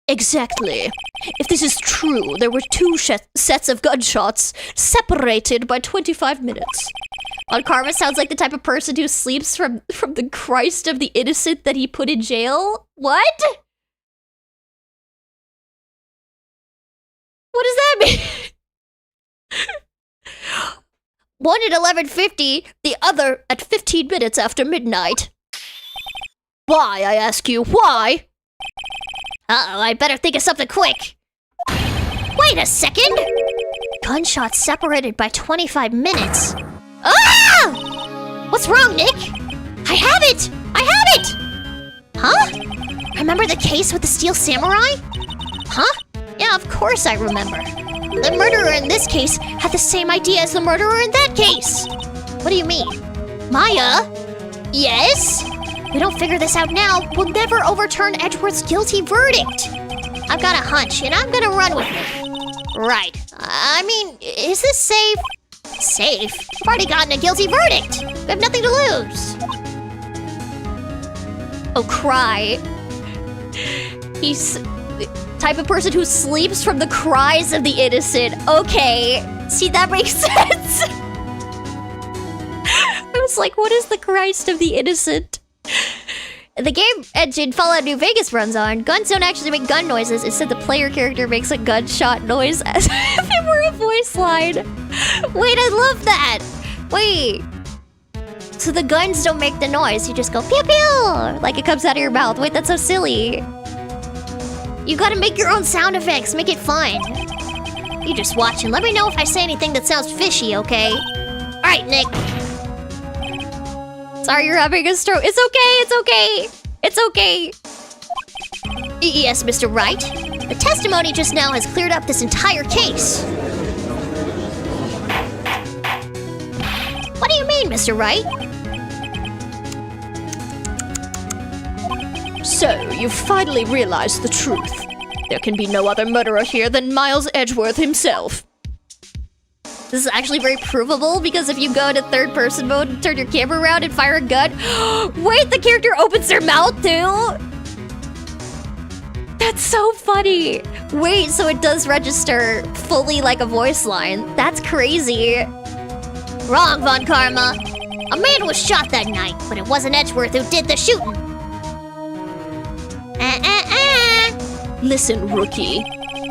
S2: Exactly. If this is true, there were 2 sets of gunshots separated by 25 minutes.
S1: On Karma sounds like the type of person who sleeps from the Christ of the innocent that he put in jail. What? What does that mean?
S2: One at 11:50, the other at 15 minutes after midnight. Why, I ask you, why?
S1: Uh-oh, I better think of something quick. Wait a second! Gunshots separated by 25 minutes. Ah! What's wrong, Nick? I have it! I have it! Huh? Remember the case with the steel samurai? Huh? Yeah, of course I remember. The murderer in this case had the same idea as the murderer in that case. What do you mean? Maya? Yes? We don't figure this out now, we'll never overturn Edgeworth's guilty verdict. I've got a hunch, and I'm gonna run with it. Right. I mean, is this safe? Safe? I've already gotten a guilty verdict. We have nothing to lose.
S2: Oh, cry. He's the type of person who sleeps from the cries of the innocent. Okay. See, that makes sense. I was like, what is the Christ of the innocent?
S1: The game engine Fallout New Vegas runs on, guns don't actually make gun noises. Instead, the player character makes a gunshot noise as if it were a voice line. Wait, I love that! Wait. So the guns don't make the noise, you just go pew pew! Like it comes out of your mouth. Wait, that's so silly. You gotta make your own sound effects, make it fun. You just watch and let me know if I say anything that sounds fishy, okay? Alright, Nick.
S2: Sorry, you're having a stroke. It's okay, it's okay. It's okay.
S1: Yes, Mr. Wright. The testimony just now has cleared up this entire case. What do you mean, Mr. Wright?
S2: So, you've finally realized the truth. There can be no other murderer here than Miles Edgeworth himself.
S1: This is actually very provable because if you go into 3rd person mode and turn your camera around and fire a gun, wait, the character opens their mouth too?
S2: That's so funny.
S1: Wait, so it does register fully like a voice line. That's crazy. Wrong, Von Karma. A man was shot that night, but it wasn't Edgeworth who did the shooting.
S2: Listen, rookie.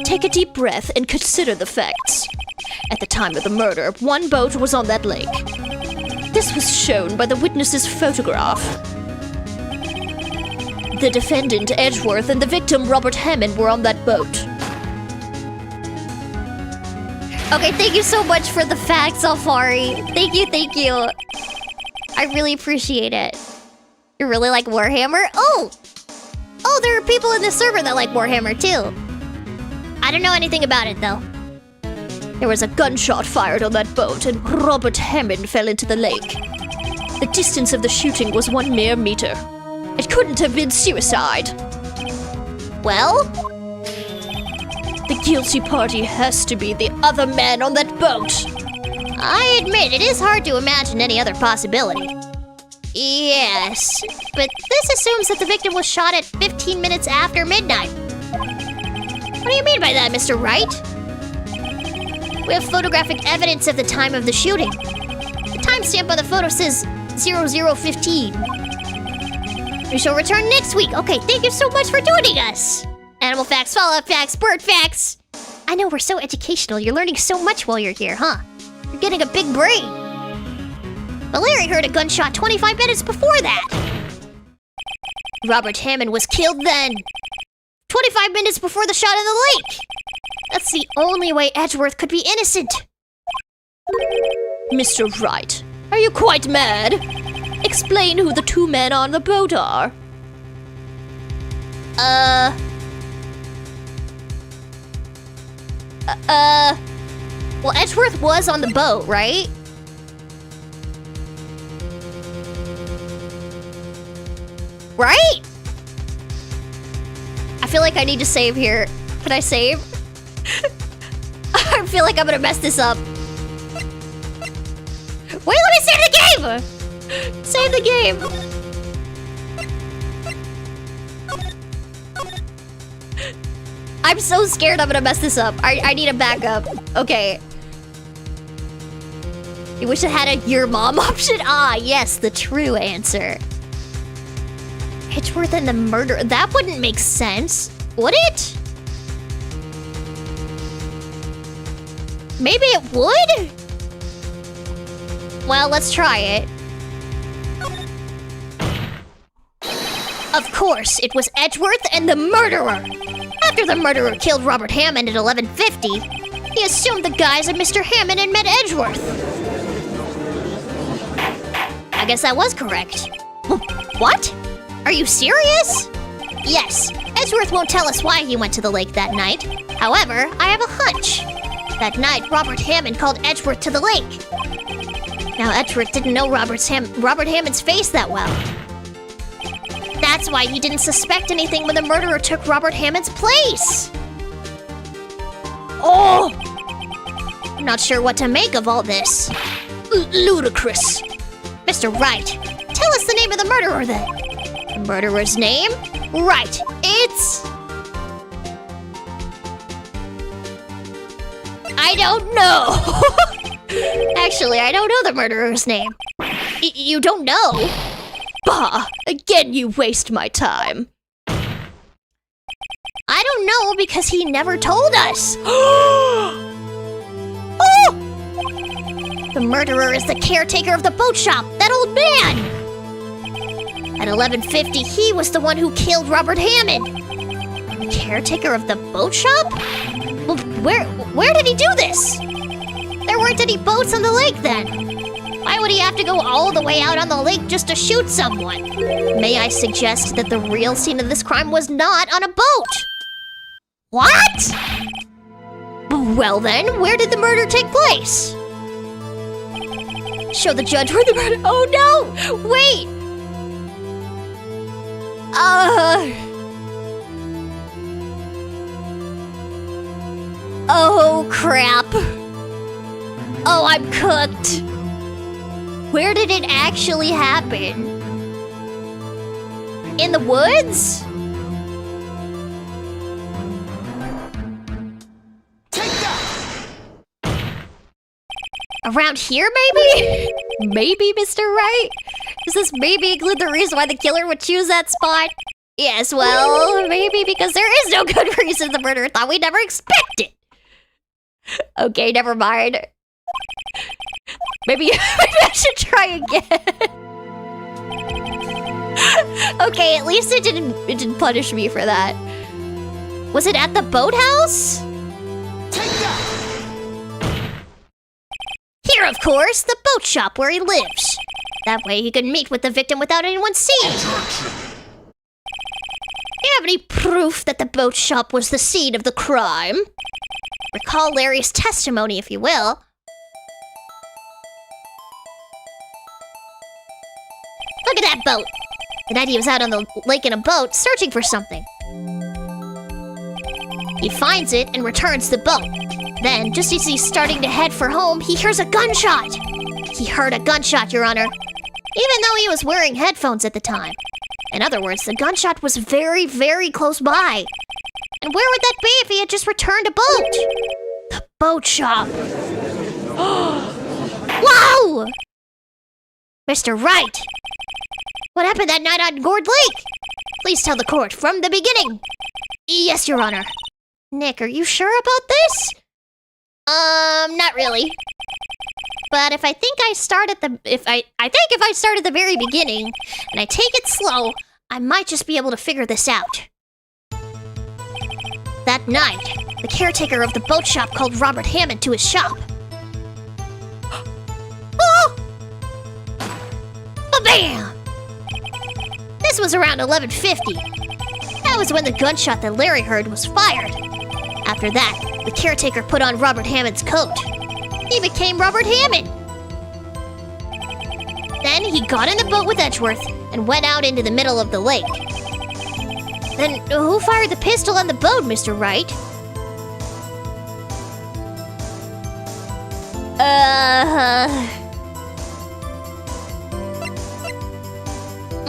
S2: Take a deep breath and consider the facts. At the time of the murder, 1 boat was on that lake. This was shown by the witness's photograph. The defendant, Edgeworth, and the victim, Robert Hammond, were on that boat.
S1: Okay, thank you so much for the facts, Alfari. Thank you, thank you. I really appreciate it. You really like Warhammer? Oh, there are people in this server that like Warhammer too. I don't know anything about it though.
S2: There was a gunshot fired on that boat, and Robert Hammond fell into the lake. The distance of the shooting was 1 mere meter. It couldn't have been suicide.
S1: Well?
S2: The guilty party has to be the other man on that boat.
S1: I admit, it is hard to imagine any other possibility. Yes, but this assumes that the victim was shot at 15 minutes after midnight. What do you mean by that, Mr. Wright? We have photographic evidence of the time of the shooting. The timestamp on the photo says 00:15. We shall return next week. Okay, thank you so much for joining us. Animal facts, Fallout facts, bird facts. I know, we're so educational. You're learning so much while you're here, huh? You're getting a big brain. But Larry heard a gunshot 25 minutes before that. Robert Hammond was killed then. 25 minutes before the shot in the lake. That's the only way Edgeworth could be innocent.
S2: Mr. Wright, are you quite mad? Explain who the 2 men on the boat are.
S1: Well, Edgeworth was on the boat, right? Right? I feel like I need to save here. Can I save? I feel like I'm gonna mess this up. Wait, let me save the game! Save the game. I'm so scared I'm gonna mess this up. I need a backup. Okay. You wish it had a your mom option? Ah, yes, the true answer. Edgeworth and the murder. That wouldn't make sense, would it? Maybe it would? Well, let's try it. Of course, it was Edgeworth and the murderer. After the murderer killed Robert Hammond at 11:50, he assumed the guise of Mr. Hammond and met Edgeworth. I guess that was correct. What? Are you serious? Yes, Edgeworth won't tell us why he went to the lake that night. However, I have a hunch. That night, Robert Hammond called Edgeworth to the lake. Now, Edgeworth didn't know Robert Hammond's face that well. That's why he didn't suspect anything when the murderer took Robert Hammond's place. Oh! I'm not sure what to make of all this. Ludicrous. Mr. Wright, tell us the name of the murderer then. The murderer's name? Right, it's... I don't know. Actually, I don't know the murderer's name. You don't know? Bah, again you waste my time. I don't know because he never told us. Oh! The murderer is the caretaker of the boat shop, that old man. At 11:50, he was the one who killed Robert Hammond. Caretaker of the boat shop? Well, where did he do this? There weren't any boats on the lake then. Why would he have to go all the way out on the lake just to shoot someone? May I suggest that the real scene of this crime was not on a boat? What? Well then, where did the murder take place? Show the judge where the murder... Oh no! Wait! Oh crap. Oh, I'm cooked. Where did it actually happen? In the woods?
S3: Take that!
S1: Around here, maybe? Maybe, Mr. Wright? Does this maybe include the reason why the killer would choose that spot? Yes, well, maybe because there is no good reason the murderer thought we'd never expect it. Okay, never mind. Maybe I should try again. Okay, at least it didn't punish me for that. Was it at the boathouse?
S3: Take that!
S1: Here, of course, the boat shop where he lives. That way he can meet with the victim without anyone seeing. Do you have any proof that the boat shop was the scene of the crime? Recall Larry's testimony, if you will. Look at that boat. The night he was out on the lake in a boat, searching for something. He finds it and returns the boat. Then, just as he's starting to head for home, he hears a gunshot. He heard a gunshot, Your Honor, even though he was wearing headphones at the time. In other words, the gunshot was very, very close by. And where would that be if he had just returned a boat? The boat shop. Whoa! Mr. Wright! What happened that night on Gourd Lake? Please tell the court from the beginning. Yes, Your Honor. Nick, are you sure about this? Not really. But if I start at the very beginning and I take it slow, I might just be able to figure this out. That night, the caretaker of the boat shop called Robert Hammond to his shop. Oh! Ba-bam! This was around 11:50. That was when the gunshot that Larry heard was fired. After that, the caretaker put on Robert Hammond's coat. He became Robert Hammond. Then he got in the boat with Edgeworth and went out into the middle of the lake. Then who fired the pistol on the boat, Mr. Wright?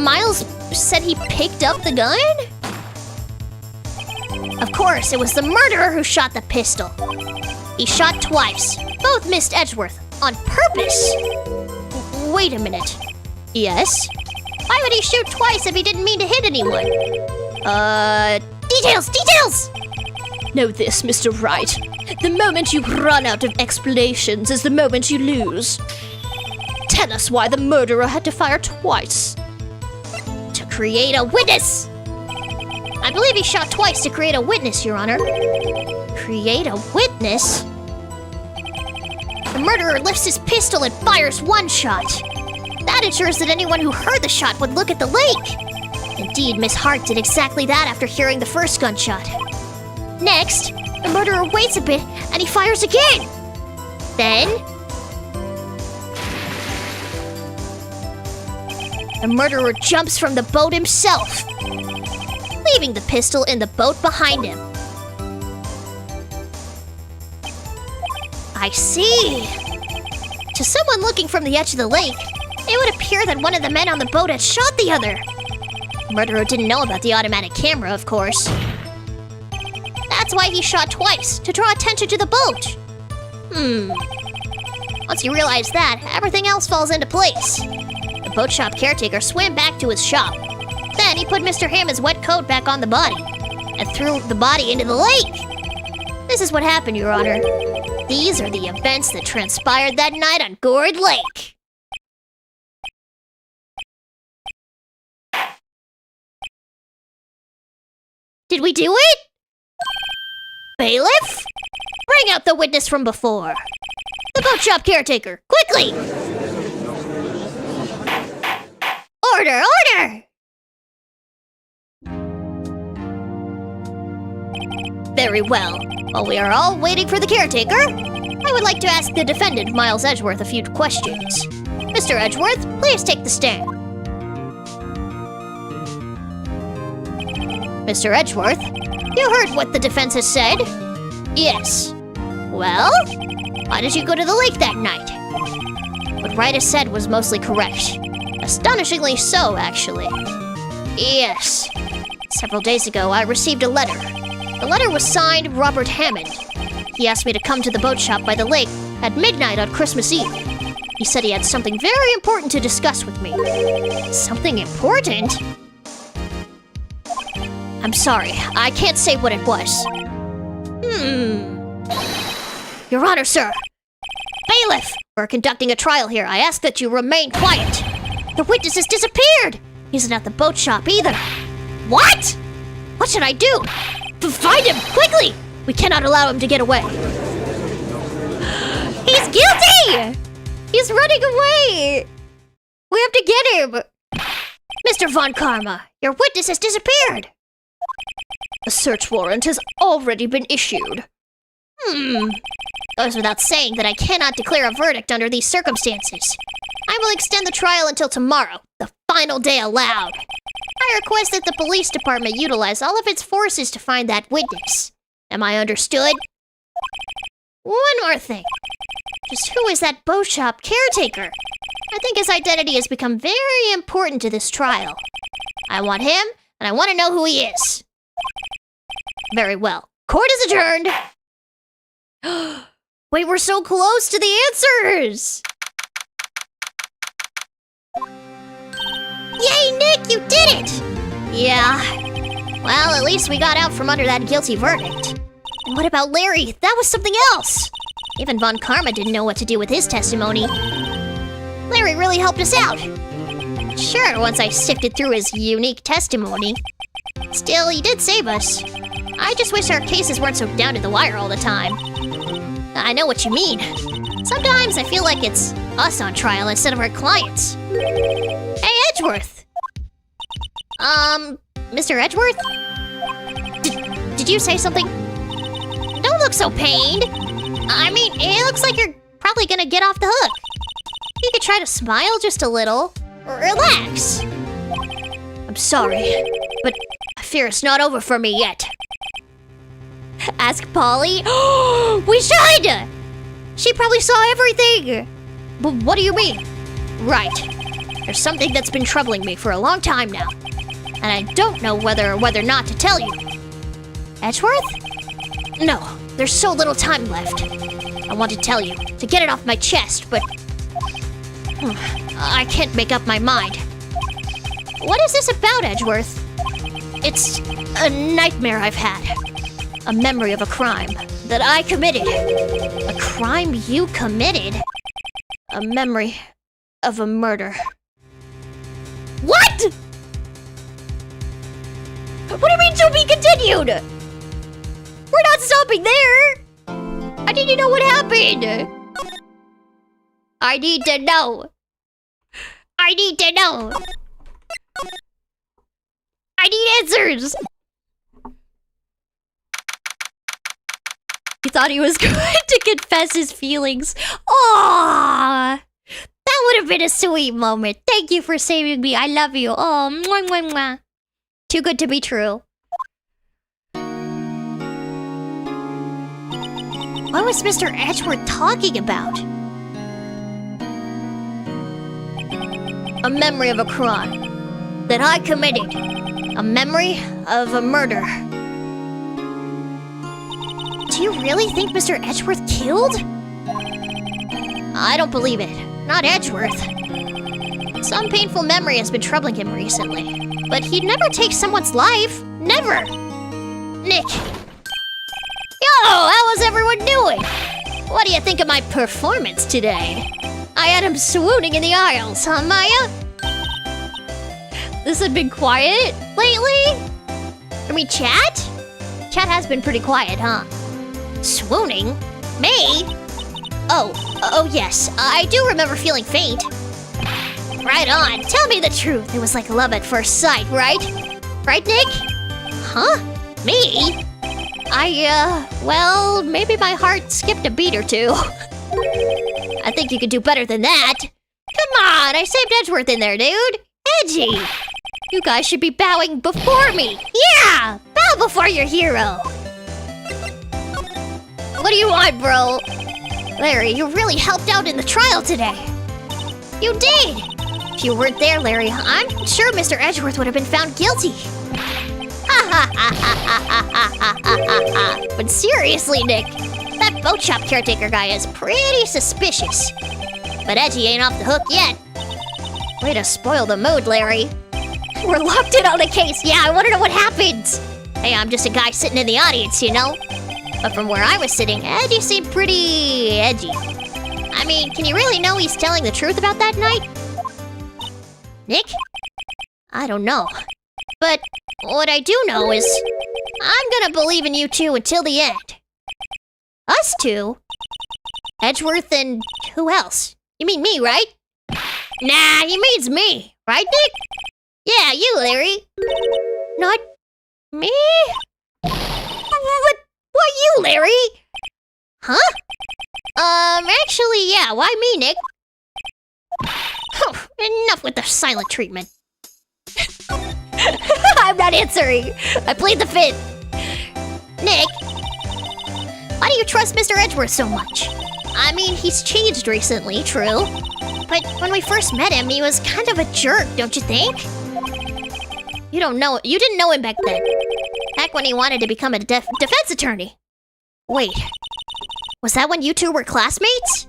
S1: Miles said he picked up the gun? Of course, it was the murderer who shot the pistol. He shot twice. Both missed Edgeworth on purpose. Wait a minute. Yes? Why would he shoot twice if he didn't mean to hit anyone? Details!
S2: Know this, Mr. Wright. The moment you run out of explanations is the moment you lose. Tell us why the murderer had to fire twice.
S1: To create a witness! I believe he shot twice to create a witness, Your Honor. Create a witness? The murderer lifts his pistol and fires one shot. That ensures that anyone who heard the shot would look at the lake. Indeed, Miss Hart did exactly that after hearing the first gunshot. Next, the murderer waits a bit and he fires again. Then, the murderer jumps from the boat himself, leaving the pistol in the boat behind him. I see. To someone looking from the edge of the lake, it would appear that one of the men on the boat had shot the other. The murderer didn't know about the automatic camera, of course. That's why he shot twice, to draw attention to the boat. Once you realize that, everything else falls into place. The boat shop caretaker swam back to his shop. Then he put Mr. Hammond's wet coat back on the body and threw the body into the lake. This is what happened, Your Honor. These are the events that transpired that night on Gourd Lake. Did we do it? Bailiff? Bring out the witness from before. The boat shop caretaker, quickly! Order! Very well. While we are all waiting for the caretaker, I would like to ask the defendant, Miles Edgeworth, a few questions. Mr. Edgeworth, please take the stand. Mr. Edgeworth, you heard what the defense has said? Yes. Well, why did you go to the lake that night? What Wright has said was mostly correct. Astonishingly so, actually. Yes. Several days ago, I received a letter. The letter was signed Robert Hammond. He asked me to come to the boat shop by the lake at midnight on Christmas Eve. He said he had something very important to discuss with me. Something important? I'm sorry, I can't say what it was. Your Honor, sir. Bailiff, we're conducting a trial here. I ask that you remain quiet. The witness has disappeared. He's not at the boat shop either. What? What should I do? Find him, quickly! We cannot allow him to get away. He's guilty! He's running away! We have to get him! Mr. Von Karma, your witness has disappeared!
S2: A search warrant has already been issued.
S1: Goes without saying that I cannot declare a verdict under these circumstances. I will extend the trial until tomorrow, the final day allowed. I request that the police department utilize all of its forces to find that witness. Am I understood? One more thing. Just who is that boat shop caretaker? I think his identity has become very important to this trial. I want him, and I want to know who he is. Very well. Court is adjourned. Wait, we're so close to the answers! Yay, Nick, you did it! Yeah. Well, at least we got out from under that guilty verdict. And what about Larry? That was something else! Even Von Karma didn't know what to do with his testimony. Larry really helped us out. Sure, once I sifted through his unique testimony. Still, he did save us. I just wish our cases weren't so down to the wire all the time. I know what you mean. Sometimes I feel like it's us on trial instead of our clients. Hey, Edgeworth! Mr. Edgeworth? Did you say something? Don't look so pained. I mean, it looks like you're probably gonna get off the hook. You could try to smile just a little. Relax.
S2: I'm sorry, but I fear it's not over for me yet.
S1: Ask Polly. We should! She probably saw everything.
S2: But what do you mean?
S1: Right. There's something that's been troubling me for a long time now. And I don't know whether or not to tell you. Edgeworth?
S2: No, there's so little time left.
S1: I want to tell you, to get it off my chest, but
S2: I can't make up my mind.
S1: What is this about, Edgeworth?
S2: It's a nightmare I've had. A memory of a crime that I committed.
S1: A crime you committed?
S2: A memory of a murder.
S1: What? What do you mean to be continued? We're not stopping there. I need to know what happened. I need to know. I need to know. I need answers. He thought he was going to confess his feelings. Aww. That would have been a sweet moment. Thank you for saving me. I love you. Oh, mwah, mwah, mwah. Too good to be true. What was Mr. Edgeworth talking about?
S2: A memory of a crime that I committed. A memory of a murder.
S1: Do you really think Mr. Edgeworth killed?
S2: I don't believe it. Not Edgeworth.
S1: Some painful memory has been troubling him recently. But he'd never take someone's life. Never.
S2: Nick.
S1: Yo, how was everyone doing? What do you think of my performance today? I had him swooning in the aisles, huh, Maya? This had been quiet lately? I mean, chat? Chat has been pretty quiet, huh? Swooning? Me? Oh, yes. I do remember feeling faint. Right on. Tell me the truth. It was like love at first sight, right? Right, Nick? Huh? Me? Well, maybe my heart skipped a beat or two. I think you could do better than that. Come on, I saved Edgeworth in there, dude. Edgy. You guys should be bowing before me. Yeah! Bow before your hero. What do you want, bro? Larry, you really helped out in the trial today. You did. If you weren't there, Larry, I'm sure Mr. Edgeworth would have been found guilty. But seriously, Nick, that boat shop caretaker guy is pretty suspicious. But Edgy ain't off the hook yet. Way to spoil the mood, Larry. We're locked in on the case. Yeah, I want to know what happens. Hey, I'm just a guy sitting in the audience, you know? But from where I was sitting, Edgy seemed pretty edgy. I mean, can you really know he's telling the truth about that night? Nick? I don't know. But what I do know is I'm gonna believe in you two until the end. Us two? Edgeworth and who else? You mean me, right? Nah, he means me. Right, Nick? Yeah, you, Larry. Not me? Why you, Larry? Huh? Actually, yeah, why me, Nick? Enough with the silent treatment. I'm not answering. I plead the fifth. Nick, why do you trust Mr. Edgeworth so much? I mean, he's changed recently, true. But when we first met him, he was kind of a jerk, don't you think? You didn't know him back then. Back when he wanted to become a defense attorney. Wait, was that when you two were classmates?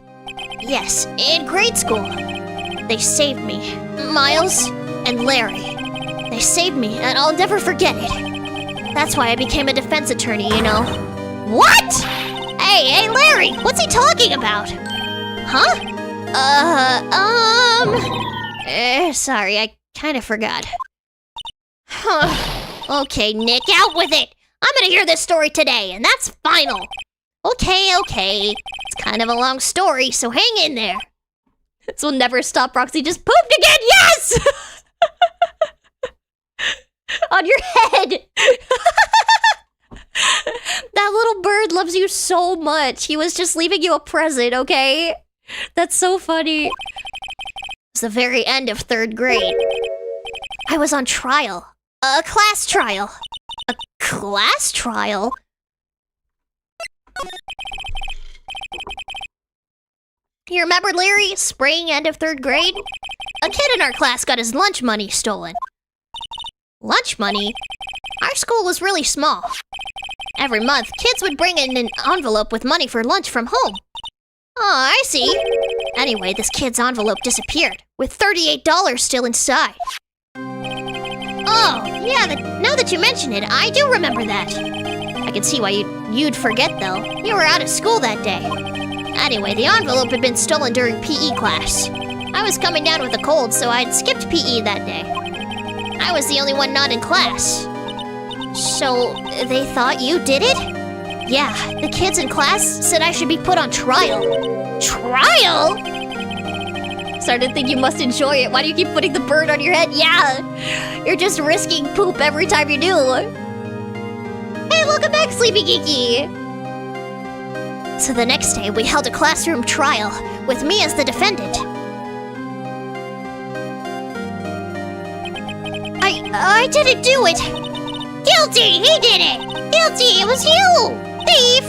S1: Yes, in grade school. They saved me, Miles and Larry. They saved me, and I'll never forget it. That's why I became a defense attorney, you know. What? Hey, Larry, what's he talking about? Huh? Sorry, I kind of forgot. Huh. Okay, Nick, out with it. I'm gonna hear this story today, and that's final. Okay. It's kind of a long story, so hang in there. This will never stop. Roxy just pooped again. Yes! On your head. That That little bird loves you so much. He was just leaving you a present, okay? That's so funny. It's the very end of 3rd grade. I was on trial. A class trial. A class trial? You remember Larry? Spring, end of 3rd grade? A kid in our class got his lunch money stolen. Lunch money? Our school was really small. Every month, kids would bring in an envelope with money for lunch from home. Oh, I see. Anyway, this kid's envelope disappeared, with $38 still inside. Oh, yeah, now that you mention it, I do remember that. I can see why you'd forget, though. You were out of school that day. Anyway, the envelope had been stolen during PE class. I was coming down with a cold, so I'd skipped PE that day. I was the only one not in class. So, they thought you did it? Yeah, the kids in class said I should be put on trial. Trial? Started to think you must enjoy it. Why do you keep putting the bird on your head? Yeah, you're just risking poop every time you do. Hey, welcome back, Sleepy Geeky. So the next day, we held a classroom trial with me as the defendant. I didn't do it. Guilty, he did it. Guilty, it was you, thief.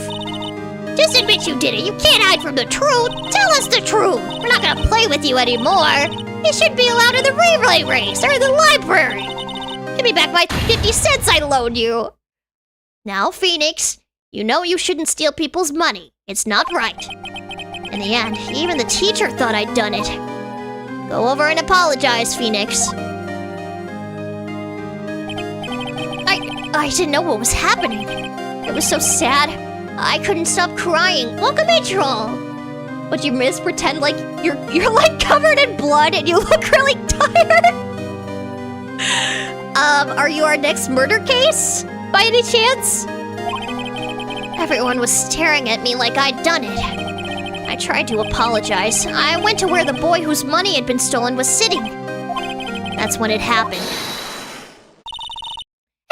S1: Just admit you did it. You can't hide from the truth. Tell us the truth. We're not gonna play with you anymore. You should be allowed in the relay race or in the library. Give me back my 50 cents I loaned you. Now, Phoenix, you know you shouldn't steal people's money. It's not right. In the end, even the teacher thought I'd done it. Go over and apologize, Phoenix. I didn't know what was happening. It was so sad. I couldn't stop crying. Welcome in, Troll. What you miss? Pretend like you're like covered in blood and you look really tired. Are you our next murder case? By any chance? Everyone was staring at me like I'd done it. I tried to apologize. I went to where the boy whose money had been stolen was sitting. That's when it happened.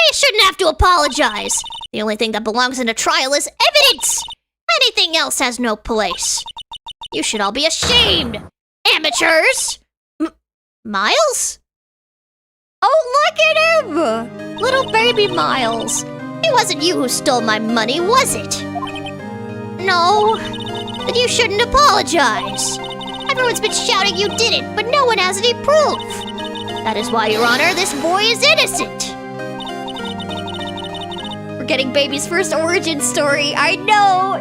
S1: You shouldn't have to apologize. The only thing that belongs in a trial is evidence. Anything else has no place. You should all be ashamed. Amateurs! Miles? Oh, look at him! Little baby Miles. It wasn't you who stole my money, was it? No. Then you shouldn't apologize. Everyone's been shouting you did it, but no one has any proof. That is why, Your Honor, this boy is innocent. We're getting baby's first origin story. I know.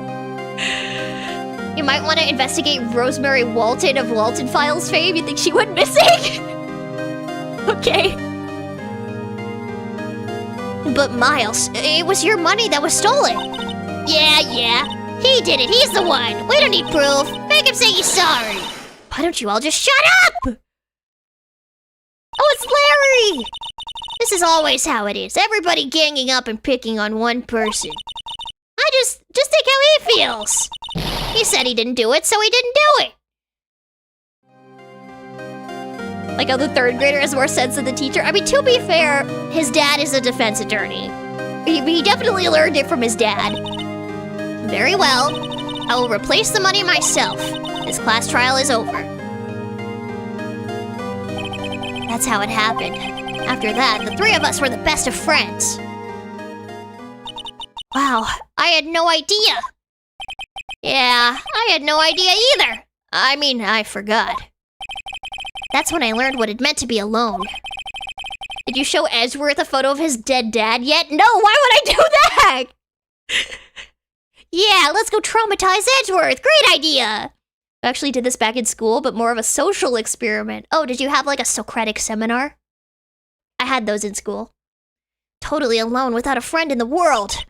S1: You might want to investigate Rosemary Walton of Walton Files fame. You think she went missing? Okay. But Miles, it was your money that was stolen. Yeah. He did it. He's the one. We don't need proof. Make him say he's sorry. Why don't you all just shut up? Oh, it's Larry. This is always how it is. Everybody ganging up and picking on one person. I just think how he feels. He said he didn't do it, so he didn't do it. Like how the 3rd grader has more sense than the teacher. I mean, to be fair, his dad is a defense attorney. He definitely learned it from his dad. Very well. I will replace the money myself. This class trial is over. That's how it happened. After that, the 3 of us were the best of friends. Wow, I had no idea. Yeah, I had no idea either. I mean, I forgot. That's when I learned what it meant to be alone. Did you show Edgeworth a photo of his dead dad yet? No, why would I do that? Yeah, let's go traumatize Edgeworth. Great idea. I actually did this back in school, but more of a social experiment. Oh, did you have like a Socratic seminar? I had those in school. Totally alone without a friend in the world.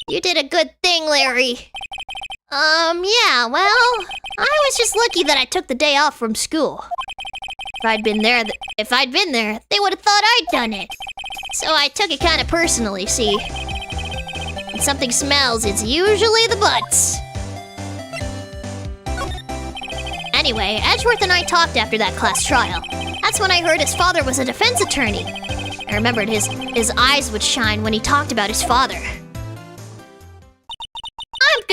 S1: You did a good thing, Larry. Yeah, well, I was just lucky that I took the day off from school. If I'd been there, they would have thought I'd done it. So I took it kind of personally, see? When something smells, it's usually the butts. Anyway, Edgeworth and I talked after that class trial. That's when I heard his father was a defense attorney. I remembered his eyes would shine when he talked about his father.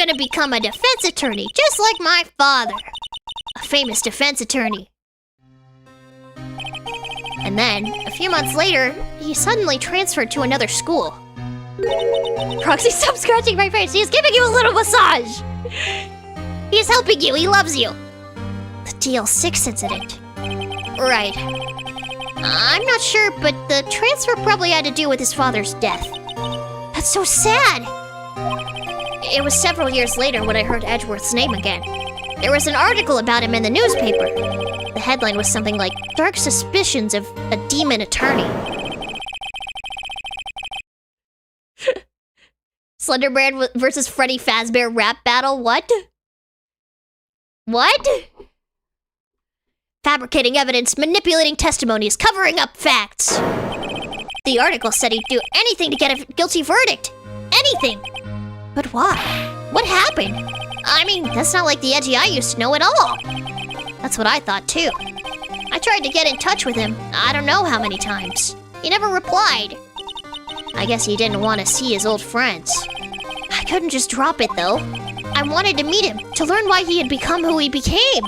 S1: gonna become a defense attorney, just like my father. A famous defense attorney. And then, a few months later, he suddenly transferred to another school. Proxy, stop scratching my face. He's giving you a little massage. He's helping you. He loves you. The DL6 incident. Right. I'm not sure, but the transfer probably had to do with his father's death. That's so sad. It was several years later when I heard Edgeworth's name again. There was an article about him in the newspaper. The headline was something like, "Dark Suspicions of a Demon Attorney." Slenderman versus Freddy Fazbear rap battle, what? What? Fabricating evidence, manipulating testimonies, covering up facts. The article said he'd do anything to get a guilty verdict. Anything. But why? What happened? I mean, that's not like the Edgy I used to know at all. That's what I thought too. I tried to get in touch with him, I don't know how many times. He never replied. I guess he didn't want to see his old friends. I couldn't just drop it though. I wanted to meet him, to learn why he had become who he became.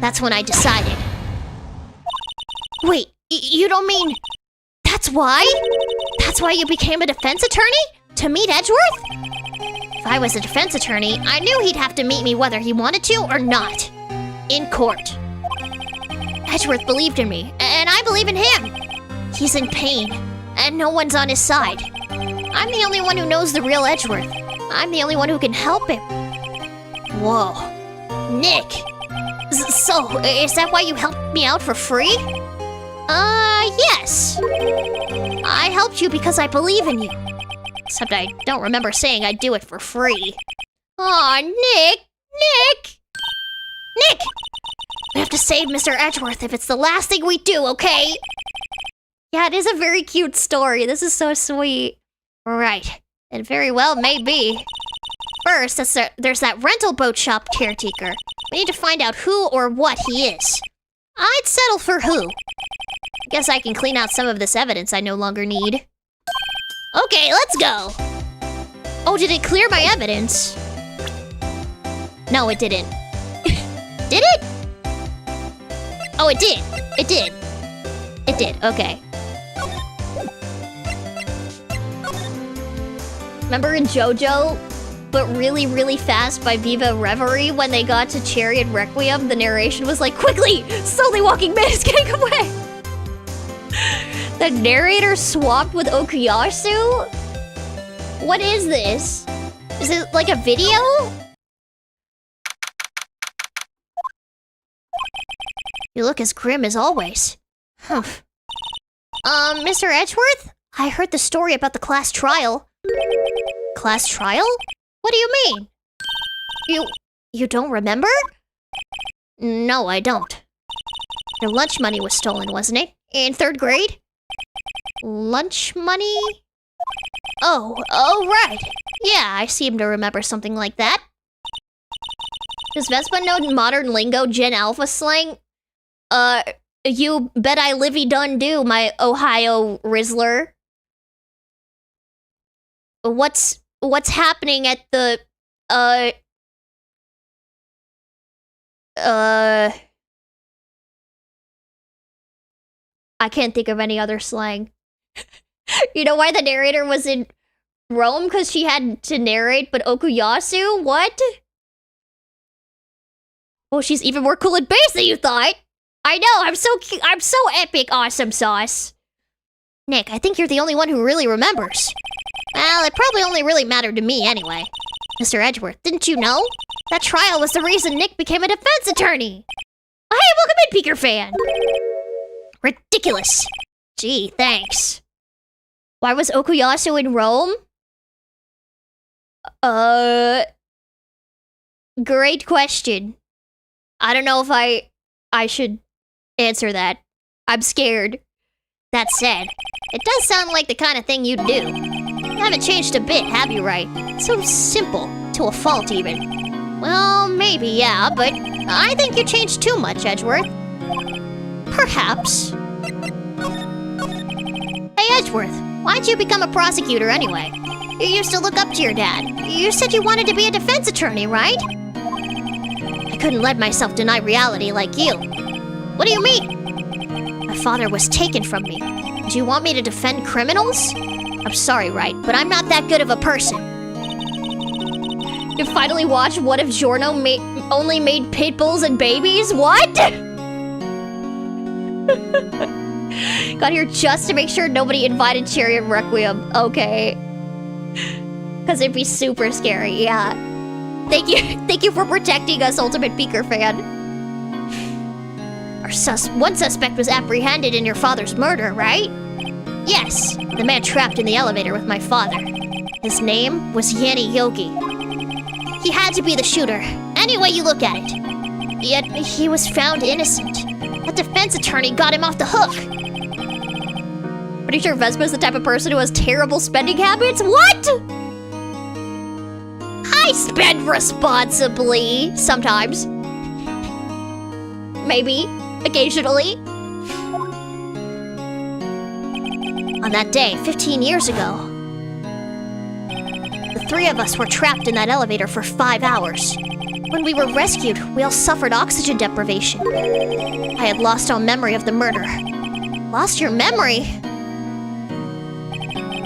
S1: That's when I decided. Wait, you don't mean... That's why? That's why you became a defense attorney? To meet Edgeworth? If I was a defense attorney, I knew he'd have to meet me whether he wanted to or not. In court. Edgeworth believed in me, and I believe in him. He's in pain, and no one's on his side. I'm the only one who knows the real Edgeworth. I'm the only one who can help him. Whoa. Nick! So, is that why you helped me out for free? Yes. I helped you because I believe in you. Except I don't remember saying I'd do it for free. Aw, Nick! Nick! Nick! We have to save Mr. Edgeworth if it's the last thing we do, okay? Yeah, it is a very cute story. This is so sweet. Right. It very well may be. First, there's that rental boat shop caretaker. We need to find out who or what he is. I'd settle for who. Guess I can clean out some of this evidence I no longer need. Okay, let's go. Oh, did it clear my evidence? No, it didn't. Did it? Oh, it did. It did. It did, okay. Remember in JoJo, but really, really fast by Viva Reverie, when they got to Chariot Requiem, the narration was like, quickly, slowly walking man is getting away. The narrator swapped with Okuyasu? What is this? Is it like a video? You look as grim as always. Humph. Mr. Edgeworth? I heard the story about the class trial. Class trial? What do you mean? You don't remember? No, I don't. Your lunch money was stolen, wasn't it? In 3rd grade? Lunch money? Oh, right. Yeah, I seem to remember something like that. Does Vespa know modern lingo, Gen Alpha slang? You bet I livy done do, my Ohio Rizzler. What's happening at the, I can't think of any other slang. You know why the narrator was in Rome? Because she had to narrate, but Okuyasu? What? Oh, she's even more cool and bass than you thought. I know, I'm so epic awesome sauce. Nick, I think you're the only one who really remembers. Well, it probably only really mattered to me anyway. Mr. Edgeworth, didn't you know? That trial was the reason Nick became a defense attorney. Oh, hey, welcome in, Peeker fan. Ridiculous. Gee, thanks. Why was Okuyasu in Rome? Great question. I don't know if I should answer that. I'm scared. That said, it does sound like the kind of thing you'd do. You haven't changed a bit, have you, right? So simple, to a fault even. Well, maybe, yeah, but I think you changed too much, Edgeworth. Perhaps. Hey, Edgeworth, Why'd you become a prosecutor anyway? You used to look up to your dad. You said you wanted to be a defense attorney, right? I couldn't let myself deny reality like you. What do you mean? My father was taken from me. Do you want me to defend criminals? I'm sorry, right, but I'm not that good of a person.
S2: You finally watched What If Giorno only made pit bulls and babies? What? Got here just to make sure nobody invited Cherry and Requiem. Okay. Because it'd be super scary, yeah. Thank you for protecting us, Ultimate Beaker fan.
S1: One suspect was apprehended in your father's murder, right? Yes, the man trapped in the elevator with my father. His name was Yanni Yogi. He had to be the shooter, any way you look at it. Yet he was found innocent. A defense attorney got him off the hook.
S2: Pretty sure Vespa's the type of person who has terrible spending habits? What?
S1: I spend responsibly.
S2: Sometimes. Maybe. Occasionally.
S1: On that day, 15 years ago, the three of us were trapped in that elevator for 5 hours. When we were rescued, we all suffered oxygen deprivation. I had lost all memory of the murder. Lost your memory?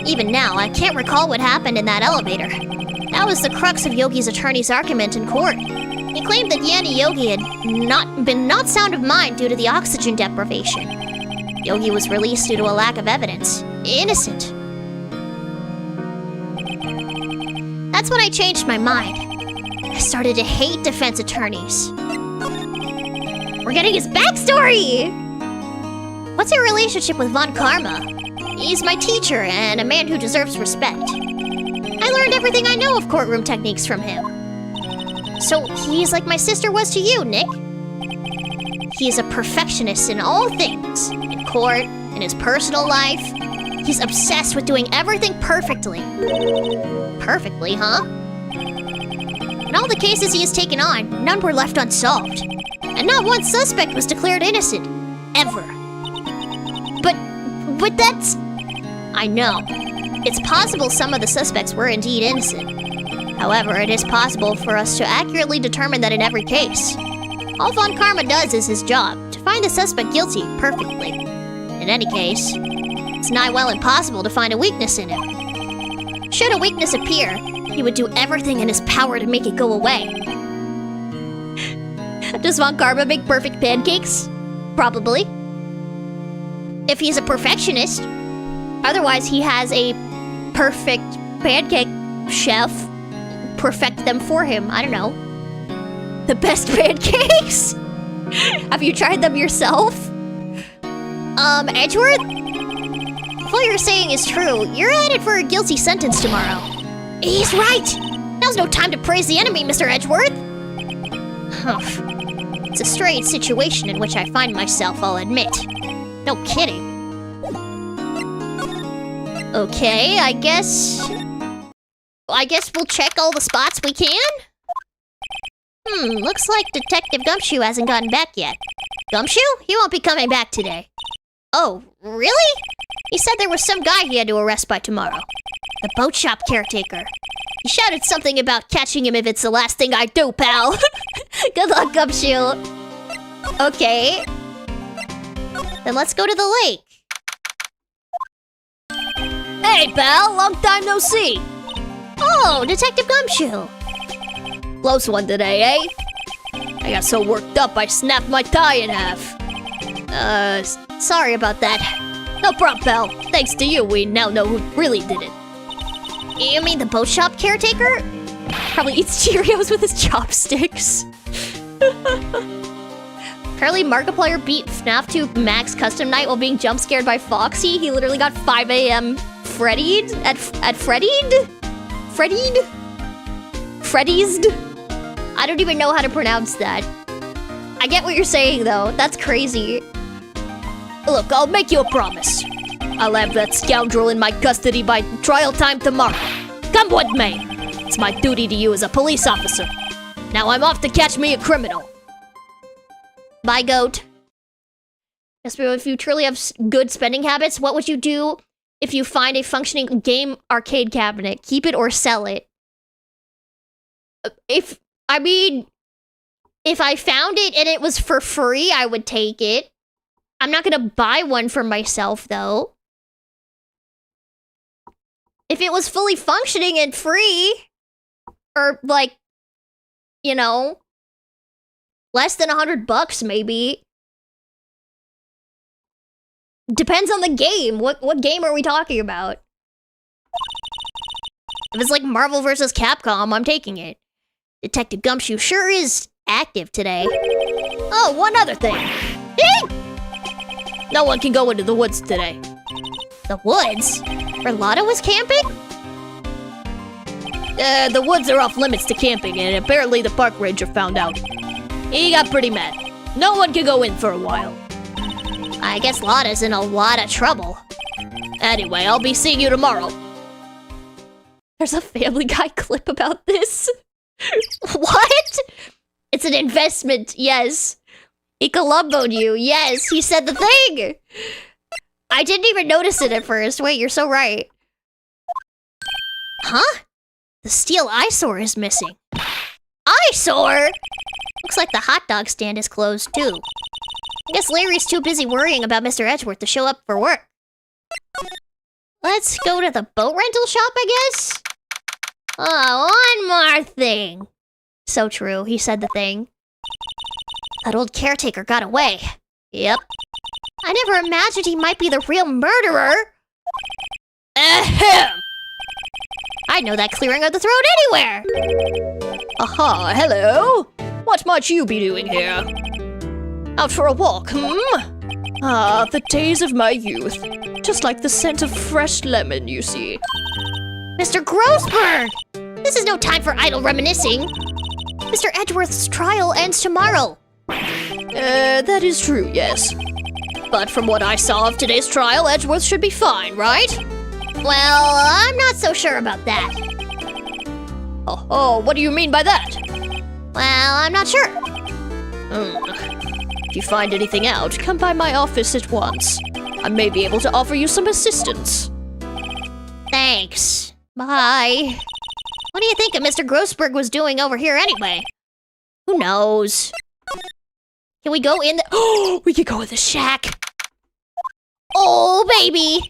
S1: Even now, I can't recall what happened in that elevator. That was the crux of Yogi's attorney's argument in court. He claimed that Yanni Yogi had been not sound of mind due to the oxygen deprivation. Yogi was released due to a lack of evidence. Innocent. That's when I changed my mind. I started to hate defense attorneys.
S2: We're getting his backstory!
S1: What's your relationship with Von Karma? He's my teacher and a man who deserves respect. I learned everything I know of courtroom techniques from him. So he's like my sister was to you, Nick. He is a perfectionist in all things. In court, in his personal life. He's obsessed with doing everything perfectly. Perfectly, huh? In all the cases he has taken on, none were left unsolved. And not one suspect was declared innocent. Ever. But that's... I know. It's possible some of the suspects were indeed innocent. However, it is possible for us to accurately determine that in every case. All Von Karma does is his job, to find the suspect guilty perfectly. In any case, it's nigh well impossible to find a weakness in him. Should a weakness appear, he would do everything in his power to make it go away.
S2: Does Von Karma make perfect pancakes?
S1: Probably. If he's a perfectionist.
S2: Otherwise, he has a perfect pancake chef perfect them for him. I don't know. The best pancakes? Have you tried them yourself?
S1: Edgeworth? If what you're saying is true, you're headed for a guilty sentence tomorrow. He's right! Now's no time to praise the enemy, Mr. Edgeworth! It's a strange situation in which I find myself, I'll admit. No kidding. Okay, I guess we'll check all the spots we can? Looks like Detective Gumshoe hasn't gotten back yet. Gumshoe? He won't be coming back today. Oh, really? He said there was some guy he had to arrest by tomorrow. The boat shop caretaker. He shouted something about catching him if it's the last thing I do, pal.
S2: Good luck, Gumshoe.
S1: Okay. Then let's go to the lake.
S2: Hey, pal, long time no see.
S1: Oh, Detective Gumshoe.
S2: Close one today, eh? I got so worked up I snapped my tie in half.
S1: Sorry about that.
S2: No problem, pal. Thanks to you, we now know who really did it.
S1: You mean the boat shop caretaker?
S2: Probably eats Cheerios with his chopsticks. Apparently, Markiplier beat FNAF 2 Max Custom Night while being jump scared by Foxy. He literally got 5 a.m. Freddy'd? At Freddy'd? Freddy's'd? I don't even know how to pronounce that. I get what you're saying, though. That's crazy. Look, I'll make you a promise. I'll have that scoundrel in my custody by trial time tomorrow. Come with me. It's my duty to you as a police officer. Now I'm off to catch me a criminal.
S1: Bye, goat.
S2: Yes, but if you truly have good spending habits, what would you do
S1: if you find a functioning game arcade cabinet, keep it or sell it. If I found it and it was for free, I would take it. I'm not gonna buy one for myself, though. If it was fully functioning and free, or like, you know, less than $100 maybe. Depends on the game. What game are we talking about? If it's like Marvel vs. Capcom, I'm taking it. Detective Gumshoe sure is active today.
S2: Oh, one other thing. No one can go into the woods today.
S1: The woods? Where Lotta was camping?
S2: The woods are off limits to camping, and apparently the park ranger found out. He got pretty mad. No one can go in for a while.
S1: I guess Lotta's in a lot of trouble.
S2: Anyway, I'll be seeing you tomorrow.
S1: There's a Family Guy clip about this. What? It's an investment, yes. He Columboed you, yes. He said the thing. I didn't even notice it at first. Wait, you're so right. Huh? The steel eyesore is missing. Eyesore? Looks like the hot dog stand is closed, too. I guess Larry's too busy worrying about Mr. Edgeworth to show up for work. Let's go to the boat rental shop, I guess? Oh, one more thing. So true, he said the thing. That old caretaker got away. Yep. I never imagined he might be the real murderer.
S2: Ahem!
S1: I'd know that clearing of the throat anywhere.
S2: Aha, hello. What might you be doing here? Out for a walk, Ah, the days of my youth. Just like the scent of fresh lemon, you see.
S1: Mr. Grossberg! This is no time for idle reminiscing. Mr. Edgeworth's trial ends tomorrow.
S2: That is true, yes. But from what I saw of today's trial, Edgeworth should be fine, right?
S1: Well, I'm not so sure about that.
S2: Oh, what do you mean by that?
S1: Well, I'm not sure.
S2: If you find anything out, come by my office at once. I may be able to offer you some assistance.
S1: Thanks. Bye. What do you think of Mr. Grossberg was doing over here anyway? Who knows? Can we go in the—
S2: Oh, we could go in the shack.
S1: Oh, baby!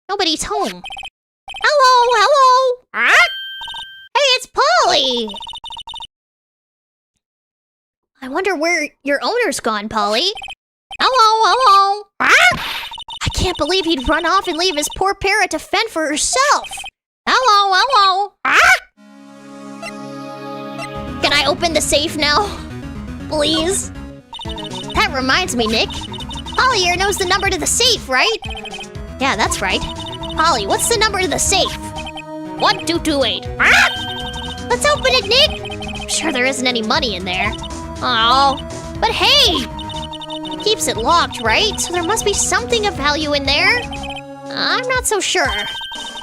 S1: Nobody's home. Hello! Ah? Hey, it's Polly! I wonder where your owner's gone, Polly. Hello! Ah? I can't believe he'd run off and leave his poor parrot to fend for herself. Hello! Ah? Can I open the safe now? Please? That reminds me, Nick. Polly here knows the number to the safe, right? Yeah, that's right. Polly, what's the number to the safe? 1228. Ah! Let's open it, Nick! I'm sure there isn't any money in there. Oh, but hey! It keeps it locked, right? So there must be something of value in there. I'm not so sure.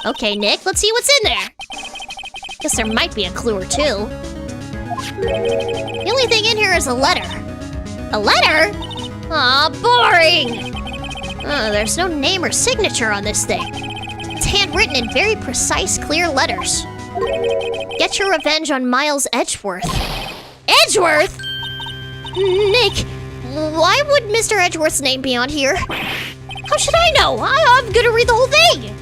S1: Okay, Nick, let's see what's in there. Guess there might be a clue or two. The only thing in here is a letter. A letter? Aw, boring! There's no name or signature on this thing. It's handwritten in very precise, clear letters. Get your revenge on Miles Edgeworth. Edgeworth? Nick, why would Mr. Edgeworth's name be on here? How should I know? I'm gonna read the whole thing!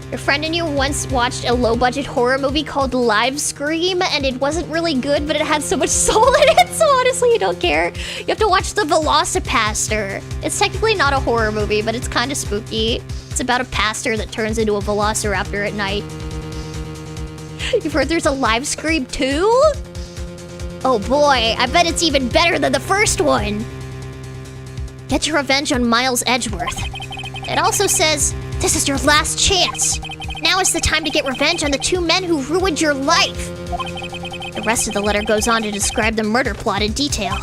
S1: Your friend and you once watched a low-budget horror movie called Live Scream, and it wasn't really good, but it had so much soul in it, so honestly, you don't care. You have to watch The Velocipaster. It's technically not a horror movie, but it's kind of spooky. It's about a pastor that turns into a velociraptor at night. You've heard there's a Live Scream 2? Oh boy, I bet it's even better than the first one. Get your revenge on Miles Edgeworth. It also says, this is your last chance. Now is the time to get revenge on the two men who ruined your life. The rest of the letter goes on to describe the murder plot in detail.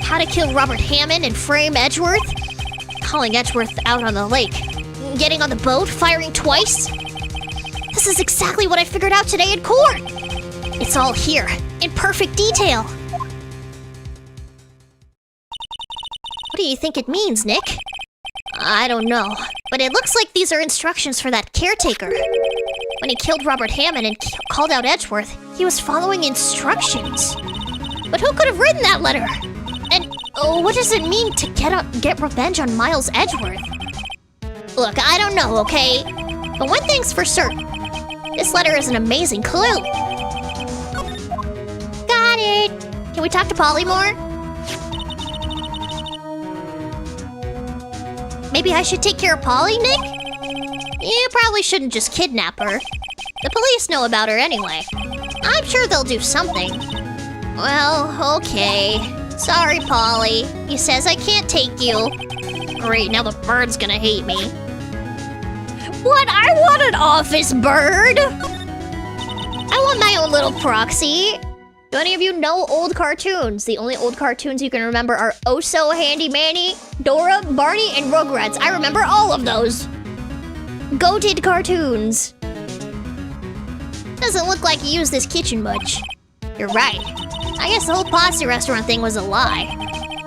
S1: How to kill Robert Hammond and frame Edgeworth. Calling Edgeworth out on the lake. Getting on the boat, firing twice. This is exactly what I figured out today in court. It's all here, in perfect detail. What do you think it means, Nick? I don't know. But it looks like these are instructions for that caretaker. When he killed Robert Hammond and called out Edgeworth, he was following instructions. But who could have written that letter? And what does it mean to get revenge on Miles Edgeworth? Look, I don't know, okay? But one thing's for certain. This letter is an amazing clue. Got it. Can we talk to Polly more? Maybe I should take care of Polly, Nick? You probably shouldn't just kidnap her. The police know about her anyway. I'm sure they'll do something. Well, okay. Sorry, Polly. He says I can't take you. Great, now the bird's gonna hate me. What? I want an office bird! I want my own little proxy. Do any of you know old cartoons? The only old cartoons you can remember are Oh So Handy Manny, Dora, Barney, and Rugrats. I remember all of those. Goated cartoons. Doesn't look like you use this kitchen much. You're right. I guess the whole pasta restaurant thing was a lie.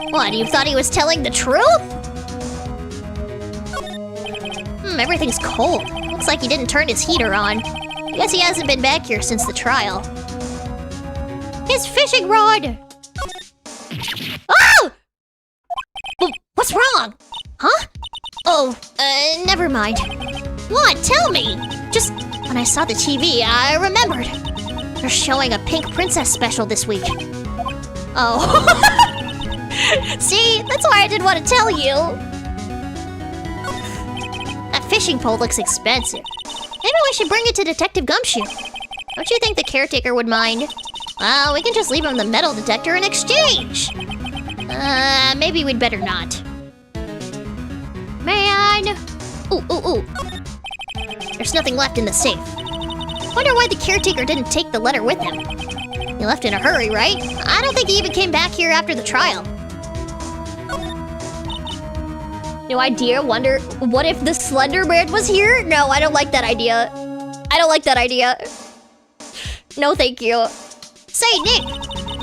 S1: What, you thought he was telling the truth? Everything's cold. Looks like he didn't turn his heater on. I guess he hasn't been back here since the trial. His fishing rod! Oh! What's wrong? Huh? Oh, never mind. What? Tell me! Just when I saw the TV, I remembered. They're showing a Pink Princess special this week. Oh. See? That's why I didn't want to tell you. That fishing pole looks expensive. Maybe we should bring it to Detective Gumshoe. Don't you think the caretaker would mind? Well, we can just leave him the metal detector in exchange. Maybe we'd better not. Man! Ooh. There's nothing left in the safe. Wonder why the caretaker didn't take the letter with him. He left in a hurry, right? I don't think he even came back here after the trial. No idea. Wonder, what if the Slender Man was here? No, I don't like that idea. I don't like that idea. No, thank you. Say, Nick,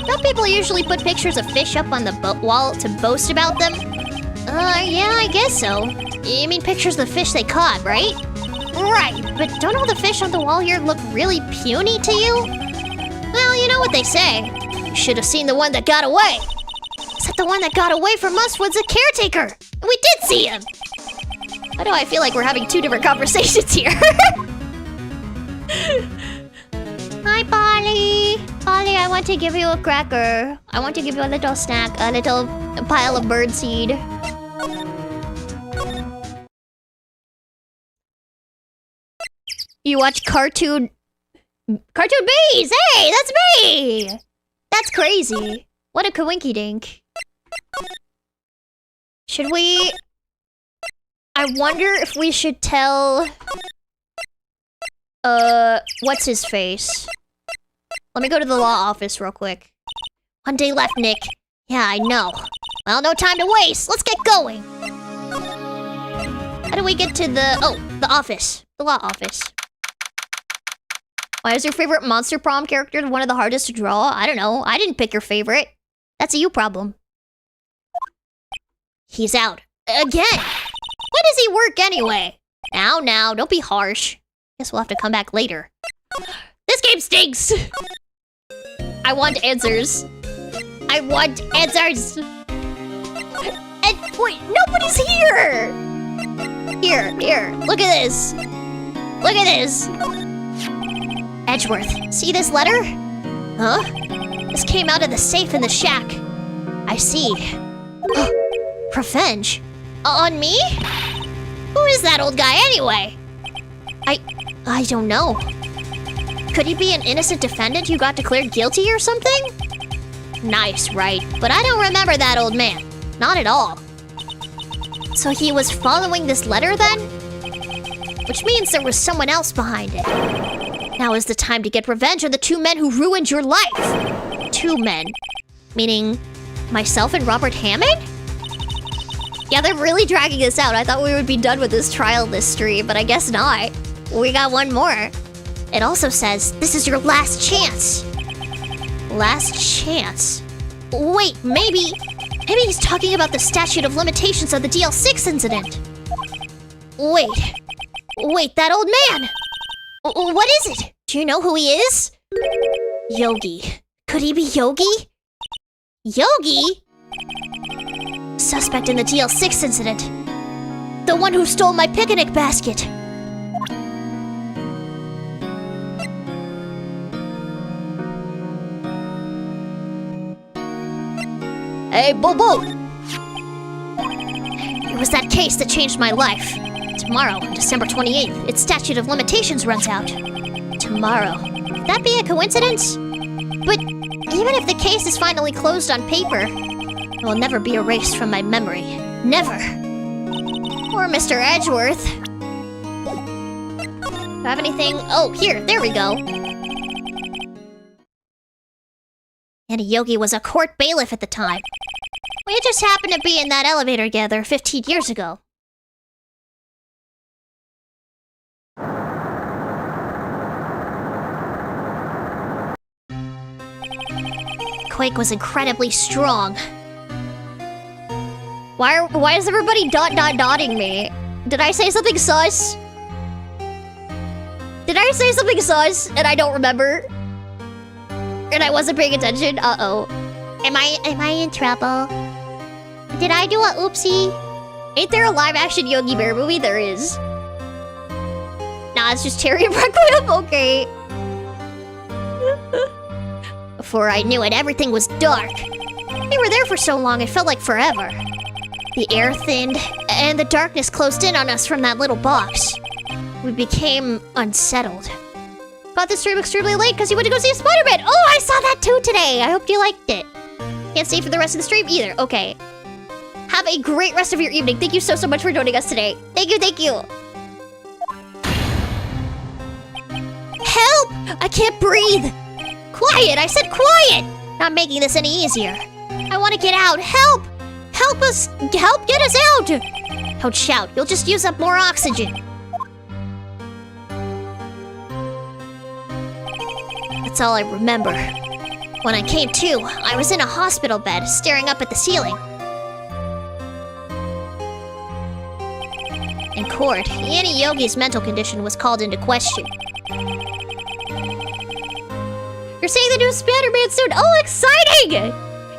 S1: don't people usually put pictures of fish up on the wall to boast about them? Yeah, I guess so. You mean pictures of the fish they caught, right? Right, but don't all the fish on the wall here look really puny to you? Well, you know what they say. You should have seen the one that got away. Except the one that got away from us was the caretaker. And we did see him. Why do I feel like we're having two different conversations here? Hi, Polly. Polly, I want to give you a cracker. I want to give you a little snack, a little pile of birdseed. You watch Cartoon Bees! Hey, that's me! That's crazy. What a coinky dink. Should we... I wonder if we should tell... what's his face? Let me go to the law office real quick. 1 day left, Nick. Yeah, I know. Well, no time to waste. Let's get going. How do we get to the office? The law office. Why is your favorite Monster Prom character one of the hardest to draw? I don't know. I didn't pick your favorite. That's a you problem. He's out. Again! When does he work anyway? Now, don't be harsh. Guess we'll have to come back later. This game stinks! I want answers. I want answers! And wait, nobody's here! Here, look at this. Look at this. Edgeworth, see this letter? Huh? This came out of the safe in the shack. I see. Revenge? On me? Who is that old guy anyway? I don't know. Could he be an innocent defendant who got declared guilty or something? Nice, right? But I don't remember that old man. Not at all. So he was following this letter then? Which means there was someone else behind it. Now is the time to get revenge on the 2 men who ruined your life. 2 men? Meaning myself and Robert Hammond? Yeah, they're really dragging this out. I thought we would be done with this trial this stream, but I guess not. We got one more. It also says, this is your last chance. Last chance? Wait, maybe he's talking about the statute of limitations of the DL6 incident. Wait, that old man! What is it? Do you know who he is? Yogi. Could he be Yogi? Yogi? Suspect in the DL6 incident. The one who stole my picnic basket.
S2: Hey, Bobo!
S1: It was that case that changed my life. Tomorrow, on December 28th, its statute of limitations runs out. Tomorrow. Could that be a coincidence? But even if the case is finally closed on paper, it will never be erased from my memory. Never. Poor Mr. Edgeworth. Do I have anything? Oh, here, there we go. And Yogi was a court bailiff at the time. We just happened to be in that elevator together 15 years ago. Quake was incredibly strong. Why is everybody dotting me? Did I say something sus? Did I say something sus and I don't remember? And I wasn't paying attention? Uh-oh. Am I in trouble? Did I do a oopsie? Ain't there a live-action Yogi Bear movie? There is. Nah, it's just Terry and Requiem. Okay. Before I knew it, everything was dark. We were there for so long, it felt like forever. The air thinned, and the darkness closed in on us from that little box. We became unsettled. Got this stream extremely late because you went to go see Spider-Man. Oh, I saw that too today. I hope you liked it. Can't stay for the rest of the stream either. Okay. Have a great rest of your evening. Thank you so much for joining us today. Thank you, thank you. Help! I can't breathe. Quiet, I said quiet. Not making this any easier. I want to get out. Help! Help us! Help get us out! Don't shout. You'll just use up more oxygen. That's all I remember. When I came to, I was in a hospital bed, staring up at the ceiling. In court, Annie Yogi's mental condition was called into question. You're seeing the new Spider-Man soon! Oh, exciting!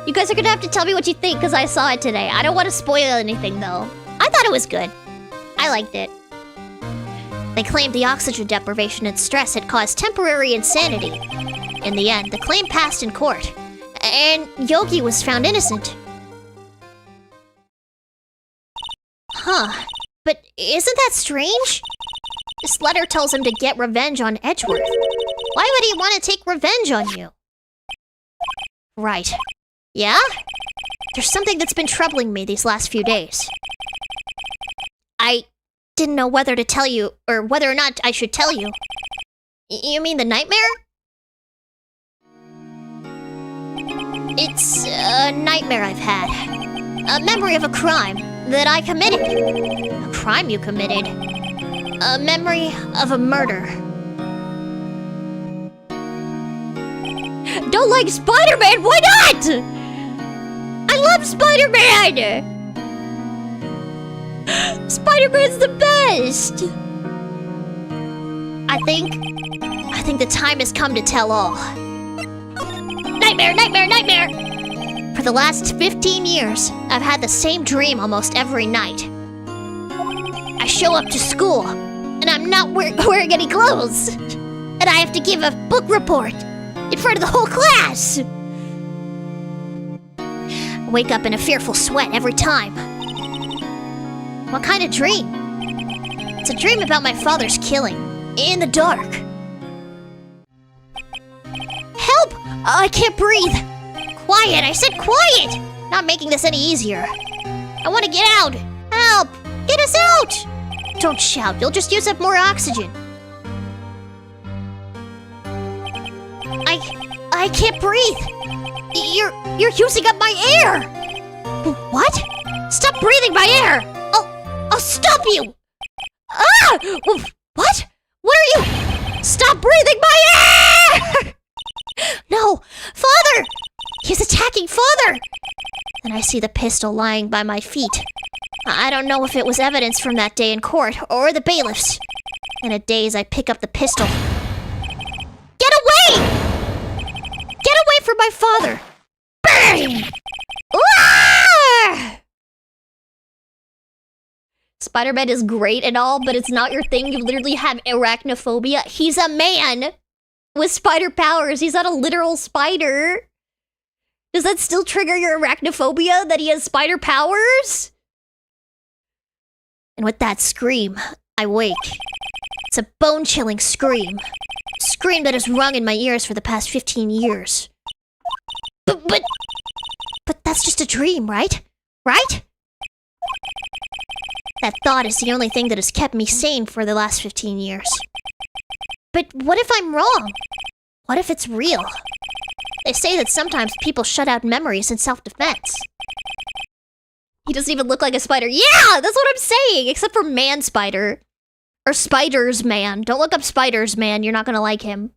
S1: You guys are gonna have to tell me what you think, because I saw it today. I don't want to spoil anything, though. I thought it was good. I liked it. They claimed the oxygen deprivation and stress had caused temporary insanity. In the end, the claim passed in court, and Yogi was found innocent. Huh. But isn't that strange? This letter tells him to get revenge on Edgeworth. Why would he want to take revenge on you? Right. Yeah? There's something that's been troubling me these last few days. I didn't know whether to tell you, or whether or not I should tell you. You mean the nightmare? It's a nightmare I've had. A memory of a crime that I committed. A crime you committed. A memory of a murder. Don't like Spider-Man? Why not? I love Spider-Man! Spider-Man's the best! I think the time has come to tell all. Nightmare, nightmare, nightmare! For the last 15 years, I've had the same dream almost every night. I show up to school, and I'm not wearing any clothes. And I have to give a book report in front of the whole class. I wake up in a fearful sweat every time. What kind of dream? It's a dream about my father's killing, in the dark. Help! I can't breathe. Quiet, I said quiet! Not making this any easier. I want to get out. Help! Get us out! Don't shout, you'll just use up more oxygen. I can't breathe. You're using up my air. What? Stop breathing my air. I'll stop you. Ah! What? What are you? Stop breathing my air! No, Father! He's attacking Father! Then I see the pistol lying by my feet. I don't know if it was evidence from that day in court or the bailiffs. In a daze, I pick up the pistol. Get away! Get away from my father! Bang! Ah! Spider-Man is great and all, but it's not your thing. You literally have arachnophobia. He's a man with spider powers. He's not a literal spider. Does that still trigger your arachnophobia that he has spider powers? And with that scream, I wake. It's a bone-chilling scream. Scream that has rung in my ears for the past 15 years. But that's just a dream, right? Right? That thought is the only thing that has kept me sane for the last 15 years. But what if I'm wrong? What if it's real? They say that sometimes people shut out memories in self-defense. He doesn't even look like a spider. Yeah, that's what I'm saying, except for Man Spider. Or Spiders Man. Don't look up Spiders Man, you're not gonna like him.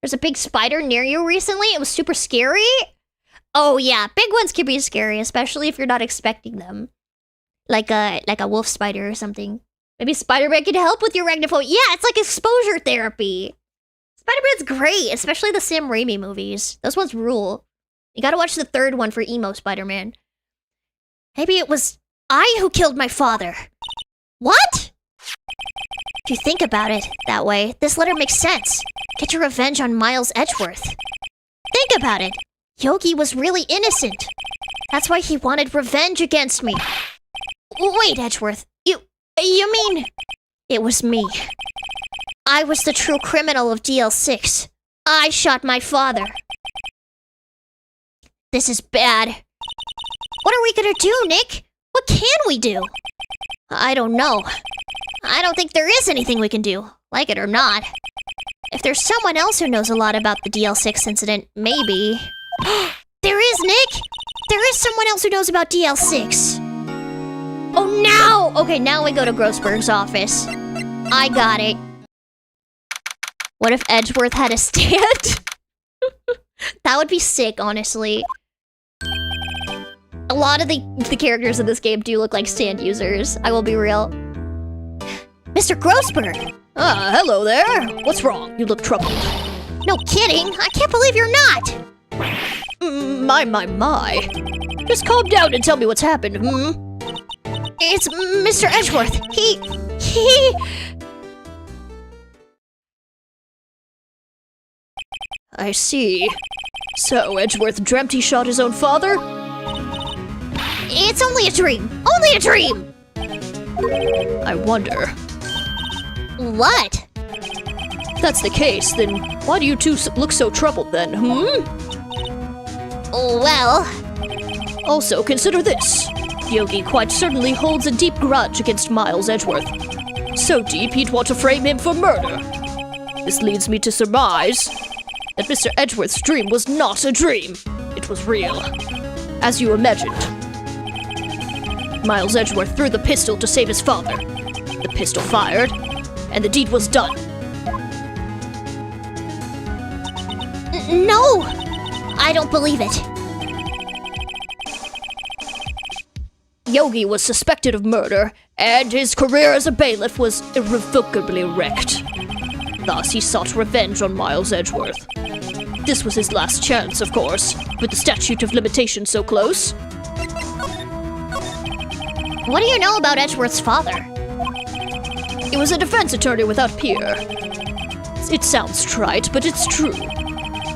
S1: There's a big spider near you recently. It was super scary. Oh yeah, big ones can be scary, especially if you're not expecting them. Like a wolf spider or something. Maybe Spider-Man can help with your arachnophobia. Yeah, it's like exposure therapy. Spider-Man's great, especially the Sam Raimi movies. Those ones rule. You gotta watch the third one for emo Spider-Man. Maybe it was I who killed my father. What? If you think about it that way, this letter makes sense. Get your revenge on Miles Edgeworth. Think about it. Yogi was really innocent. That's why he wanted revenge against me. Wait, Edgeworth. You mean... It was me. I was the true criminal of DL6. I shot my father. This is bad. What are we gonna do, Nick? What can we do? I don't know. I don't think there is anything we can do, like it or not. If there's someone else who knows a lot about the DL6 incident, maybe... There is, Nick! There is someone else who knows about DL6. Oh, now! Okay, now we go to Grossberg's office. I got it. What if Edgeworth had a stand? That would be sick, honestly. A lot of the characters in this game do look like stand users. I will be real. Mr. Grossberg!
S2: Hello there. What's wrong? You look troubled.
S1: No kidding! I can't believe you're not!
S2: My. Just calm down and tell me what's happened,
S1: It's Mr. Edgeworth. He...
S2: I see. So, Edgeworth dreamt he shot his own father?
S1: It's only a dream! Only a dream!
S2: I wonder.
S1: What?
S2: If that's the case, then why do you two look so troubled then,
S1: Well...
S2: Also, consider this. Yogi quite certainly holds a deep grudge against Miles Edgeworth. So deep he'd want to frame him for murder. This leads me to surmise that Mr. Edgeworth's dream was not a dream. It was real. As you imagined. Miles Edgeworth threw the pistol to save his father. The pistol fired, and the deed was done.
S1: No! I don't believe it.
S2: Yogi was suspected of murder, and his career as a bailiff was irrevocably wrecked. Thus, he sought revenge on Miles Edgeworth. This was his last chance, of course, with the statute of limitations so close.
S1: What do you know about Edgeworth's father?
S2: He was a defense attorney without peer. It sounds trite, but it's true.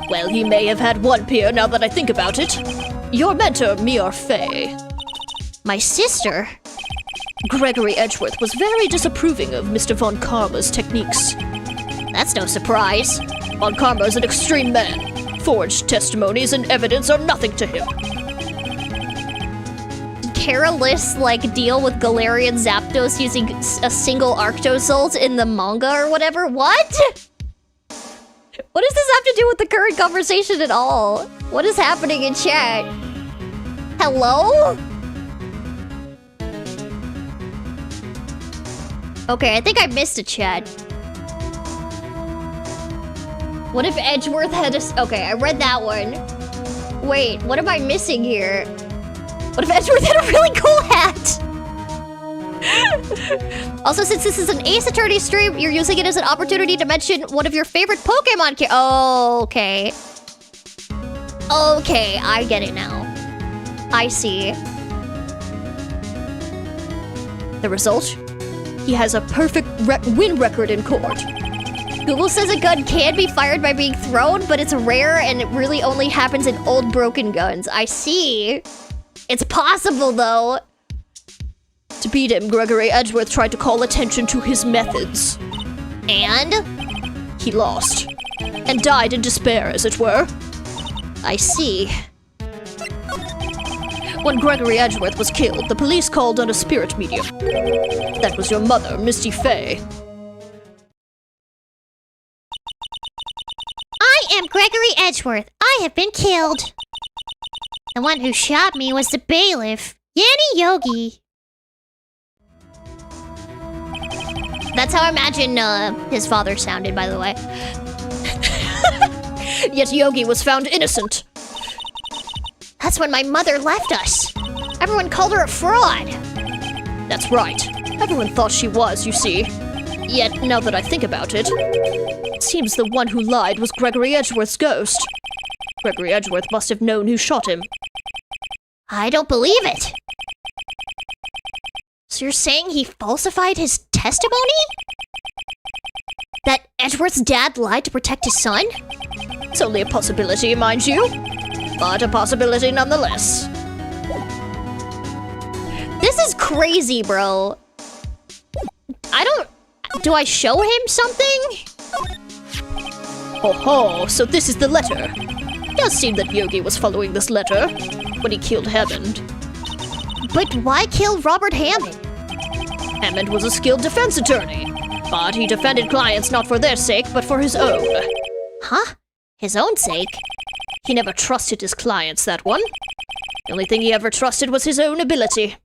S2: Well, he may have had one peer now that I think about it. Your mentor, Mior Fay.
S1: My sister?
S2: Gregory Edgeworth was very disapproving of Mr. Von Karma's techniques.
S1: That's no surprise.
S2: Von Karma is an extreme man. Forged testimonies and evidence are nothing to him.
S1: Did Karalis, deal with Galarian Zapdos using a single Arctozolt in the manga or whatever? What? What does this have to do with the current conversation at all? What is happening in chat? Hello? Okay, I think I missed a chat. What if Edgeworth had a... Okay, I read that one. Wait, what am I missing here? What if Edgeworth had a really cool hat? Also, since this is an Ace Attorney stream, you're using it as an opportunity to mention one of your favorite Pokemon Oh, okay. Okay, I get it now. I see.
S2: The result? He has a perfect win record in court.
S1: Google says a gun can be fired by being thrown, but it's rare and it really only happens in old broken guns. I see. It's possible, though.
S2: To beat him, Gregory Edgeworth tried to call attention to his methods.
S1: And?
S2: He lost. And died in despair, as it were.
S1: I see.
S2: When Gregory Edgeworth was killed, the police called on a spirit medium. That was your mother, Misty Fey.
S1: I am Gregory Edgeworth. I have been killed. The one who shot me was the bailiff, Yanni Yogi. That's how I imagine his father sounded, by the way.
S2: Yet Yogi was found innocent.
S1: That's when my mother left us. Everyone called her a fraud.
S2: That's right. Everyone thought she was, you see. Yet, now that I think about it, it seems the one who lied was Gregory Edgeworth's ghost. Gregory Edgeworth must have known who shot him.
S1: I don't believe it. So you're saying he falsified his testimony? That Edgeworth's dad lied to protect his son?
S2: It's only a possibility, mind you. But a possibility nonetheless.
S1: This is crazy, bro. Do I show him something?
S2: Ho ho, so this is the letter. It does seem that Yogi was following this letter when he killed Hammond.
S1: But why kill Robert Hammond?
S2: Hammond was a skilled defense attorney, but he defended clients not for their sake, but for his own.
S1: Huh? His own sake?
S2: He never trusted his clients, that one. The only thing he ever trusted was his own ability.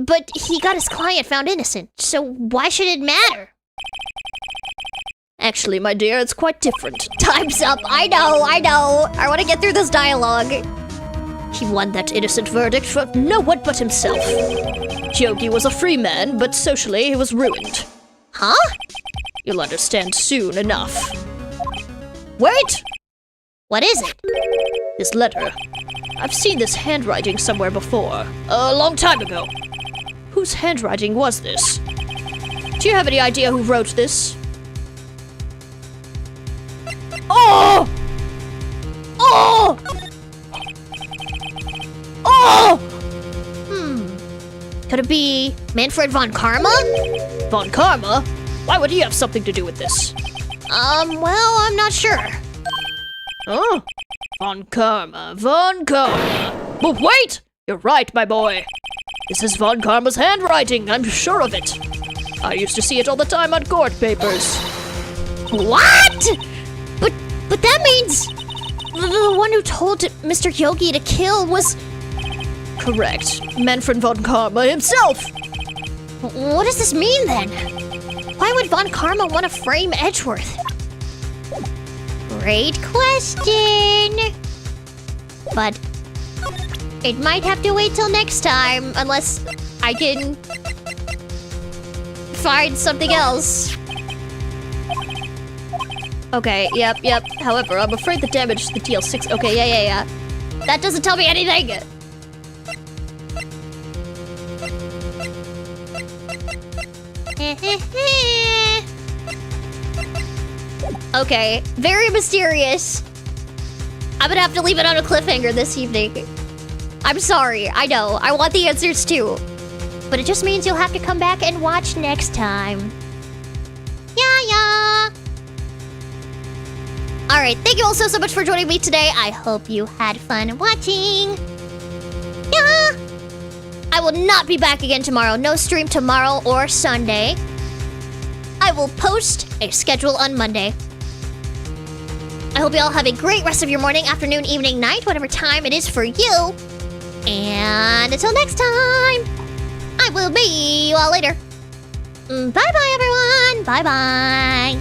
S1: But he got his client found innocent, so why should it matter?
S2: Actually, my dear, it's quite different.
S1: Time's up. I know. I want to get through this dialogue.
S2: He won that innocent verdict for no one but himself. Yogi was a free man, but socially he was ruined.
S1: Huh?
S2: You'll understand soon enough. Wait!
S1: What is it?
S2: This letter. I've seen this handwriting somewhere before. A long time ago. Whose handwriting was this? Do you have any idea who wrote this? Oh! Oh! Oh!
S1: Could it be Manfred von Karma?
S2: Von Karma? Why would he have something to do with this?
S1: Well, I'm not sure.
S2: Oh, Von Karma. But wait! You're right, my boy. This is Von Karma's handwriting, I'm sure of it. I used to see it all the time on court papers.
S1: What? But that means the one who told Mr. Yogi to kill was...
S2: Correct. Manfred von Karma himself.
S1: What does this mean, then? Why would Von Karma want to frame Edgeworth? Great question. But it might have to wait till next time, unless I can find something else.
S2: Okay, yep. However, I'm afraid the damage to the DL6... Okay, yeah.
S1: That doesn't tell me anything. Okay, very mysterious. I'm gonna have to leave it on a cliffhanger this evening. I'm sorry, I know. I want the answers too. But it just means you'll have to come back and watch next time. Yeah. Alright, thank you all so much for joining me today. I hope you had fun watching. Yeah. I will not be back again tomorrow. No stream tomorrow or Sunday. I will post a schedule on Monday. I hope you all have a great rest of your morning, afternoon, evening, night, whatever time it is for you. And until next time, I will be you all later. Bye-bye, everyone. Bye-bye.